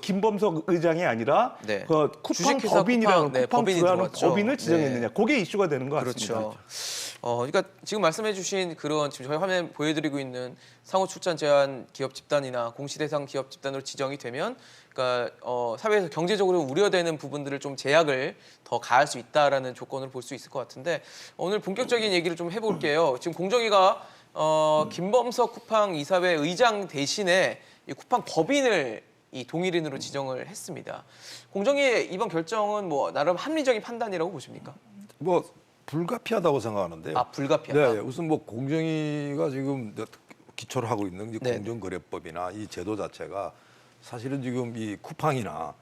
S9: 김범석 의장이 아니라
S1: 네.
S9: 쿠팡
S1: 주식회사
S9: 법인이라는
S1: 쿠팡, 네,
S9: 쿠팡
S1: 법인이
S9: 주라는
S1: 들어왔죠.
S9: 법인을 지정했느냐.
S1: 네.
S9: 그게 이슈가 되는 것 같습니다.
S1: 그렇죠. 그러니까 지금 말씀해주신 그런 지금 저희 화면에 보여드리고 있는 상호 출자 제한 기업 집단이나 공시대상 기업 집단으로 지정이 되면, 그러니까 사회에서 경제적으로 우려되는 부분들을 좀 제약을 더 가할 수 있다라는 조건을 볼 수 있을 것 같은데 오늘 본격적인 얘기를 좀 해볼게요. 지금 공정위가 김범석 쿠팡 이사회 의장 대신에 이 쿠팡 법인을 이 동일인으로 지정을 했습니다. 공정위의 이번 결정은 뭐 나름 합리적인 판단이라고 보십니까?
S7: 뭐 불가피하다고 생각하는데요.
S1: 불가피하다.
S7: 네, 우선 뭐 공정위가 지금 기초를 하고 있는 이
S1: 네.
S7: 공정거래법이나 이 제도 자체가 사실은 지금 이 쿠팡이나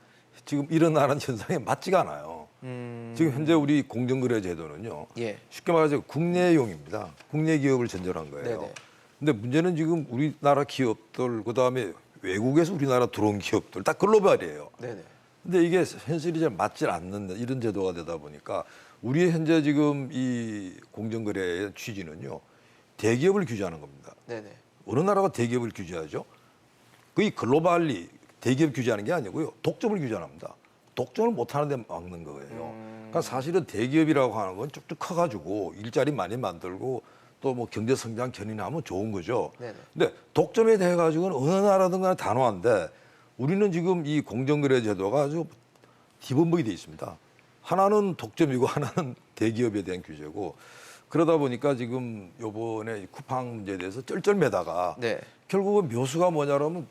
S7: 지금 일어나는 현상에 맞지가 않아요. 지금 현재 우리 공정거래 제도는요.
S1: 예.
S7: 쉽게 말해서 국내용입니다. 국내 기업을 전제로 한 거예요.
S1: 네네.
S7: 근데 문제는 지금 우리나라 기업들 그다음에 외국에서 우리나라 들어온 기업들 다 글로벌이에요.
S1: 네네.
S7: 근데 이게 현실이 잘 맞지 않는 이런 제도가 되다 보니까 우리 현재 지금 이 공정거래의 취지는요. 대기업을 규제하는 겁니다.
S1: 네네.
S7: 어느 나라가 대기업을 규제하죠? 거의 글로벌리 대기업 규제하는 게 아니고요. 독점을 규제합니다. 독점을 못하는 데 막는 거예요. 그러니까 사실은 대기업이라고 하는 건 쭉쭉 커가지고 일자리 많이 만들고 또 뭐 경제 성장 견인하면 좋은 거죠.
S1: 네네.
S7: 근데 독점에 대해 가지고는 어느 나라든 간에 단호한데 우리는 지금 이 공정거래 제도가 아주 뒤범벅이 돼 있습니다. 하나는 독점이고 하나는 대기업에 대한 규제고 그러다 보니까 지금 요번에 쿠팡 문제에 대해서 쩔쩔매다가
S1: 네.
S7: 결국은 묘수가 뭐냐면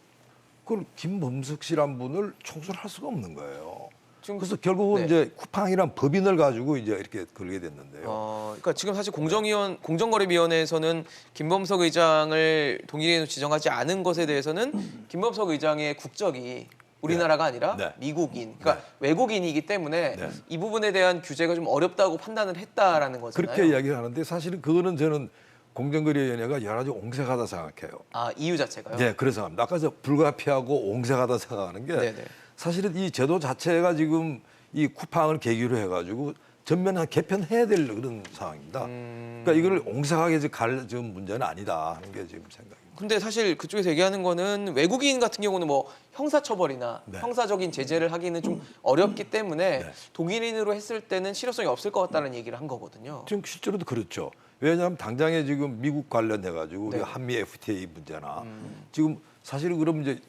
S7: 그걸 김범석 씨란 분을 총수를 할 수가 없는 거예요. 그래서 결국은
S1: 네.
S7: 이제 쿠팡이란 법인을 가지고 이제 이렇게 걸게 됐는데요.
S1: 그러니까 지금 사실 공정거래위원회에서는 김범석 의장을 동일인으로 지정하지 않은 것에 대해서는 김범석 의장의 국적이 우리나라가 아니라
S7: 네.
S1: 미국인, 그러니까 외국인이기 때문에
S7: 네.
S1: 이 부분에 대한 규제가 좀 어렵다고 판단을 했다라는 거잖아요.
S7: 그렇게 이야기를 하는데 사실은 그거는 저는 공정거래위원회가 여러 가지 옹색하다 생각해요.
S1: 아, 이유 자체가요?
S7: 네, 그래서 생각합니다. 아까 저 불가피하고 옹색하다 생각하는 게
S1: 네네.
S7: 사실은 이 제도 자체가 지금 이 쿠팡을 계기로 해가지고 전면 개편해야 될 그런 상황입니다. 그러니까 이걸 옹색하게 지금 문제는 아니다 하는 게 지금 생각입니다.
S1: 근데 사실 그쪽에서 얘기하는 거는 외국인 같은 경우는 뭐 형사처벌이나
S7: 네.
S1: 형사적인 제재를 하기는 좀 어렵기 때문에
S7: 네.
S1: 동일인으로 했을 때는 실효성이 없을 것 같다는 얘기를 한 거거든요.
S7: 지금 실제로도 그렇죠. 왜냐하면 당장에 지금 미국 관련해가지고 우리
S1: 네.
S7: 한미 FTA 문제나 지금 사실은 그럼 이제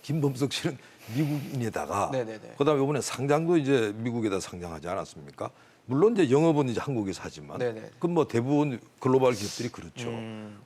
S7: 김범석 씨는 미국인에다가
S1: 네네네.
S7: 그다음에 이번에 상장도 이제 미국에다 상장하지 않았습니까? 물론 이제 영업은 이제 한국에서 하지만
S1: 네네.
S7: 그건 뭐 대부분 글로벌 기업들이 그렇죠.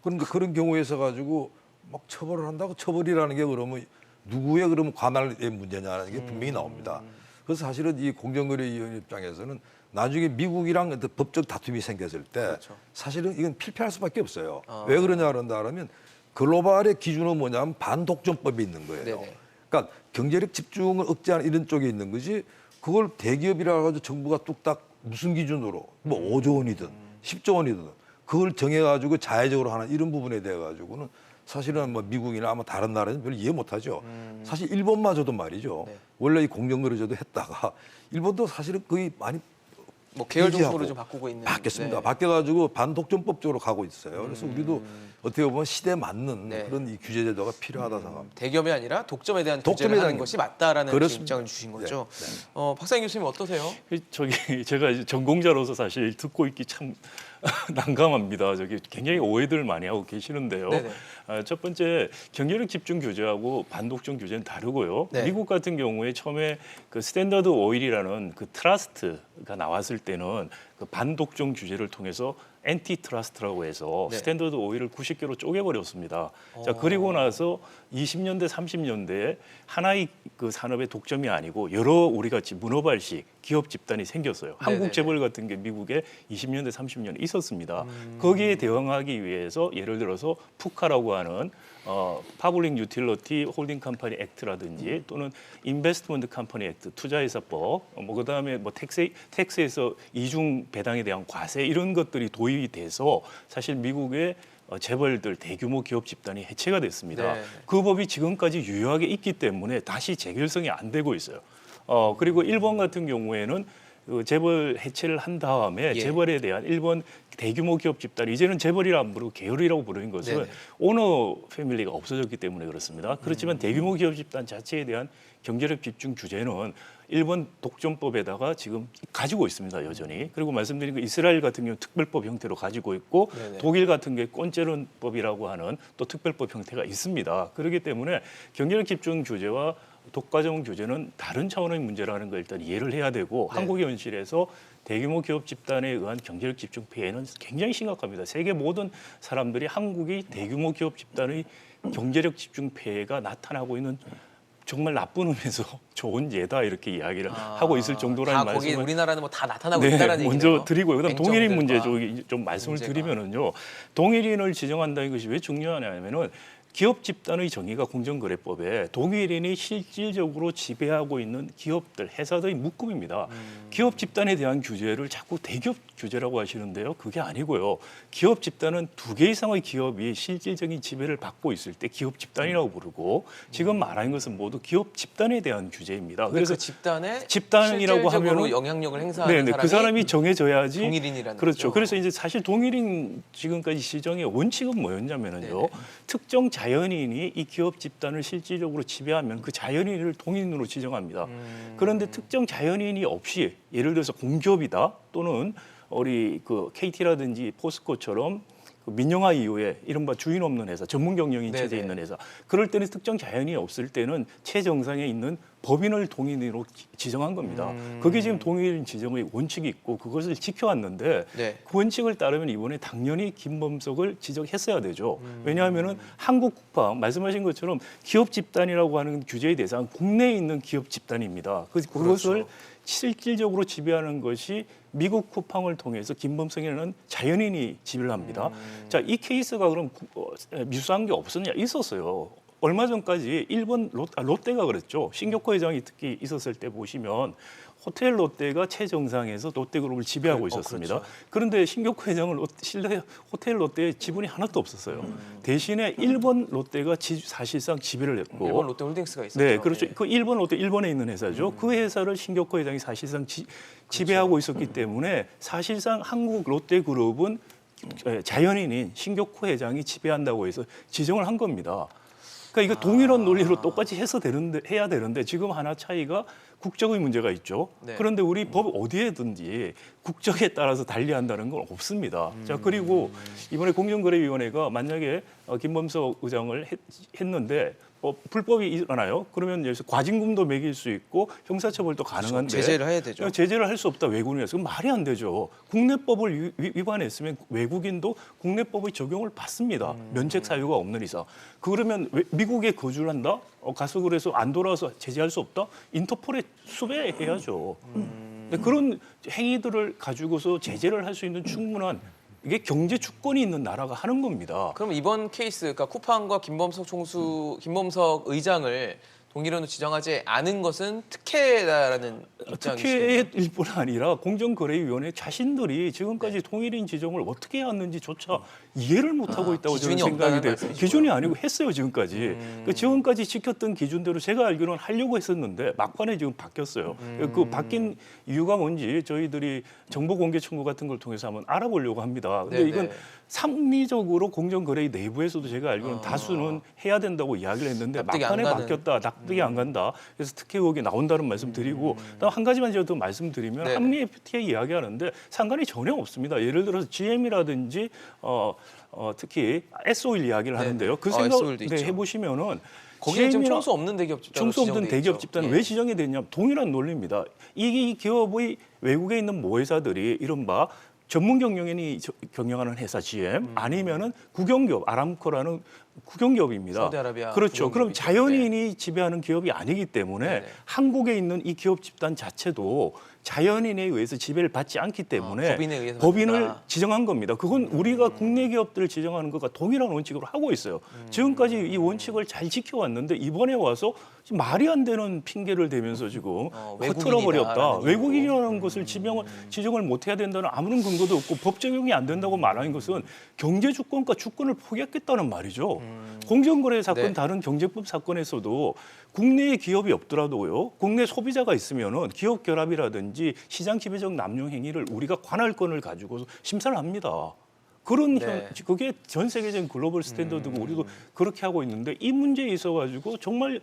S7: 그런데 그런 경우에서 가지고 막 처벌을 한다고 처벌이라는 게 그러면 누구의 그러면 관할의 문제냐는 게 분명히 나옵니다. 그래서 사실은 이 공정거래위원회 입장에서는 나중에 미국이랑 어떤 법적 다툼이 생겼을 때
S1: 그렇죠.
S7: 사실은 이건 필패할 수밖에 없어요. 왜 그러냐 그런다면 글로벌의 기준은 뭐냐면 반독점법이 있는 거예요.
S1: 네네.
S7: 그러니까 경제력 집중을 억제하는 이런 쪽에 있는 거지 그걸 대기업이라 가지고 정부가 뚝딱 무슨 기준으로 뭐 5조 원이든 10조 원이든 그걸 정해가지고 자해적으로 하는 이런 부분에 대해 가지고는 사실은 뭐 미국이나 아마 다른 나라는 별로 이해 못하죠. 사실 일본마저도 말이죠.
S1: 네.
S7: 원래 이 공정거래제도 했다가 일본도 사실은 거의 많이
S1: 뭐 계열
S7: 폐지하고
S1: 정보를 좀 바꾸고 있는.
S7: 바뀌었습니다.
S1: 네.
S7: 바뀌어가지고 반독점법 쪽으로 가고 있어요. 그래서 우리도 어떻게 보면 시대에 맞는
S1: 네.
S7: 그런 이 규제 제도가 필요하다 생각합니다.
S1: 대기업이 아니라 독점에 대한
S7: 독점에
S1: 규제를 하는
S7: 대한
S1: 것이 맞다라는
S7: 그렇습니다.
S1: 입장을 주신 거죠.
S7: 네.
S1: 박사님 교수님 어떠세요?
S8: 제가 이제 전공자로서 사실 듣고 있기 참 난감합니다. 저기 굉장히 오해들 많이 하고 계시는데요.
S1: 네네.
S8: 첫 번째 경제력 집중 규제하고 반독점 규제는 다르고요.
S1: 네.
S8: 미국 같은 경우에 처음에 그 스탠더드 오일이라는 그 트러스트가 나왔을 때는 그 반독점 규제를 통해서 엔티 트러스트라고 해서
S1: 네.
S8: 스탠더드 오일을 90개로 쪼개버렸습니다. 자, 그리고 나서 20년대, 30년대에 하나의 그 산업의 독점이 아니고 여러 우리 같이 문어발식 기업 집단이 생겼어요.
S1: 네네네.
S8: 한국 재벌 같은 게 미국에 20년대, 30년에 있었습니다. 거기에 대응하기 위해서 예를 들어서 푸카라고 하는 파블릭 유틸리티 홀딩 컴퍼니 액트라든지 또는 인베스트먼트 컴퍼니 액트 투자회사법 뭐 그다음에 뭐 텍스에서 이중 배당에 대한 과세 이런 것들이 도입이 돼서 사실 미국의 재벌들 대규모 기업 집단이 해체가 됐습니다.
S1: 네.
S8: 그 법이 지금까지 유효하게 있기 때문에 다시 재결성이 안 되고 있어요. 그리고 일본 같은 경우에는 그 재벌 해체를 한 다음에
S1: 예.
S8: 재벌에 대한 일본 대규모 기업 집단 이제는 재벌이라 안 부르고 계열이라고 부르는 것은
S1: 네네.
S8: 오너 패밀리가 없어졌기 때문에 그렇습니다. 그렇지만 대규모 기업 집단 자체에 대한 경제력 집중 규제는 일본 독점법에다가 지금 가지고 있습니다, 여전히. 그리고 말씀드린 그 이스라엘 같은 경우 특별법 형태로 가지고 있고
S1: 네네.
S8: 독일 같은 게 꼰제론법이라고 하는 또 특별법 형태가 있습니다. 그렇기 때문에 경제력 집중 규제와 독과점 규제는 다른 차원의 문제라는 걸 일단 이해를 해야 되고
S1: 네.
S8: 한국의 현실에서 대규모 기업 집단에 의한 경제력 집중 피해는 굉장히 심각합니다. 세계 모든 사람들이 한국이 대규모 기업 집단의 경제력 집중 피해가 나타나고 있는 정말 나쁜 의미에서 좋은 예다 이렇게 이야기를 하고 있을 정도라는
S1: 다 거기
S8: 말씀을
S1: 우리나라는 뭐 다 나타나고
S8: 네,
S1: 있다는
S8: 먼저
S1: 얘기네요.
S8: 드리고요. 그다음 동일인 문제
S1: 쟁점들과
S8: 좀 말씀을
S1: 문제가.
S8: 드리면은요. 동일인을 지정한다는 것이 왜 중요하냐면은 기업 집단의 정의가 공정거래법에 동일인이 실질적으로 지배하고 있는 기업들, 회사들의 묶음입니다. 기업 집단에 대한 규제를 자꾸 대기업 규제라고 하시는데요. 그게 아니고요. 기업 집단은 2개 이상의 기업이 실질적인 지배를 받고 있을 때 기업 집단이라고 부르고 지금 말하는 것은 모두 기업 집단에 대한 규제입니다.
S1: 그래서
S8: 그래서
S1: 그 집단에
S8: 집단이라고
S1: 실질적으로
S8: 하면은
S1: 영향력을 행사하는
S8: 그 사람이 정해져야지
S1: 동일인이라는
S8: 그렇죠.
S1: 거죠.
S8: 그래서 이제 사실 동일인 지금까지 시정의 원칙은 뭐였냐면은요.
S1: 네네.
S8: 특정 자연인이 이 기업 집단을 실질적으로 지배하면 그 자연인을 동인으로 지정합니다. 그런데 특정 자연인이 없이 예를 들어서 공기업이다 또는 우리 그 KT라든지 포스코처럼 그 민영화 이후에 이른바 주인 없는 회사, 전문 경영인 체제에
S1: 네네.
S8: 있는 회사. 그럴 때는 특정 자연인이 없을 때는 최정상에 있는 법인을 동일인으로 지정한 겁니다. 그게 지금 동일인 지정의 원칙이 있고 그것을 지켜왔는데
S1: 네.
S8: 그 원칙을 따르면 이번에 당연히 김범석을 지정했어야 되죠. 왜냐하면은 한국 쿠팡 말씀하신 것처럼 기업 집단이라고 하는 규제의 대상 국내에 있는 기업 집단입니다. 그것을 실질적으로 지배하는 것이 미국 쿠팡을 통해서 김범석이라는 자연인이 지배를 합니다. 자, 이 케이스가 그럼 미수한 게 없었냐? 있었어요. 얼마 전까지 일본 롯데가 그랬죠. 신격호 회장이 특히 있었을 때 보시면 호텔 롯데가 최정상에서 롯데그룹을 지배하고 있었습니다.
S1: 그렇죠.
S8: 그런데 신격호 회장은 실내 호텔 롯데에 지분이 하나도 없었어요. 대신에 일본 롯데가 사실상 지배를 했고
S1: 일본 롯데홀딩스가 있었죠.
S8: 네, 그렇죠.
S1: 예.
S8: 그 일본 롯데 일본에 있는 회사죠. 그 회사를 신격호 회장이 사실상 지배하고 있었기 때문에 사실상 한국 롯데그룹은 자연인인 신격호 회장이 지배한다고 해서 지정을 한 겁니다. 그러니까 이거 동일한 논리로 똑같이 해야 되는데 지금 하나 차이가 국적의 문제가 있죠.
S1: 네.
S8: 그런데 우리 법 어디에든지 국적에 따라서 달리한다는 건 없습니다. 자, 그리고 이번에 공정거래위원회가 만약에 김범석 의장을 했는데 불법이 일어나요. 그러면 여기서 과징금도 매길 수 있고 형사처벌도 가능한데
S1: 제재를 해야 되죠.
S8: 제재를 할 수 없다 외국인에서 그럼 말이 안 되죠. 국내법을 위반했으면 외국인도 국내법의 적용을 받습니다. 면책 사유가 없는 이상. 그러면 미국에 거주를 한다? 가서 그래서 안 돌아와서 제재할 수 없다? 인터폴에 수배해야죠. 근데 그런 행위들을 가지고서 제재를 할 수 있는 충분한 이게 경제 주권이 있는 나라가 하는 겁니다.
S1: 그럼 이번 케이스, 그러니까 쿠팡과 김범석 의장을 동일인으로 지정하지 않은 것은 특혜다라는 입장이시죠?
S8: 특혜일 뿐 아니라 공정거래위원회 자신들이 지금까지 동일인 지정을 어떻게 해왔는지조차 이해를 못하고 있다고 저는
S1: 기준이
S8: 생각이
S1: 없다는
S8: 돼요.
S1: 말씀이시고요.
S8: 기준이 아니고 했어요, 지금까지. 그러니까 지금까지 지켰던 기준대로 제가 알기로는 하려고 했었는데 막판에 지금 바뀌었어요. 그 바뀐 이유가 뭔지 저희들이 정보공개 청구 같은 걸 통해서 한번 알아보려고 합니다. 근데
S1: 네네.
S8: 이건 상리적으로 공정거래 내부에서도 제가 알기로는 다수는 해야 된다고 이야기를 했는데
S1: 납득이 안
S8: 막판에
S1: 가는.
S8: 바뀌었다. 납득이 안 간다. 그래서 특혜 의혹이 나온다는 말씀 드리고 그다음 한 가지만 제가 더 말씀드리면
S1: 네네.
S8: 한미 FTA 이야기하는데 상관이 전혀 없습니다. 예를 들어서 GM이라든지 특히 S-오일 이야기를 하는데요. 그 생각
S1: S-오일도 있죠.
S8: 해보시면은
S1: 거기에 지금
S8: GM이나
S1: 총수 없는 대기업 집단으로
S8: 총수 없는
S1: 지정돼
S8: 대기업
S1: 있죠.
S8: 집단은
S1: 예.
S8: 왜 지정이 됐냐면 동일한 논리입니다. 이 기업의 외국에 있는 모회사들이 이른바 전문 경영인이 경영하는 회사 GM 아니면은 국영기업 아람코라는 국영기업입니다.
S1: 사우디아라비아
S8: 그렇죠. 그럼
S1: 국영기업이죠.
S8: 자연인이 지배하는 기업이 아니기 때문에
S1: 네네.
S8: 한국에 있는 이 기업 집단 자체도 자연인에 의해서 지배를 받지 않기 때문에
S1: 법인에 의해서
S8: 법인을
S1: 받는다.
S8: 지정한 겁니다. 그건 우리가 국내 기업들을 지정하는 것과 동일한 원칙으로 하고 있어요. 지금까지 이 원칙을 잘 지켜왔는데 이번에 와서 지금 말이 안 되는 핑계를 대면서 지금
S1: 외국인이다라는
S8: 허틀어버렸다.
S1: 이유로.
S8: 외국인이라는 것을 지정을 못해야 된다는 아무런 근거도 없고 법 적용이 안 된다고 말하는 것은 경제 주권과 주권을 포기했겠다는 말이죠. 공정거래 사건
S1: 네.
S8: 다른 경제법 사건에서도 국내에 기업이 없더라도요. 국내 소비자가 있으면은 기업 결합이라든지 시장 지배적 남용 행위를 우리가 관할권을 가지고 심사를 합니다. 그런
S1: 네.
S8: 그게 전 세계적인 글로벌 스탠더드고 우리도 그렇게 하고 있는데 이 문제에 있어 가지고 정말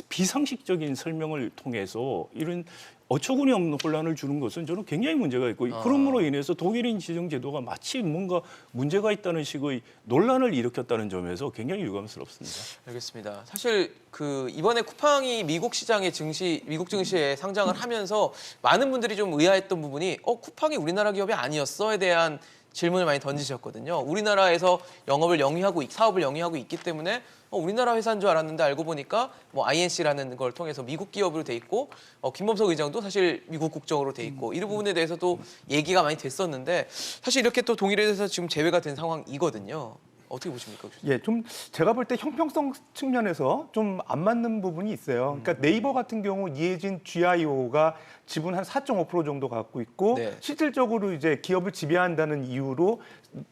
S8: 비상식적인 설명을 통해서 이런 어처구니 없는 혼란을 주는 것은 저는 굉장히 문제가 있고 그럼으로 인해서 독일인 지정 제도가 마치 뭔가 문제가 있다는 식의 논란을 일으켰다는 점에서 굉장히 유감스럽습니다.
S1: 알겠습니다. 사실 그 이번에 쿠팡이 미국 증시에 상장을 하면서 많은 분들이 좀 의아했던 부분이 쿠팡이 우리나라 기업이 아니었어에 대한 질문을 많이 던지셨거든요. 우리나라에서 사업을 영위하고 있기 때문에 우리나라 회사인 줄 알았는데 알고 보니까 INC라는 걸 통해서 미국 기업으로 돼 있고 김범석 의장도 사실 미국 국적으로 돼 있고 이런 부분에 대해서도 얘기가 많이 됐었는데 사실 이렇게 또 동일해서 지금 제외가 된 상황이거든요. 어떻게 보십니까?
S9: 예, 좀 제가 볼 때 형평성 측면에서 좀 안 맞는 부분이 있어요. 그러니까 네이버 같은 경우 이해진 GIO가 지분 한 4.5% 정도 갖고 있고
S1: 네.
S9: 실질적으로 이제 기업을 지배한다는 이유로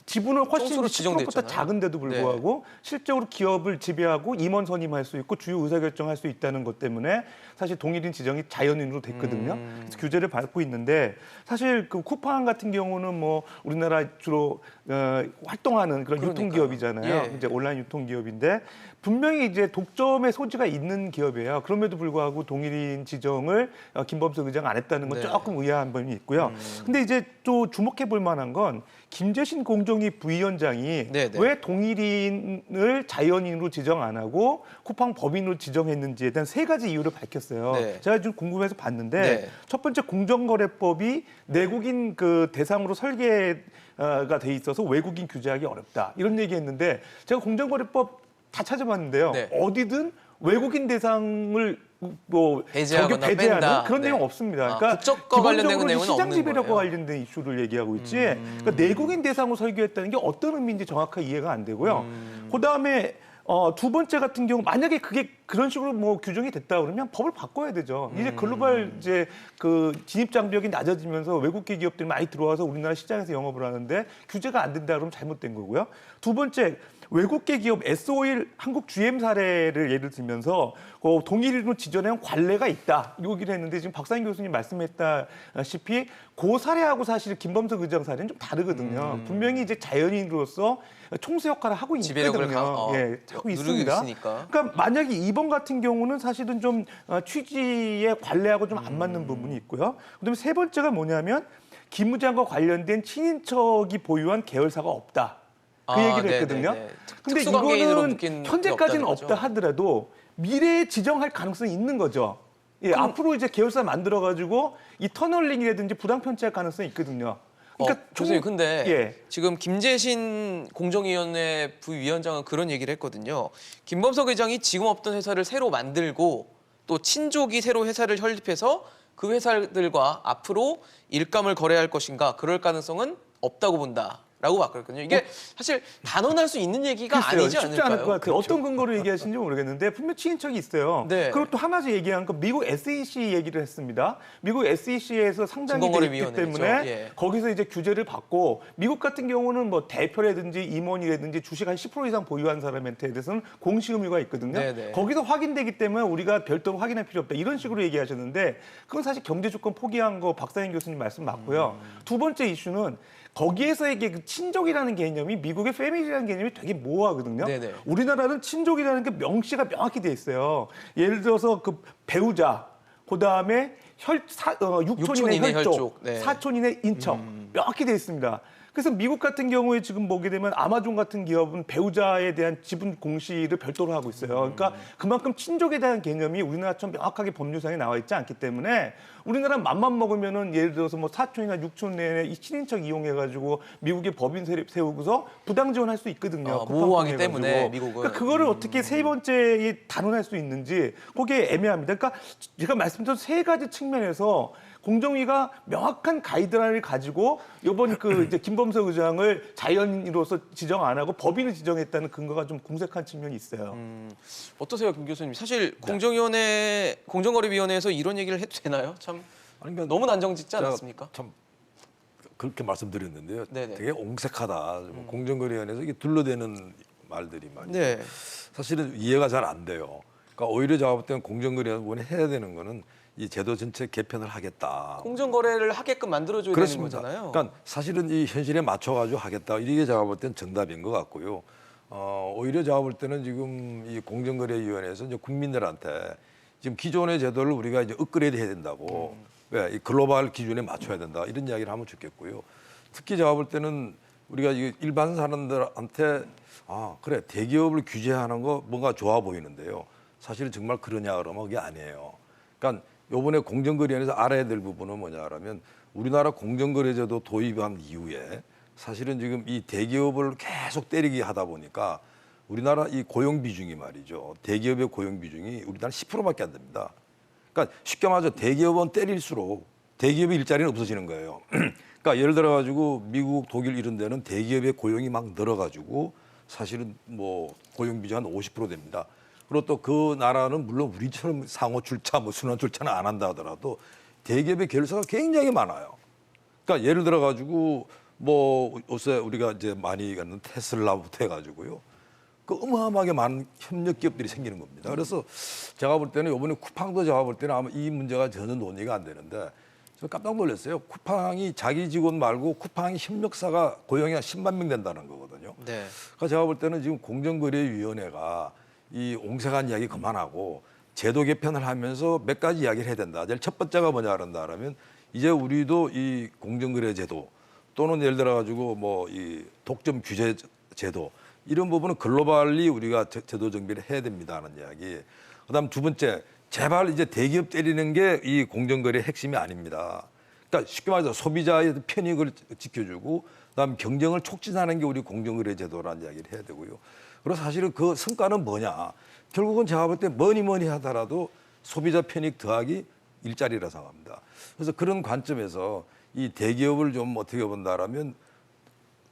S9: 지분을 훨씬
S1: 총수로
S9: 10%보다
S1: 지정됐잖아요.
S9: 작은데도 불구하고 실적으로 기업을 지배하고 임원 선임할 수 있고 주요 의사결정할 수 있다는 것 때문에 사실 동일인 지정이 자연인으로 됐거든요. 그래서 규제를 밟고 있는데 사실 그 쿠팡 같은 경우는 뭐 우리나라 주로 활동하는 그런
S1: 그러니까요.
S9: 유통기업이잖아요.
S1: 예.
S9: 이제 온라인 유통기업인데 분명히 이제 독점의 소지가 있는 기업이에요. 그럼에도 불구하고 동일인 지정을 김범석 의장 안 했다는 건
S1: 네.
S9: 조금 의아한 점이 있고요. 근데 이제 또 주목해 볼 만한 건 김재신 공정위 부위원장이
S1: 네, 네.
S9: 왜 동일인을 자연인으로 지정 안 하고 쿠팡 법인으로 지정했는지에 대한 세 가지 이유를 밝혔어요.
S1: 네.
S9: 제가 좀 궁금해서 봤는데
S1: 네.
S9: 첫 번째 공정거래법이 내국인 그 대상으로 설계가 돼 있어서 외국인 규제하기 어렵다 이런 얘기했는데 제가 공정거래법 다 찾아봤는데요.
S1: 네.
S9: 어디든 외국인 대상을 뭐
S1: 배제하거나
S9: 배제하는
S1: 뺀다.
S9: 그런
S1: 네.
S9: 내용 없습니다.
S1: 아,
S9: 그러니까
S1: 국적과 관련된
S9: 기본적으로
S1: 내용은
S9: 시장
S1: 없는
S9: 지배력과
S1: 거예요.
S9: 관련된 이슈를 얘기하고 있지. 그러니까 내국인 대상으로 설계했다는 게 어떤 의미인지 정확하게 이해가 안 되고요. 그다음에 두 번째 같은 경우 만약에 그게 그런 식으로 뭐 규정이 됐다 그러면 법을 바꿔야 되죠. 이제 글로벌 이제 그 진입 장벽이 낮아지면서 외국계 기업들이 많이 들어와서 우리나라 시장에서 영업을 하는데 규제가 안 된다 그러면 잘못된 거고요. 두 번째 외국계 기업 S-오일 한국 GM 사례를 예를 들면서 동일인으로 지정한 관례가 있다. 이 얘기를 했는데 지금 박상인 교수님 말씀했다시피 그 사례하고 사실 김범석 의장 사례는 좀 다르거든요. 분명히 이제 자연인으로서 총수 역할을 하고
S1: 지배력을
S9: 있거든요. 예, 하고
S1: 누르고
S9: 있습니다.
S1: 있으니까.
S9: 그러니까 만약에 이번 같은 경우는 사실은 좀 취지의 관례하고 좀 안 맞는 부분이 있고요. 그다음에 세 번째가 뭐냐면 김 의장과 관련된 친인척이 보유한 계열사가 없다. 그 얘기를 했거든요. 근데 이거는 현재까지는 없다 하더라도 미래에 지정할 가능성이 있는 거죠. 예, 앞으로 이제 계열사 만들어 가지고 이 터널링이라든지 부당 편취할 가능성이 있거든요. 그러니까
S1: 교수님 근데
S9: 예.
S1: 지금 김재신 공정위원회 부위원장은 그런 얘기를 했거든요. 김범석 의장이 지금 없던 회사를 새로 만들고 또 친족이 새로 회사를 설립해서 그 회사들과 앞으로 일감을 거래할 것인가 그럴 가능성은 없다고 본다. 라고 바꿨거든요. 이게 사실 단언할 수 있는 얘기가
S9: 글쎄요,
S1: 아니지
S9: 쉽지
S1: 않을까요?
S9: 않을 것 같아요.
S1: 그렇죠.
S9: 어떤 근거로 얘기하시는지 모르겠는데 분명 친인척이 있어요.
S1: 네.
S9: 그리고 또 하나 얘기한 건 미국 SEC 얘기를 했습니다. 미국 SEC에서 상장이 돼 있기
S1: 증권거래위원회죠.
S9: 때문에
S1: 예.
S9: 거기서 이제 규제를 받고 미국 같은 경우는 뭐 대표라든지 임원이라든지 주식 한 10% 이상 보유한 사람한테 대해서는 공시 의무가 있거든요.
S1: 네네.
S9: 거기서 확인되기 때문에 우리가 별도로 확인할 필요 없다. 이런 식으로 얘기하셨는데 그건 사실 경제 조건 포기한 거 박사인 교수님 말씀 맞고요. 두 번째 이슈는 거기에서 이게 그 친족이라는 개념이 미국의 패밀리라는 개념이 되게 모호하거든요.
S1: 네네.
S9: 우리나라는 친족이라는 게 명시가 명확히 돼 있어요. 예를 들어서 그 배우자, 그 다음에 육촌인의
S1: 육촌인의
S9: 혈족,
S1: 혈족, 네.
S9: 사촌인의 인척 명확히 돼 있습니다. 그래서 미국 같은 경우에 지금 보게 되면 아마존 같은 기업은 배우자에 대한 지분 공시를 별도로 하고 있어요. 그러니까 그만큼 친족에 대한 개념이 우리나라처럼 명확하게 법률상에 나와 있지 않기 때문에 우리나라 맘만 먹으면은 예를 들어서 뭐 사촌이나 육촌의 이 친인척 이용해가지고 미국의 법인 세우고서 부당 지원할 수 있거든요.
S1: 모호하기
S9: 쿠팡
S1: 때문에
S9: 통해가지고.
S1: 미국은.
S9: 그러니까 그거를 어떻게 세 번째에 단언할 수 있는지 그게 애매합니다. 그러니까 제가 말씀드린 세 가지 측면에서 공정위가 명확한 가이드라인을 가지고 이번 그 이제 김범석 의장을 자연인으로서 지정 안 하고 법인을 지정했다는 근거가 좀 궁색한 측면이 있어요.
S1: 어떠세요, 김 교수님? 사실 공정거래위원회에서 이런 얘기를 해도 되나요? 참
S7: 아니, 그러니까
S1: 너무 난정짓지
S7: 제가
S1: 않았습니까?
S7: 참 그렇게 말씀드렸는데요.
S1: 네네.
S7: 되게 옹색하다. 공정거래위원회에서 이게 둘러대는 말들이 많이.
S1: 네.
S7: 사실은 이해가 잘 안 돼요. 그러니까 오히려 제가 볼 때는 공정거래위원회 해야 되는 거는 이 제도 전체 개편을 하겠다.
S1: 공정거래를 하게끔 만들어줘야
S7: 그렇습니다.
S1: 되는 거잖아요.
S7: 그러니까 사실은 이 현실에 맞춰가지고 하겠다. 이게 제가 볼 때는 정답인 것 같고요. 오히려 제가 볼 때는 지금 이 공정거래위원회에서 이제 국민들한테 지금 기존의 제도를 우리가 이제 업그레이드 해야 된다고. 왜? 이 글로벌 기준에 맞춰야 된다. 이런 이야기를 하면 좋겠고요. 특히 제가 볼 때는 우리가 일반 사람들한테 그래 대기업을 규제하는 거 뭔가 좋아 보이는데요. 사실은 정말 그러냐 그러면 그게 아니에요. 그러니까 이번에 공정거래위원회에서 알아야 될 부분은 뭐냐 그러면 우리나라 공정거래제도 도입한 이후에 사실은 지금 이 대기업을 계속 때리게 하다 보니까 우리나라 이 고용 비중이 말이죠. 대기업의 고용 비중이 우리나라 10%밖에 안 됩니다. 그러니까 쉽게 말해서 대기업은 때릴수록 대기업의 일자리는 없어지는 거예요. 그러니까 예를 들어 가지고 미국, 독일 이런 데는 대기업의 고용이 막 늘어 가지고 사실은 뭐 고용 비중 한 50% 됩니다. 그리고 또 그 나라는 물론 우리처럼 상호 출차, 뭐 순환 출차는 안 한다 하더라도 대기업의 계열사가 굉장히 많아요. 그러니까 예를 들어 가지고 뭐 요새 우리가 이제 많이 가는 테슬라부터 해가지고요. 그 어마어마하게 많은 협력 기업들이 생기는 겁니다. 그래서 제가 볼 때는 이번에 쿠팡도 제가 볼 때는 아마 이 문제가 전혀 논의가 안 되는데 저 깜짝 놀랐어요. 쿠팡이 자기 직원 말고 쿠팡이 협력사가 고용이 한 10만 명 된다는 거거든요.
S1: 네.
S7: 그러니까 제가 볼 때는 지금 공정거래위원회가 이 옹색한 이야기 그만하고 제도 개편을 하면서 몇 가지 이야기를 해야 된다. 제일 첫 번째가 뭐냐 그런다면 이제 우리도 이 공정거래 제도 또는 예를 들어 가지고 뭐 이 독점 규제 제도 이런 부분은 글로벌리 우리가 제도 정비를 해야 됩니다는 이야기. 그다음 두 번째, 제발 이제 대기업 때리는 게 이 공정거래의 핵심이 아닙니다. 그러니까 쉽게 말해서 소비자의 편익을 지켜주고 그다음 경쟁을 촉진하는 게 우리 공정거래 제도라는 이야기를 해야 되고요. 그리고 사실은 그 성과는 뭐냐? 결국은 제가 볼 때 뭐니 하더라도 소비자 편익 더하기 일자리라 생각합니다. 그래서 그런 관점에서 이 대기업을 좀 어떻게 본다라면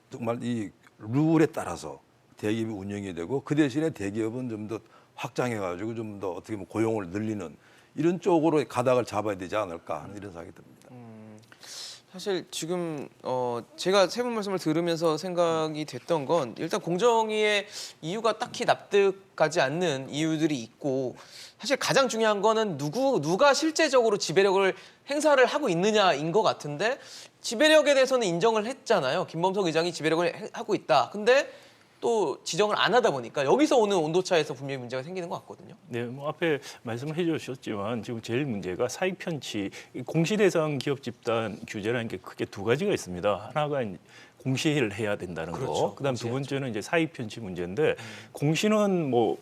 S7: 정말 이 룰에 따라서 대기업이 운영이 되고 그 대신에 대기업은 좀 더 확장해가지고 좀 더 어떻게 보면 고용을 늘리는 이런 쪽으로 가닥을 잡아야 되지 않을까 하는 이런 생각이 듭니다.
S1: 사실 지금 제가 세 분 말씀을 들으면서 생각이 됐던 건 일단 공정위의 이유가 딱히 납득가지 않는 이유들이 있고 사실 가장 중요한 거는 누가 실제적으로 지배력을 행사를 하고 있느냐인 것 같은데 지배력에 대해서는 인정을 했잖아요. 김범석 의장이 지배력을 하고 있다. 근데 또 지정을 안 하다 보니까 여기서 오는 온도차에서 분명히 문제가 생기는 것 같거든요.
S8: 네, 뭐 앞에 말씀을 해주셨지만 지금 제일 문제가 사익 편취, 공시 대상 기업 집단 규제라는 게 크게 두 가지가 있습니다. 하나가 이제 공시를 해야 된다는
S1: 그렇죠.
S8: 거, 그다음 두
S1: 공시해야죠.
S8: 번째는 이제 사익 편취 문제인데 공시는 뭐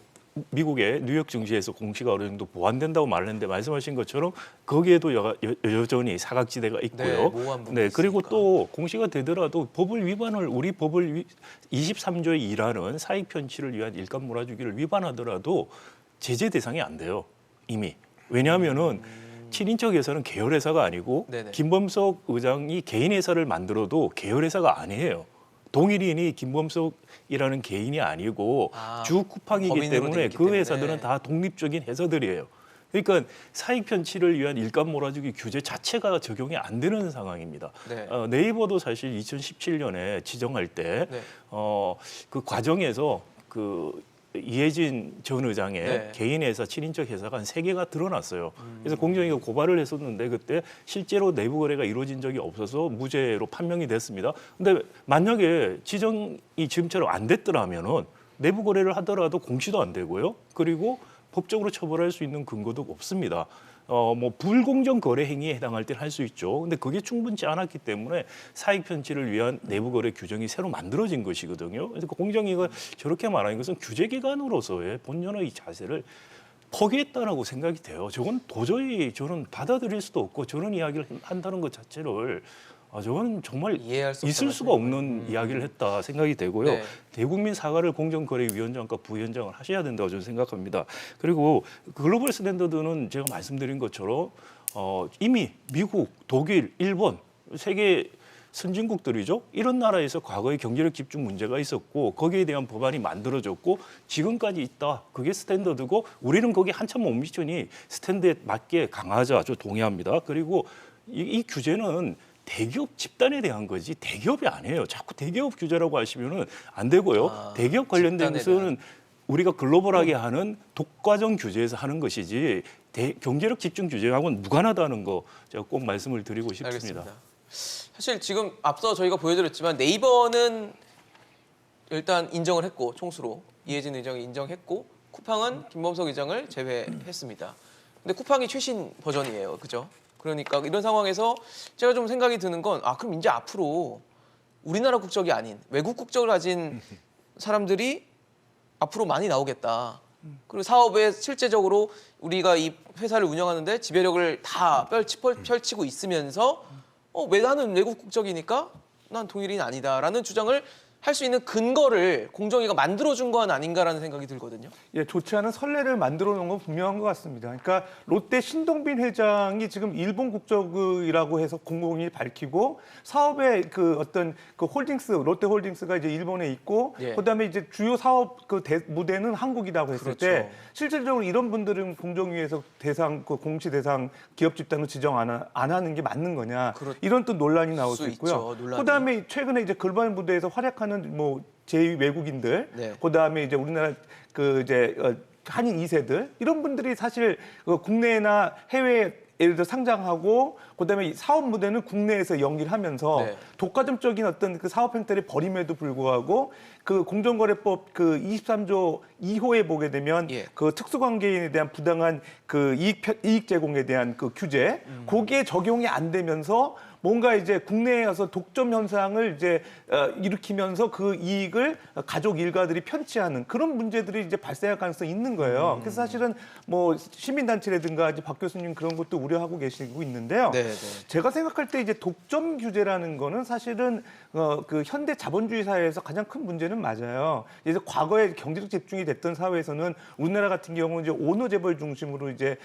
S8: 미국의 뉴욕 증시에서 공시가 어느 정도 보완된다고 말을 했는데 말씀하신 것처럼 거기에도 여전히 사각지대가 있고요.
S1: 네, 모호한 부분이
S8: 그리고
S1: 있으니까.
S8: 또 공시가 되더라도 법을 위반을 우리 법을 23조에 2라는 사익 편취를 위한 일감 몰아주기를 위반하더라도 제재 대상이 안 돼요. 이미. 왜냐하면은 친인척 회사는 계열 회사가 아니고
S1: 네네.
S8: 김범석 의장이 개인 회사를 만들어도 계열 회사가 아니에요. 동일인이 김범석이라는 개인이 아니고 주 쿠팡이기
S1: 법인으로
S8: 때문에
S1: 돼 있기
S8: 그
S1: 때문에.
S8: 회사들은 다 독립적인 회사들이에요. 그러니까 사익 편취를 위한 일감 몰아주기 규제 자체가 적용이 안 되는 상황입니다.
S1: 네.
S8: 네이버도 사실 2017년에 지정할 때
S1: 네.
S8: 그 과정에서 그 이해진 전 의장의
S1: 네.
S8: 개인 회사, 친인척 회사가 한 3개가 드러났어요. 그래서 공정위가 고발을 했었는데 그때 실제로 내부 거래가 이루어진 적이 없어서 무죄로 판명이 됐습니다. 근데 만약에 지정이 지금처럼 안 됐더라면은 내부 거래를 하더라도 공시도 안 되고요. 그리고 법적으로 처벌할 수 있는 근거도 없습니다. 뭐 불공정 거래 행위에 해당할 때는 할 수 있죠. 근데 그게 충분치 않았기 때문에 사익 편취를 위한 내부 거래 규정이 새로 만들어진 것이거든요. 그래서 공정위가 저렇게 말하는 것은 규제 기관으로서의 본연의 자세를 포기했다라고 생각이 돼요. 저건 도저히 저는 받아들일 수도 없고 저런 이야기를 한다는 것 자체를 저건 정말
S1: 이해할 수
S8: 있을
S1: 없다는
S8: 수가 없는 이야기를 했다 생각이 되고요.
S1: 네.
S8: 대국민 사과를 공정거래위원장과 부위원장을 하셔야 된다고 저는 생각합니다. 그리고 글로벌 스탠더드는 제가 말씀드린 것처럼 이미 미국, 독일, 일본 세계 선진국들이죠. 이런 나라에서 과거에 경제력 집중 문제가 있었고 거기에 대한 법안이 만들어졌고 지금까지 있다. 그게 스탠더드고 우리는 거기에 한참 못 미치니 스탠드에 맞게 강화하자. 저 동의합니다. 그리고 이 규제는 대기업 집단에 대한 거지 대기업이 아니에요. 자꾸 대기업 규제라고 하시면은 안 되고요. 대기업 관련된 것은 우리가 글로벌하게 하는 독과점 규제에서 하는 것이지 경제력 집중 규제하고는 무관하다는 거 제가 꼭 말씀을 드리고 싶습니다.
S1: 알겠습니다. 사실 지금 앞서 저희가 보여드렸지만 네이버는 일단 인정을 했고 총수로 이해진 의장이 인정했고 쿠팡은 김범석 의장을 제외했습니다. 근데 쿠팡이 최신 버전이에요. 그죠? 그러니까 이런 상황에서 제가 좀 생각이 드는 건 그럼 이제 앞으로 우리나라 국적이 아닌 외국 국적을 가진 사람들이 앞으로 많이 나오겠다. 그리고 사업에 실제적으로 우리가 이 회사를 운영하는데 지배력을 다 펼치고 있으면서 왜 나는 외국 국적이니까 난 동일인이 아니다라는 주장을 할 수 있는 근거를 공정위가 만들어준 건 아닌가라는 생각이 들거든요.
S9: 예, 좋지 않은 선례를 만들어 놓은 건 분명한 것 같습니다. 그러니까 롯데 신동빈 회장이 지금 일본 국적이라고 해서 공공이 밝히고 사업의 그 어떤 그 홀딩스 롯데 홀딩스가 이제 일본에 있고
S1: 예.
S9: 그다음에 이제 주요 사업 그 무대는 한국이라고 했을
S1: 그렇죠.
S9: 때 실질적으로 이런 분들은 공정위에서 대상 그 공시 대상 기업 집단으로 지정 안 하는 게 맞는 거냐 이런 또 논란이 나올 수 있고요.
S1: 있죠, 논란이.
S9: 그다음에 최근에 이제 글로벌 무대에서 활약하는 뭐 제2 외국인들,
S1: 네.
S9: 그다음에 이제 우리나라 그 이제 한인 2세들 이런 분들이 사실 국내나 해외에 예를 들어 상장하고 그다음에 사업 무대는 국내에서 연기를 하면서
S1: 네.
S9: 독과점적인 어떤 그 사업 행태를 벌임에도 불구하고 그 공정거래법 그 23조 2호에 보게 되면
S1: 예.
S9: 그 특수관계인에 대한 부당한 그 이익 제공에 대한 그 규제, 거기에 적용이 안 되면서 뭔가 이제 국내에 와서 독점 현상을 이제 일으키면서 그 이익을 가족 일가들이 편취하는 그런 문제들이 이제 발생할 가능성이 있는 거예요. 그래서 사실은 뭐 시민단체라든가 이제 박 교수님 그런 것도 우려하고 계시고 있는데요.
S1: 네, 네.
S9: 제가 생각할 때 이제 독점 규제라는 거는 사실은 그 현대 자본주의 사회에서 가장 큰 문제는 맞아요. 이제 과거에 경제적 집중이 됐던 사회에서는 우리나라 같은 경우는 이제 오너 재벌 중심으로 이제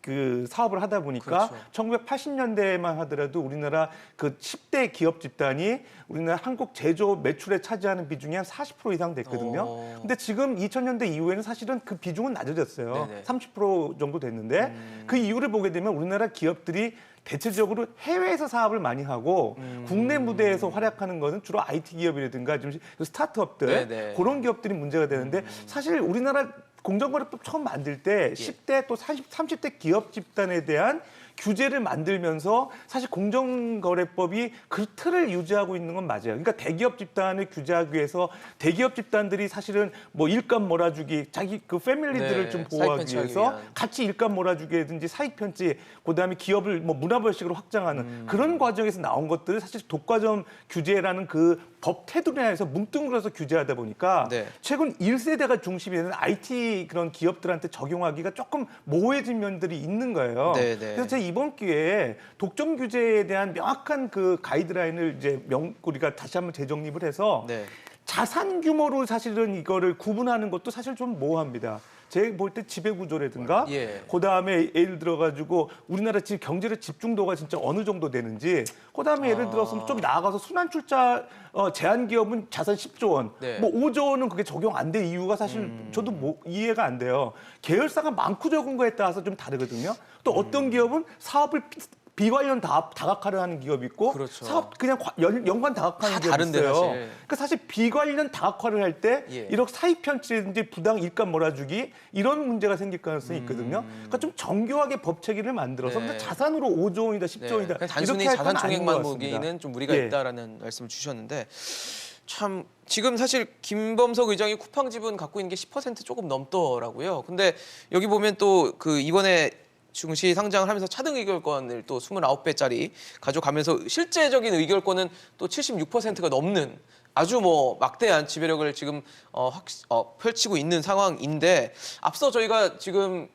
S9: 그 사업을 하다 보니까
S1: 그렇죠.
S9: 1980년대만 하더라도 우리나라 그 10대 기업 집단이 우리나라 한국 제조 매출에 차지하는 비중이 한 40% 이상 됐거든요. 근데 지금 2000년대 이후에는 사실은 그 비중은 낮아졌어요.
S1: 네네.
S9: 30% 정도 됐는데 그 이유를 보게 되면 우리나라 기업들이 대체적으로 해외에서 사업을 많이 하고 국내 무대에서 활약하는 것은 주로 IT 기업이라든가 좀 스타트업들
S1: 네네.
S9: 그런 기업들이 문제가 되는데 사실 우리나라 공정거래법 처음 만들 때 10대 또 30대 기업 집단에 대한 규제를 만들면서 사실 공정거래법이 그 틀을 유지하고 있는 건 맞아요. 그러니까 대기업 집단을 규제하기 위해서 대기업 집단들이 사실은 뭐 일감 몰아주기, 자기 그 패밀리들을
S1: 네,
S9: 좀
S1: 사익
S9: 보호하기
S1: 편취하기
S9: 위해서
S1: 위한.
S9: 같이 일감 몰아주기라든지 사익 편취, 그다음에 기업을 뭐 문화발식으로 확장하는 그런 과정에서 나온 것들을 사실 독과점 규제라는 그 법 테두리 안에서 뭉뚱그려서 규제하다 보니까
S1: 네.
S9: 최근 1세대가 중심이 되는 IT 그런 기업들한테 적용하기가 조금 모호해진 면들이 있는 거예요.
S1: 네, 네.
S9: 그래서 제가 이번 기회에 독점 규제에 대한 명확한 그 가이드라인을 이제 우리가 다시 한번 재정립을 해서
S1: 네.
S9: 자산 규모로 사실은 이거를 구분하는 것도 사실 좀 모호합니다. 제가 볼 때 지배 구조라든가
S1: 예.
S9: 그다음에 예를 들어 가지고 우리나라 지금 경제의 집중도가 진짜 어느 정도 되는지 그다음에 예를 들어서 좀 나아가서 순환 출자 제한 기업은 자산 10조 원,
S1: 네.
S9: 뭐 5조 원은 그게 적용 안 될 이유가 사실 저도 뭐 이해가 안 돼요. 계열사가 많고 적은 거에 따라서 좀 다르거든요. 또 어떤 기업은 사업을 비관련 다각화를 하는 기업이 있고
S1: 그렇죠.
S9: 사업 그냥 연관 다각화하는
S1: 다
S9: 기업이
S1: 다른데,
S9: 있어요.
S1: 사실.
S9: 그러니까 사실 비관련 다각화를 할 때
S1: 예.
S9: 이렇게 사익 편취라든지 부당 일감 몰아주기 이런 문제가 생길 가능성이 있거든요. 그러니까 좀 정교하게 법 체계를 만들어서
S1: 네.
S9: 그냥 자산으로 5조 원이다 10조
S1: 네.
S9: 원이다
S1: 그냥 단순히
S9: 이렇게 할 건
S1: 자산
S9: 아닌 것
S1: 총액만
S9: 같습니다.
S1: 보기는 좀 무리가
S9: 예.
S1: 있다라는 말씀을 주셨는데 참 지금 사실 김범석 의장이 쿠팡 지분 갖고 있는 게 10% 조금 넘더라고요. 근데 여기 보면 또 그 이번에 증시 상장을 하면서 차등 의결권을 또 29배짜리 가져가면서 실제적인 의결권은 또 76%가 넘는 아주 뭐 막대한 지배력을 지금 펼치고 있는 상황인데 앞서 저희가 지금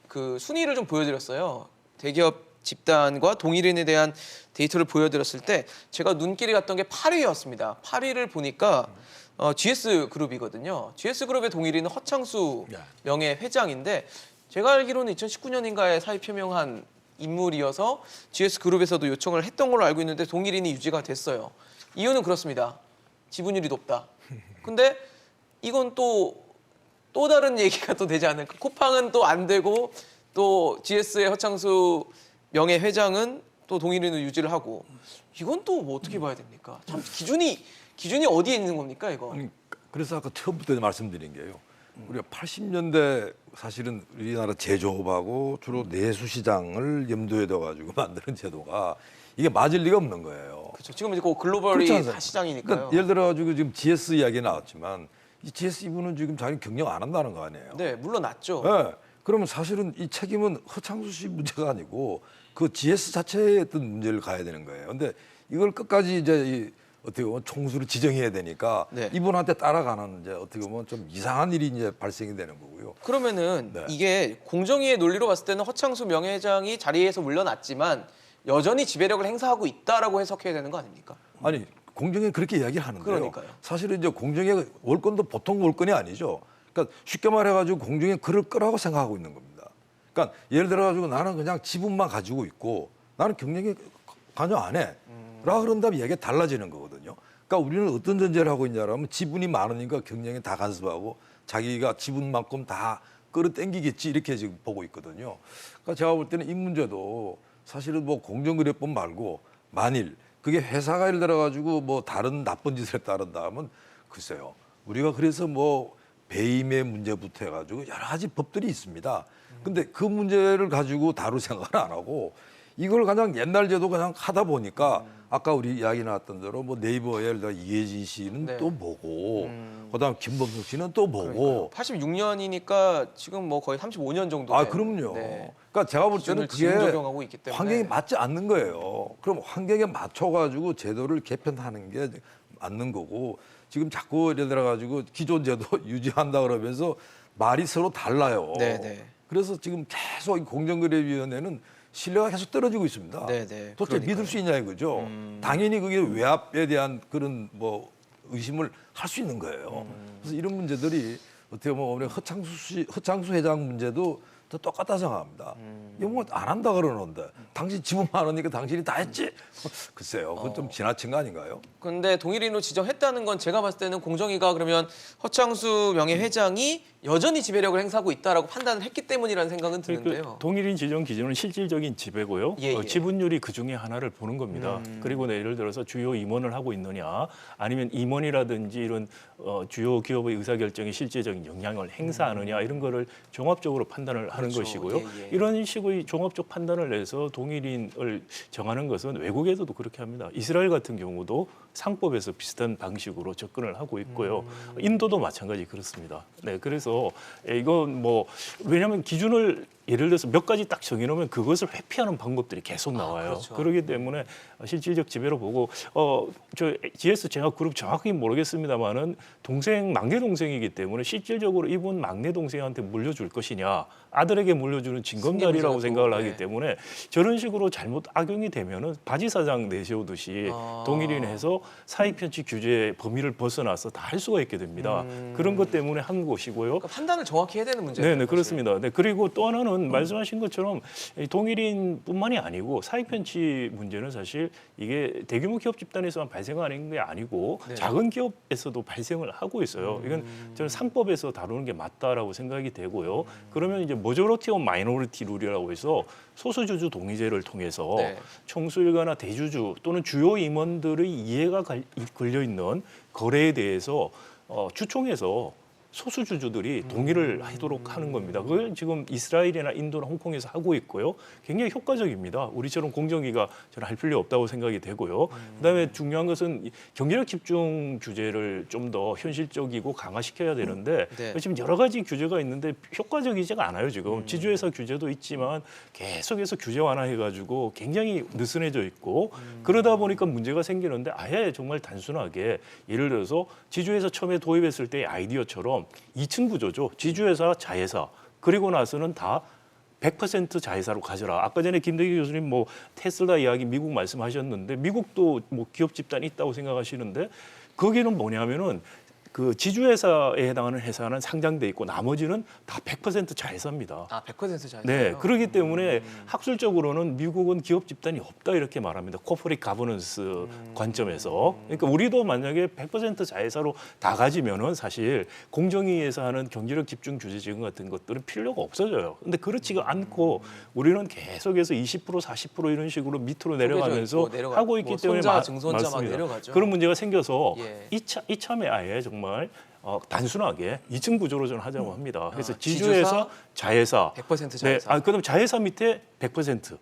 S1: 그 순위를 좀 보여드렸어요. 대기업 집단과 동일인에 대한 데이터를 보여드렸을 때 제가 눈길이 갔던 게 8위였습니다. 8위를 보니까 GS 그룹이거든요. GS 그룹의 동일인은 허창수 명예 회장인데 제가 알기로는 2019년인가에 사의 표명한 인물이어서 GS 그룹에서도 요청을 했던 걸로 알고 있는데 동일인이 유지가 됐어요. 이유는 그렇습니다. 지분율이 높다. 근데 이건 또 다른 얘기가 또 되지 않을까. 쿠팡은 또 안 되고 또 GS의 허창수 명예 회장은 또 동일인을 유지를 하고 이건 또 뭐 어떻게 봐야 됩니까? 참 기준이 어디에 있는 겁니까 이거?
S7: 그래서 아까 처음부터 말씀드린 게요. 우리가 80년대 사실은 우리나라 제조업하고 주로 내수 시장을 염두에 둬가지고 만드는 제도가 이게 맞을 리가 없는 거예요.
S1: 그렇죠. 지금 이제 그 글로벌이
S7: 그렇지 않습니까?
S1: 다 시장이니까요.
S7: 그러니까 예를 들어가지고 지금 GS 이야기 나왔지만 이 GS 이분은 지금 자기 경영 안 한다는 거 아니에요?
S1: 네, 물러났죠.
S7: 네. 그러면 사실은 이 책임은 허창수 씨 문제가 아니고 그 GS 자체의 어떤 문제를 가야 되는 거예요. 근데 이걸 끝까지 이제 어떻게 보면 총수를 지정해야 되니까
S1: 네.
S7: 이분한테 따라가는 이제 어떻게 보면 좀 이상한 일이 이제 발생이 되는 거고요.
S1: 그러면은
S7: 네.
S1: 이게 공정위의 논리로 봤을 때는 허창수 명예회장이 자리에서 물러났지만 여전히 지배력을 행사하고 있다라고 해석해야 되는 거 아닙니까?
S7: 아니 공정에 그렇게 이야기를 하는데요.
S1: 그러니까요.
S7: 사실은 이제 공정의 월권도 보통 월권이 아니죠. 그러니까 쉽게 말해가지고 공정에 그럴 거라고 생각하고 있는 겁니다. 그러니까 예를 들어가지고 나는 그냥 지분만 가지고 있고 나는 경영에 관여 안 해. 라 그런다면 얘기가 달라지는 거거든요. 그러니까 우리는 어떤 전제를 하고 있냐면 지분이 많으니까 경영에 다 간섭하고 자기가 지분만큼 다 끌어당기겠지 이렇게 지금 보고 있거든요. 그러니까 제가 볼 때는 이 문제도 사실은 뭐 공정거래법 말고 만일 그게 회사가 예를 들어가지고 뭐 다른 나쁜 짓을 따른다 하면 글쎄요. 우리가 그래서 뭐 배임의 문제부터 해가지고 여러 가지 법들이 있습니다. 근데 그 문제를 가지고 다룰 생각을 안 하고 이걸 그냥 옛날 제도 그냥 하다 보니까 아까 우리 이야기 나왔던 대로 뭐 네이버에 이혜진 씨는
S1: 네.
S7: 또 뭐고 그다음 김범석 씨는 또 뭐고
S1: 86년이니까 지금 뭐 거의 35년 정도.
S7: 아
S1: 된,
S7: 그럼요.
S1: 네.
S7: 그러니까 제가 볼
S1: 기준을
S7: 때는
S1: 지금
S7: 그게
S1: 적용하고 있기 때문에.
S7: 환경이 맞지 않는 거예요. 그럼 환경에 맞춰가지고 제도를 개편하는 게 맞는 거고 지금 자꾸 예를 들어가지고 기존 제도 유지한다 그러면서 말이 서로 달라요.
S1: 네네.
S7: 그래서 지금 계속 이 공정거래위원회는 신뢰가 계속 떨어지고 있습니다.
S1: 네네.
S7: 도대체 믿을 수 있냐 이거죠. 당연히 그게 외압에 대한 그런 뭐 의심을 할 수 있는 거예요. 그래서 이런 문제들이 어떻게 보면 허창수 회장 문제도 더 똑같다 생각합니다. 이거 뭐 안 한다 그러는데 당신 지분 많으니까 당신이 다 했지? 글쎄요. 그건 좀 지나친 거 아닌가요?
S1: 근데 동일인으로 지정했다는 건 제가 봤을 때는 공정위가 그러면 허창수 명예회장이 여전히 지배력을 행사하고 있다라고 판단을 했기 때문이라는 생각은 드는데요.
S8: 그 동일인 지정 기준은 실질적인 지배고요.
S1: 예, 예.
S8: 지분율이 그 중에 하나를 보는 겁니다. 그리고 예를 들어서 주요 임원을 하고 있느냐, 아니면 임원이라든지 이런 주요 기업의 의사결정에 실제적인 영향을 행사하느냐 이런 거를 종합적으로 판단을 하는
S1: 그렇죠.
S8: 것이고요.
S1: 예, 예.
S8: 이런 식의 종합적 판단을 해서 동일인을 정하는 것은 외국에서도 그렇게 합니다. 이스라엘 같은 경우도 상법에서 비슷한 방식으로 접근을 하고 있고요. 인도도 마찬가지 그렇습니다. 네, 그래서 이건 뭐 왜냐하면 기준을 예를 들어서 몇 가지 딱 정해놓으면 그것을 회피하는 방법들이 계속 나와요.
S1: 그렇죠.
S8: 그렇기 때문에 실질적 지배로 보고 저 GS 제가 그룹 정확히 모르겠습니다만은 동생 막내 동생이기 때문에 실질적으로 이분 막내 동생한테 물려줄 것이냐 아들에게 물려주는 징검다리라고
S1: 승계
S8: 생각을
S1: 문제가 또,
S8: 하기 때문에 저런 식으로 잘못 악용이 되면은 바지 사장 내세우듯이 동일인해서 사익 편취 규제 범위를 벗어나서 다 할 수가 있게 됩니다. 그런 것 때문에 한 것이고요.
S1: 그러니까 판단을 정확히 해야 되는 문제예요.
S8: 네, 그렇습니다. 네, 그리고 또 하나는 말씀하신 것처럼 이 동일인뿐만이 아니고 사익 편취 문제는 사실 이게 대규모 기업 집단에서만 발생하는 게 아니고
S1: 네.
S8: 작은 기업에서도 발생을 하고 있어요. 이건 저는 상법에서 다루는 게 맞다라고 생각이 되고요. 그러면 이제 머저리티 오브 마이너리티 룰이라고 해서 소수주주 동의제를 통해서
S1: 네.
S8: 총수일가나 대주주 또는 주요 임원들의 이해가 걸려 있는 거래에 대해서 주총에서 소수주주들이 동의를 하도록 하는 겁니다. 그걸 지금 이스라엘이나 인도나 홍콩에서 하고 있고요. 굉장히 효과적입니다. 우리처럼 공정위가 저는 할 필요 없다고 생각이 되고요. 그다음에 중요한 것은 경제력 집중 규제를 좀 더 현실적이고 강화시켜야 되는데
S1: 네.
S8: 지금 여러 가지 규제가 있는데 효과적이지가 않아요. 지금 지주회사 규제도 있지만 계속해서 규제 완화해가지고 굉장히 느슨해져 있고 그러다 보니까 문제가 생기는데 아예 정말 단순하게 예를 들어서 지주회사 처음에 도입했을 때의 아이디어처럼 2층 구조죠. 지주회사, 자회사. 그리고 나서는 다 100% 자회사로 가져라. 아까 전에 김대기 교수님 뭐 테슬라 이야기 미국 말씀하셨는데 미국도 뭐 기업 집단이 있다고 생각하시는데 거기는 뭐냐면은 그 지주회사에 해당하는 회사는 상장돼 있고 나머지는 다 100% 자회사입니다.
S1: 아, 100% 자회사요?
S8: 네, 그렇기 때문에 학술적으로는 미국은 기업 집단이 없다 이렇게 말합니다. 코퍼레이트 가버넌스 관점에서. 그러니까 우리도 만약에 100% 자회사로 다 가지면은 사실 공정위에서 하는 경제력 집중 규제 지금 같은 것들은 필요가 없어져요. 근데 그렇지가 않고 우리는 계속해서 20% 40% 이런 식으로 밑으로 내려가면서 하고 있기 때문에
S1: 손자, 증손자 막
S8: 맞습니다.
S1: 내려가죠.
S8: 그런 문제가 생겨서
S1: 예.
S8: 이참에 아예 정말 단순하게 2층 구조로 저는 하자고 합니다. 그래서
S1: 지주사,
S8: 지주회사, 자회사,
S1: 100% 자회사.
S8: 네, 그다음 자회사 밑에 100%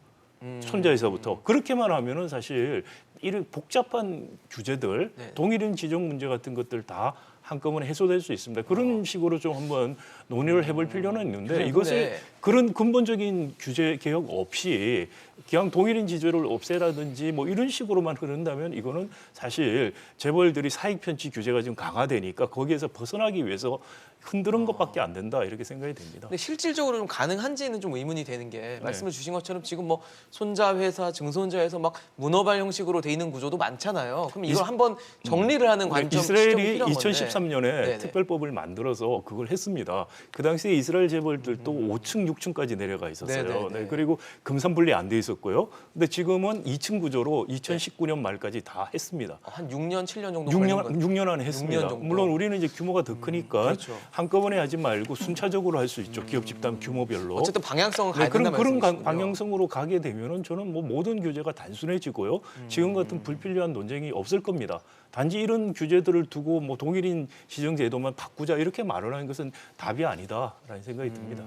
S8: 손자회사부터 그렇게만 하면은 사실 이런 복잡한 규제들,
S1: 네.
S8: 동일인 지정 문제 같은 것들 다 한꺼번에 해소될 수 있습니다. 그런 식으로 좀 한번 논의를 해볼 필요는 있는데
S1: 근데
S8: 이것을 그런 근본적인 규제 개혁 없이 그냥 동일인 지조를 없애라든지 뭐 이런 식으로만 흐른다면 이거는 사실 재벌들이 사익 편취 규제가 지금 강화되니까 거기에서 벗어나기 위해서 흔드는 것밖에 안 된다 이렇게 생각이 됩니다.
S1: 근데 실질적으로 좀 가능한지는 좀 의문이 되는 게
S8: 네.
S1: 말씀을 주신 것처럼 지금 뭐 손자 회사, 증손자 회사 막 문어발 형식으로 돼 있는 구조도 많잖아요. 그럼 이걸 한번 정리를 하는 관점
S8: 이스라엘이
S1: 시점이 필요한 건데.
S8: 2013년에
S1: 네네.
S8: 특별법을 만들어서 그걸 했습니다. 그 당시에 이스라엘 재벌들도 5층, 6층까지 내려가 있었어요.
S1: 네네네.
S8: 네, 그리고 금산분리 안 돼 있었고요. 근데 지금은 2층 구조로 2019년 말까지 다 했습니다.
S1: 한 6년, 7년 정도 걸린 건
S8: 6년 안에 했습니다.
S1: 6년 정도.
S8: 물론 우리는 이제 규모가 더 크니까
S1: 그렇죠.
S8: 한꺼번에 하지 말고 순차적으로 할 수 있죠. 기업 집단 규모별로.
S1: 어쨌든 방향성을 가야
S8: 네, 그런
S1: 된다는 말씀이시군요.
S8: 방향성으로 가게 되면은 저는 뭐 모든 규제가 단순해지고요. 지금 같은 불필요한 논쟁이 없을 겁니다. 단지 이런 규제들을 두고 뭐 동일인 시정제도만 바꾸자 이렇게 말을 하는 것은 답이 아니다라는 생각이 듭니다.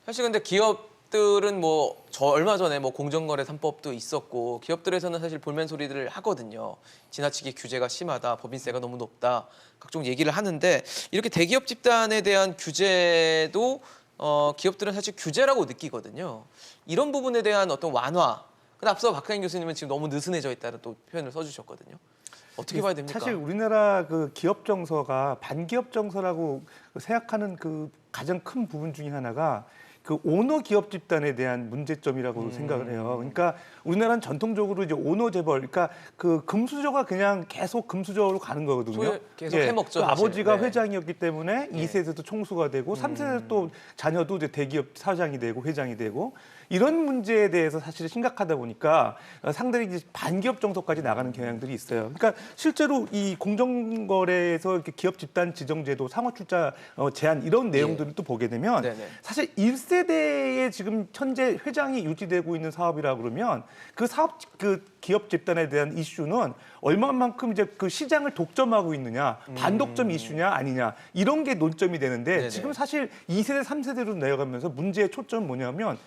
S1: 사실 근데 기업 기업들은 뭐 얼마 전에 뭐 공정거래 3법도 있었고 기업들에서는 사실 볼멘 소리들을 하거든요. 지나치게 규제가 심하다, 법인세가 너무 높다, 각종 얘기를 하는데 이렇게 대기업 집단에 대한 규제도 기업들은 사실 규제라고 느끼거든요. 이런 부분에 대한 어떤 완화. 근데 앞서 박하인 교수님은 지금 너무 느슨해져 있다는 또 표현을 써주셨거든요. 어떻게 봐야 됩니까?
S9: 사실 우리나라 그 기업 정서가 반기업 정서라고 생각하는 그 가장 큰 부분 중에 하나가 그 오너 기업 집단에 대한 문제점이라고 생각을 해요. 그러니까 우리나라는 전통적으로 이제 오너 재벌, 그러니까 그 금수저가 그냥 계속 금수저로 가는 거거든요.
S1: 계속 해먹죠.
S9: 그 아버지가
S1: 네.
S9: 회장이었기 때문에 2세에서도 총수가 되고 3세에서 또 자녀도 이제 대기업 사장이 되고 회장이 되고 이런 문제에 대해서 사실 심각하다 보니까 상당히 이제 반기업 정서까지 나가는 경향들이 있어요. 그러니까 실제로 이 공정거래에서 이렇게 기업 집단 지정제도, 상호출자 제한 이런 내용들을 또 보게 되면
S1: 네네.
S9: 사실 1세대에 지금 현재 회장이 유지되고 있는 사업이라 그러면 그 사업 그 기업 집단에 대한 이슈는 얼마만큼 이제 그 시장을 독점하고 있느냐, 반독점 이슈냐 아니냐 이런 게 논점이 되는데
S1: 네네.
S9: 지금 사실 2세대, 3세대로 내려가면서 문제의 초점은 뭐냐면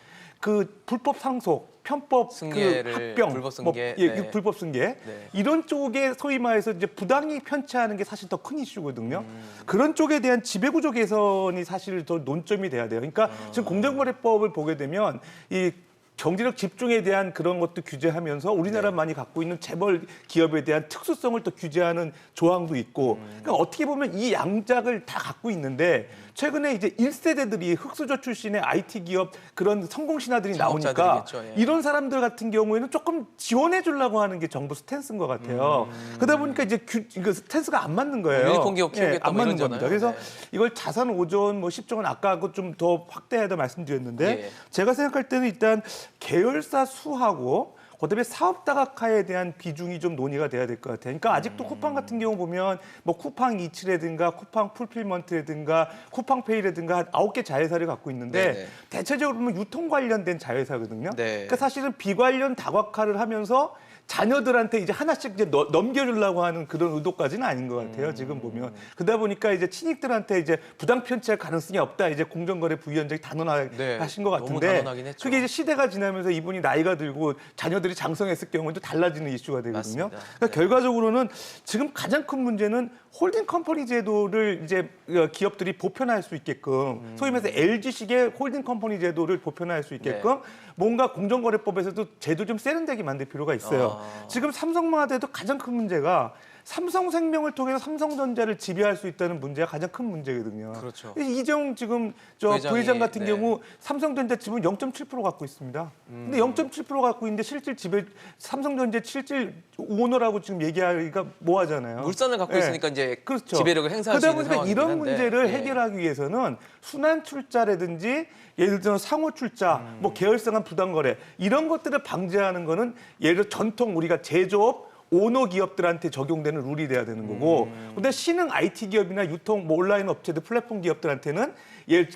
S9: 그 불법 상속, 편법
S1: 승계를,
S9: 그 합병,
S1: 불법 승계,
S9: 뭐,
S1: 네.
S9: 불법 승계
S1: 네.
S9: 이런 쪽에 소위 말해서 이제 부당히 편취하는 게 사실 더 큰 이슈거든요. 그런 쪽에 대한 지배구조 개선이 사실 더 논점이 돼야 돼요. 그러니까 지금 공정거래법을 보게 되면 이 경제력 집중에 대한 그런 것도 규제하면서 우리나라만이 갖고 있는 재벌 기업에 대한 특수성을 또 규제하는 조항도 있고 그러니까 어떻게 보면 이 양작을 다 갖고 있는데 최근에 이제 1세대들이 흑수저 출신의 IT 기업 그런 성공 신화들이 나오니까
S1: 창업자들이겠죠, 예.
S9: 이런 사람들 같은 경우에는 조금 지원해 주려고 하는 게 정부 스탠스인 것 같아요. 그러다 보니까 이제 그 스탠스가 안 맞는 거예요.
S1: 유니콘 기업 키우겠다
S9: 안
S1: 뭐
S9: 맞는
S1: 이러잖아요.
S9: 겁니다. 그래서
S1: 네.
S9: 이걸 자산 5조 원, 뭐 10조 원 아까 그 좀 더 확대해야 말씀드렸는데
S1: 예.
S9: 제가 생각할 때는 일단 계열사 수하고 그다음에 사업 다각화에 대한 비중이 좀 논의가 돼야 될 것 같아요. 그러니까 아직도 쿠팡 같은 경우 보면 뭐 쿠팡 이츠라든가 쿠팡 풀필먼트라든가 쿠팡페이라든가 한 9개 자회사를 갖고 있는데
S1: 네네.
S9: 대체적으로 보면 유통 관련된 자회사거든요.
S1: 네.
S9: 그러니까 사실은 비관련 다각화를 하면서 자녀들한테 이제 하나씩 이제 넘겨주려고 하는 그런 의도까지는 아닌 것 같아요. 지금 보면 그러다 보니까 이제 친익들한테 이제 부당 편취할 가능성이 없다. 이제 공정거래 부위원장이 단언하신
S1: 네,
S9: 것
S1: 너무
S9: 같은데
S1: 단언하긴 했죠.
S9: 그게 이제 시대가 지나면서 이분이 나이가 들고 자녀들이 장성했을 경우는 또 달라지는 이슈가 되거든요.
S1: 맞습니다.
S9: 그러니까
S1: 네.
S9: 결과적으로는 지금 가장 큰 문제는 홀딩 컴퍼니 제도를 이제 기업들이 보편화할 수 있게끔 소위 말해서 LG식의 홀딩 컴퍼니 제도를 보편화할 수 있게끔
S1: 네.
S9: 뭔가 공정거래법에서도 제도 좀 세련되게 만들 필요가 있어요. 지금 삼성마대도 가장 큰 문제가 삼성생명을 통해서 삼성전자를 지배할 수 있다는 문제가 가장 큰 문제거든요.
S1: 그렇죠.
S9: 이재용 지금 저
S1: 부회장이,
S9: 부회장 같은
S1: 네.
S9: 경우 삼성전자 지분 0.7% 갖고 있습니다. 근데 0.7% 갖고 있는데 실질 지배 삼성전자 실질 오너라고 지금 얘기하기가 뭐하잖아요.
S1: 물산을 갖고
S9: 네.
S1: 있으니까 이제
S9: 그렇죠.
S1: 지배력을 행사할 수
S9: 그러다
S1: 있는
S9: 보니까
S1: 상황이긴
S9: 이런
S1: 한데.
S9: 문제를
S1: 예.
S9: 해결하기 위해서는 순환 출자라든지 예를 들어 상호 출자, 뭐 계열성한 부당거래 이런 것들을 방지하는 거는 예를 들어 전통 우리가 제조업 오너 기업들한테 적용되는 룰이 돼야 되는 거고, 근데 신흥 IT 기업이나 유통 뭐 온라인 업체들 플랫폼 기업들한테는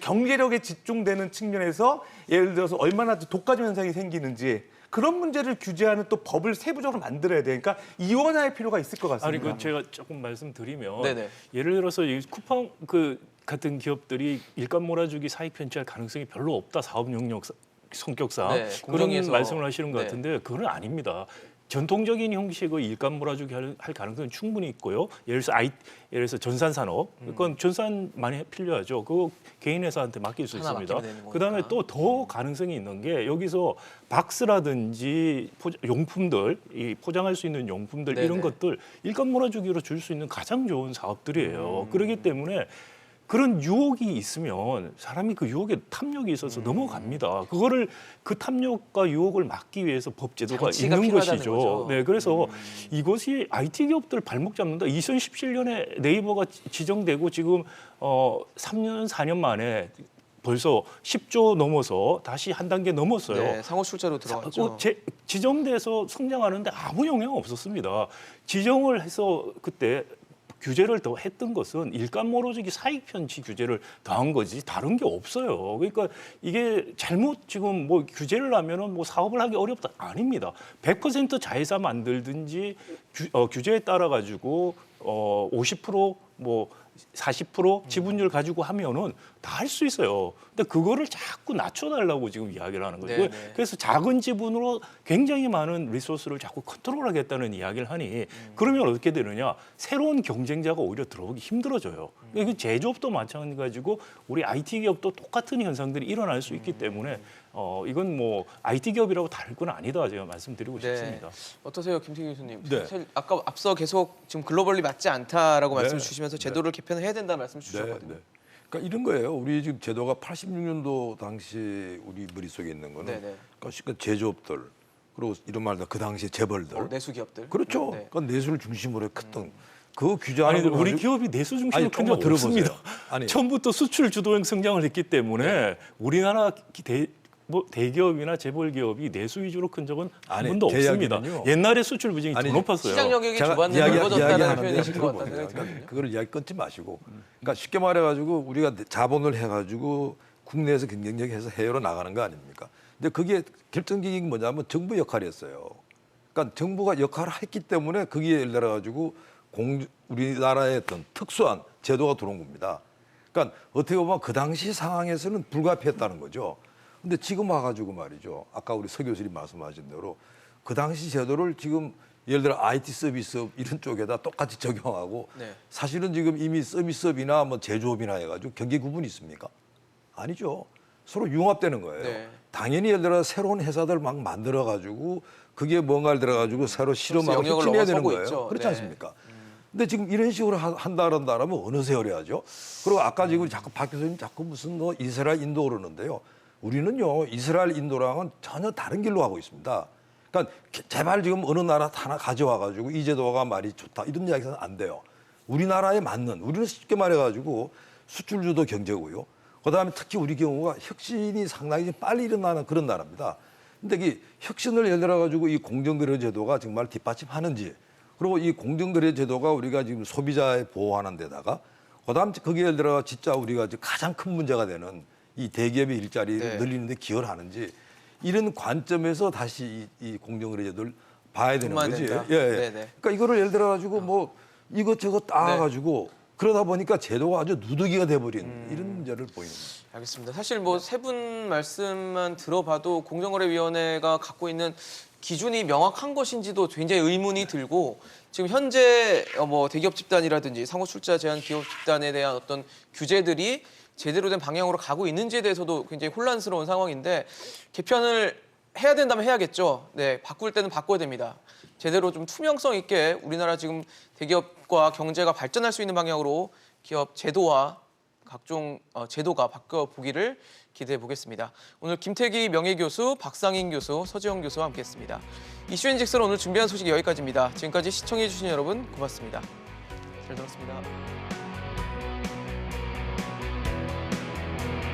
S9: 경제력에 집중되는 측면에서 예를 들어서 얼마나 독과점 현상이 생기는지 그런 문제를 규제하는 또 법을 세부적으로 만들어야 돼. 그러니까 이원화할 필요가 있을 것
S8: 아니
S9: 같습니다.
S8: 그 제가 조금 말씀드리면
S1: 네네.
S8: 예를 들어서 이 쿠팡 그 같은 기업들이 일감 몰아주기 사익 편취할 가능성이 별로 없다 사업 영역 성격상
S1: 네,
S8: 그런
S1: 공정위에서-
S8: 말씀을 하시는 것
S1: 네.
S8: 같은데 그건 아닙니다. 전통적인 형식의 일감 몰아주기 할 가능성은 충분히 있고요. 예를 들어서 전산산업, 그건 전산 많이 필요하죠. 그거 개인 회사한테 맡길 수
S1: 하나
S8: 있습니다.
S1: 맡기면 되는
S8: 그다음에
S1: 거니까.
S8: 또 더 가능성이 있는 게 여기서 박스라든지 용품들, 이 포장할 수 있는 용품들
S1: 네네.
S8: 이런 것들 일감 몰아주기로 줄 수 있는 가장 좋은 사업들이에요. 그렇기 때문에 그런 유혹이 있으면 사람이 그 유혹에 탐욕이 있어서 넘어갑니다. 그거를 그 탐욕과 유혹을 막기 위해서 법 제도가
S1: 장치가
S8: 있는
S1: 필요하다는
S8: 것이죠.
S1: 거죠.
S8: 네, 그래서 이것이 IT 기업들 발목 잡는다. 2017년에 네이버가 지정되고 지금 3년 4년 만에 벌써 10조 넘어서 다시 한 단계 넘었어요.
S1: 네, 상호 출자로 들어갔죠.
S8: 지정돼서 성장하는데 아무 영향 없었습니다. 지정을 해서 그때 규제를 더 했던 것은 일감 몰아주기 사익 편취 규제를 더한 거지 다른 게 없어요. 그러니까 이게 잘못 지금 뭐 규제를 하면은 뭐 사업을 하기 어렵다 아닙니다. 100% 자회사 만들든지 규제에 따라 가지고 50% 뭐 40% 지분율 가지고 하면은 다 할 수 있어요. 근데 그거를 자꾸 낮춰달라고 지금 이야기를 하는 거죠.
S1: 네, 네.
S8: 그래서 작은 지분으로 굉장히 많은 리소스를 자꾸 컨트롤하겠다는 이야기를 하니 그러면 어떻게 되느냐? 새로운 경쟁자가 오히려 들어오기 힘들어져요. 그러니까 제조업도 마찬가지고 우리 IT 기업도 똑같은 현상들이 일어날 수 있기 때문에 이건 뭐 IT 기업이라고 다를 건 아니다 제가 말씀드리고
S1: 네.
S8: 싶습니다.
S1: 어떠세요, 김태기 교수님?
S7: 네.
S1: 사실 아까 앞서 계속 지금 글로벌리 맞지 않다라고
S7: 네.
S1: 말씀 주시면서 제도를 개편해야 된다 말씀 주셨거든요.
S7: 네. 그러니까 이런 거예요. 우리 지금 제도가 86년도 당시 우리 머릿속에 있는 거는
S1: 네, 네.
S7: 그러니까 제조업들 그리고 이런 말도 그 당시 재벌들
S1: 내수 기업들.
S7: 그렇죠.
S1: 네.
S7: 그러니까 내수를 중심으로 했던 그 규제하는
S8: 아니
S7: 걸
S8: 우리
S7: 가지고-
S8: 기업이 내수 중심으로
S7: 아니,
S8: 큰
S7: 조금만
S8: 적 없습니다.
S7: 들어보세요. 아니.
S8: 처음부터 수출 주도형 성장을 했기 때문에 우리나라 대기업이나 재벌 기업이 내수 위주로 큰 적은 한
S7: 아니,
S8: 번도
S7: 제
S8: 없습니다.
S7: 이야기는요.
S8: 옛날에 수출 비중이
S7: 아니,
S8: 더 높았어요.
S1: 시장 영역이
S7: 제가
S1: 좁았는데 넓어졌다는
S7: 이야기하는데
S1: 표현이신 것 같다는
S7: 들어보세요.
S1: 생각이 들거든요.
S7: 그거를 이야기 끊지 마시고. 그러니까 쉽게 말해가지고 우리가 자본을 해가지고 국내에서 경쟁력 해서 해외로 나가는 거 아닙니까? 근데 그게 결정적인 게 뭐냐면 정부 역할이었어요. 그러니까 정부가 역할을 했기 때문에 거기에 예를 들어가지고 우리나라의 어떤 특수한 제도가 들어온 겁니다. 그러니까 어떻게 보면 그 당시 상황에서는 불가피했다는 거죠. 근데 지금 와가지고 말이죠. 아까 우리 서 교수님 말씀하신 대로 그 당시 제도를 지금 예를 들어 IT 서비스업 이런 쪽에다 똑같이 적용하고
S1: 네.
S7: 사실은 지금 이미 서비스업이나 뭐 제조업이나 해가지고 경계 구분이 있습니까? 아니죠. 서로 융합되는 거예요.
S1: 네.
S7: 당연히 예를 들어 새로운 회사들 막 만들어가지고 그게 뭔가를 들어가지고 새로 실험하고
S1: 영역을
S7: 혁신해야 되는
S1: 넘어서고
S7: 거예요.
S1: 있죠.
S7: 그렇지
S1: 네.
S7: 않습니까? 근데 지금 이런 식으로 한다면 어느 세월에 하죠? 그리고 아까 지금 자꾸 박 교수님 자꾸 무슨 뭐 이스라엘 인도 그러는데요. 우리는요 이스라엘 인도랑은 전혀 다른 길로 가고 있습니다. 그러니까 제발 지금 어느 나라 하나 가져와가지고 이 제도가 말이 좋다 이런 이야기는 안 돼요. 우리나라에 맞는 우리는 쉽게 말해가지고 수출주도 경제고요. 그다음에 특히 우리 경우가 혁신이 상당히 좀 빨리 일어나는 그런 나라입니다. 근데 이 혁신을 예를 들어가지고 이 공정거래 제도가 정말 뒷받침하는지 그리고 이 공정거래 제도가 우리가 지금 소비자에 보호하는 데다가 그다음 거기에 예를 들어 진짜 우리가 지금 가장 큰 문제가 되는 이 대기업의 일자리를
S1: 네.
S7: 늘리는 데 기여를 하는지 이런 관점에서 다시 이 공정거래 제도를 봐야 되는
S1: 봐야
S7: 거지.
S1: 된다.
S7: 예, 예.
S1: 네네.
S7: 그러니까 이거를 예를 들어 가지고 뭐 이것저것 따가지고 그러다 보니까 제도가 아주 누더기가 돼버린 이런 문제를 보이는 거예요.
S1: 알겠습니다. 사실 뭐 세 분 말씀만 들어봐도 공정거래위원회가 갖고 있는 기준이 명확한 것인지도 굉장히 의문이 들고 지금 현재 뭐 대기업 집단이라든지 상호 출자 제한 기업 집단에 대한 어떤 규제들이 제대로 된 방향으로 가고 있는지에 대해서도 굉장히 혼란스러운 상황인데 개편을 해야 된다면 해야겠죠. 네, 바꿀 때는 바꿔야 됩니다. 제대로 좀 투명성 있게 우리나라 지금 대기업과 경제가 발전할 수 있는 방향으로 기업 제도와 각종 제도가 바꿔보기를 기대해 보겠습니다. 오늘 김태기 명예교수, 박상인 교수, 서지영 교수와 함께했습니다. 이슈앤직스로 오늘 준비한 소식 여기까지입니다. 지금까지 시청해 주신 여러분 고맙습니다. 잘 들었습니다.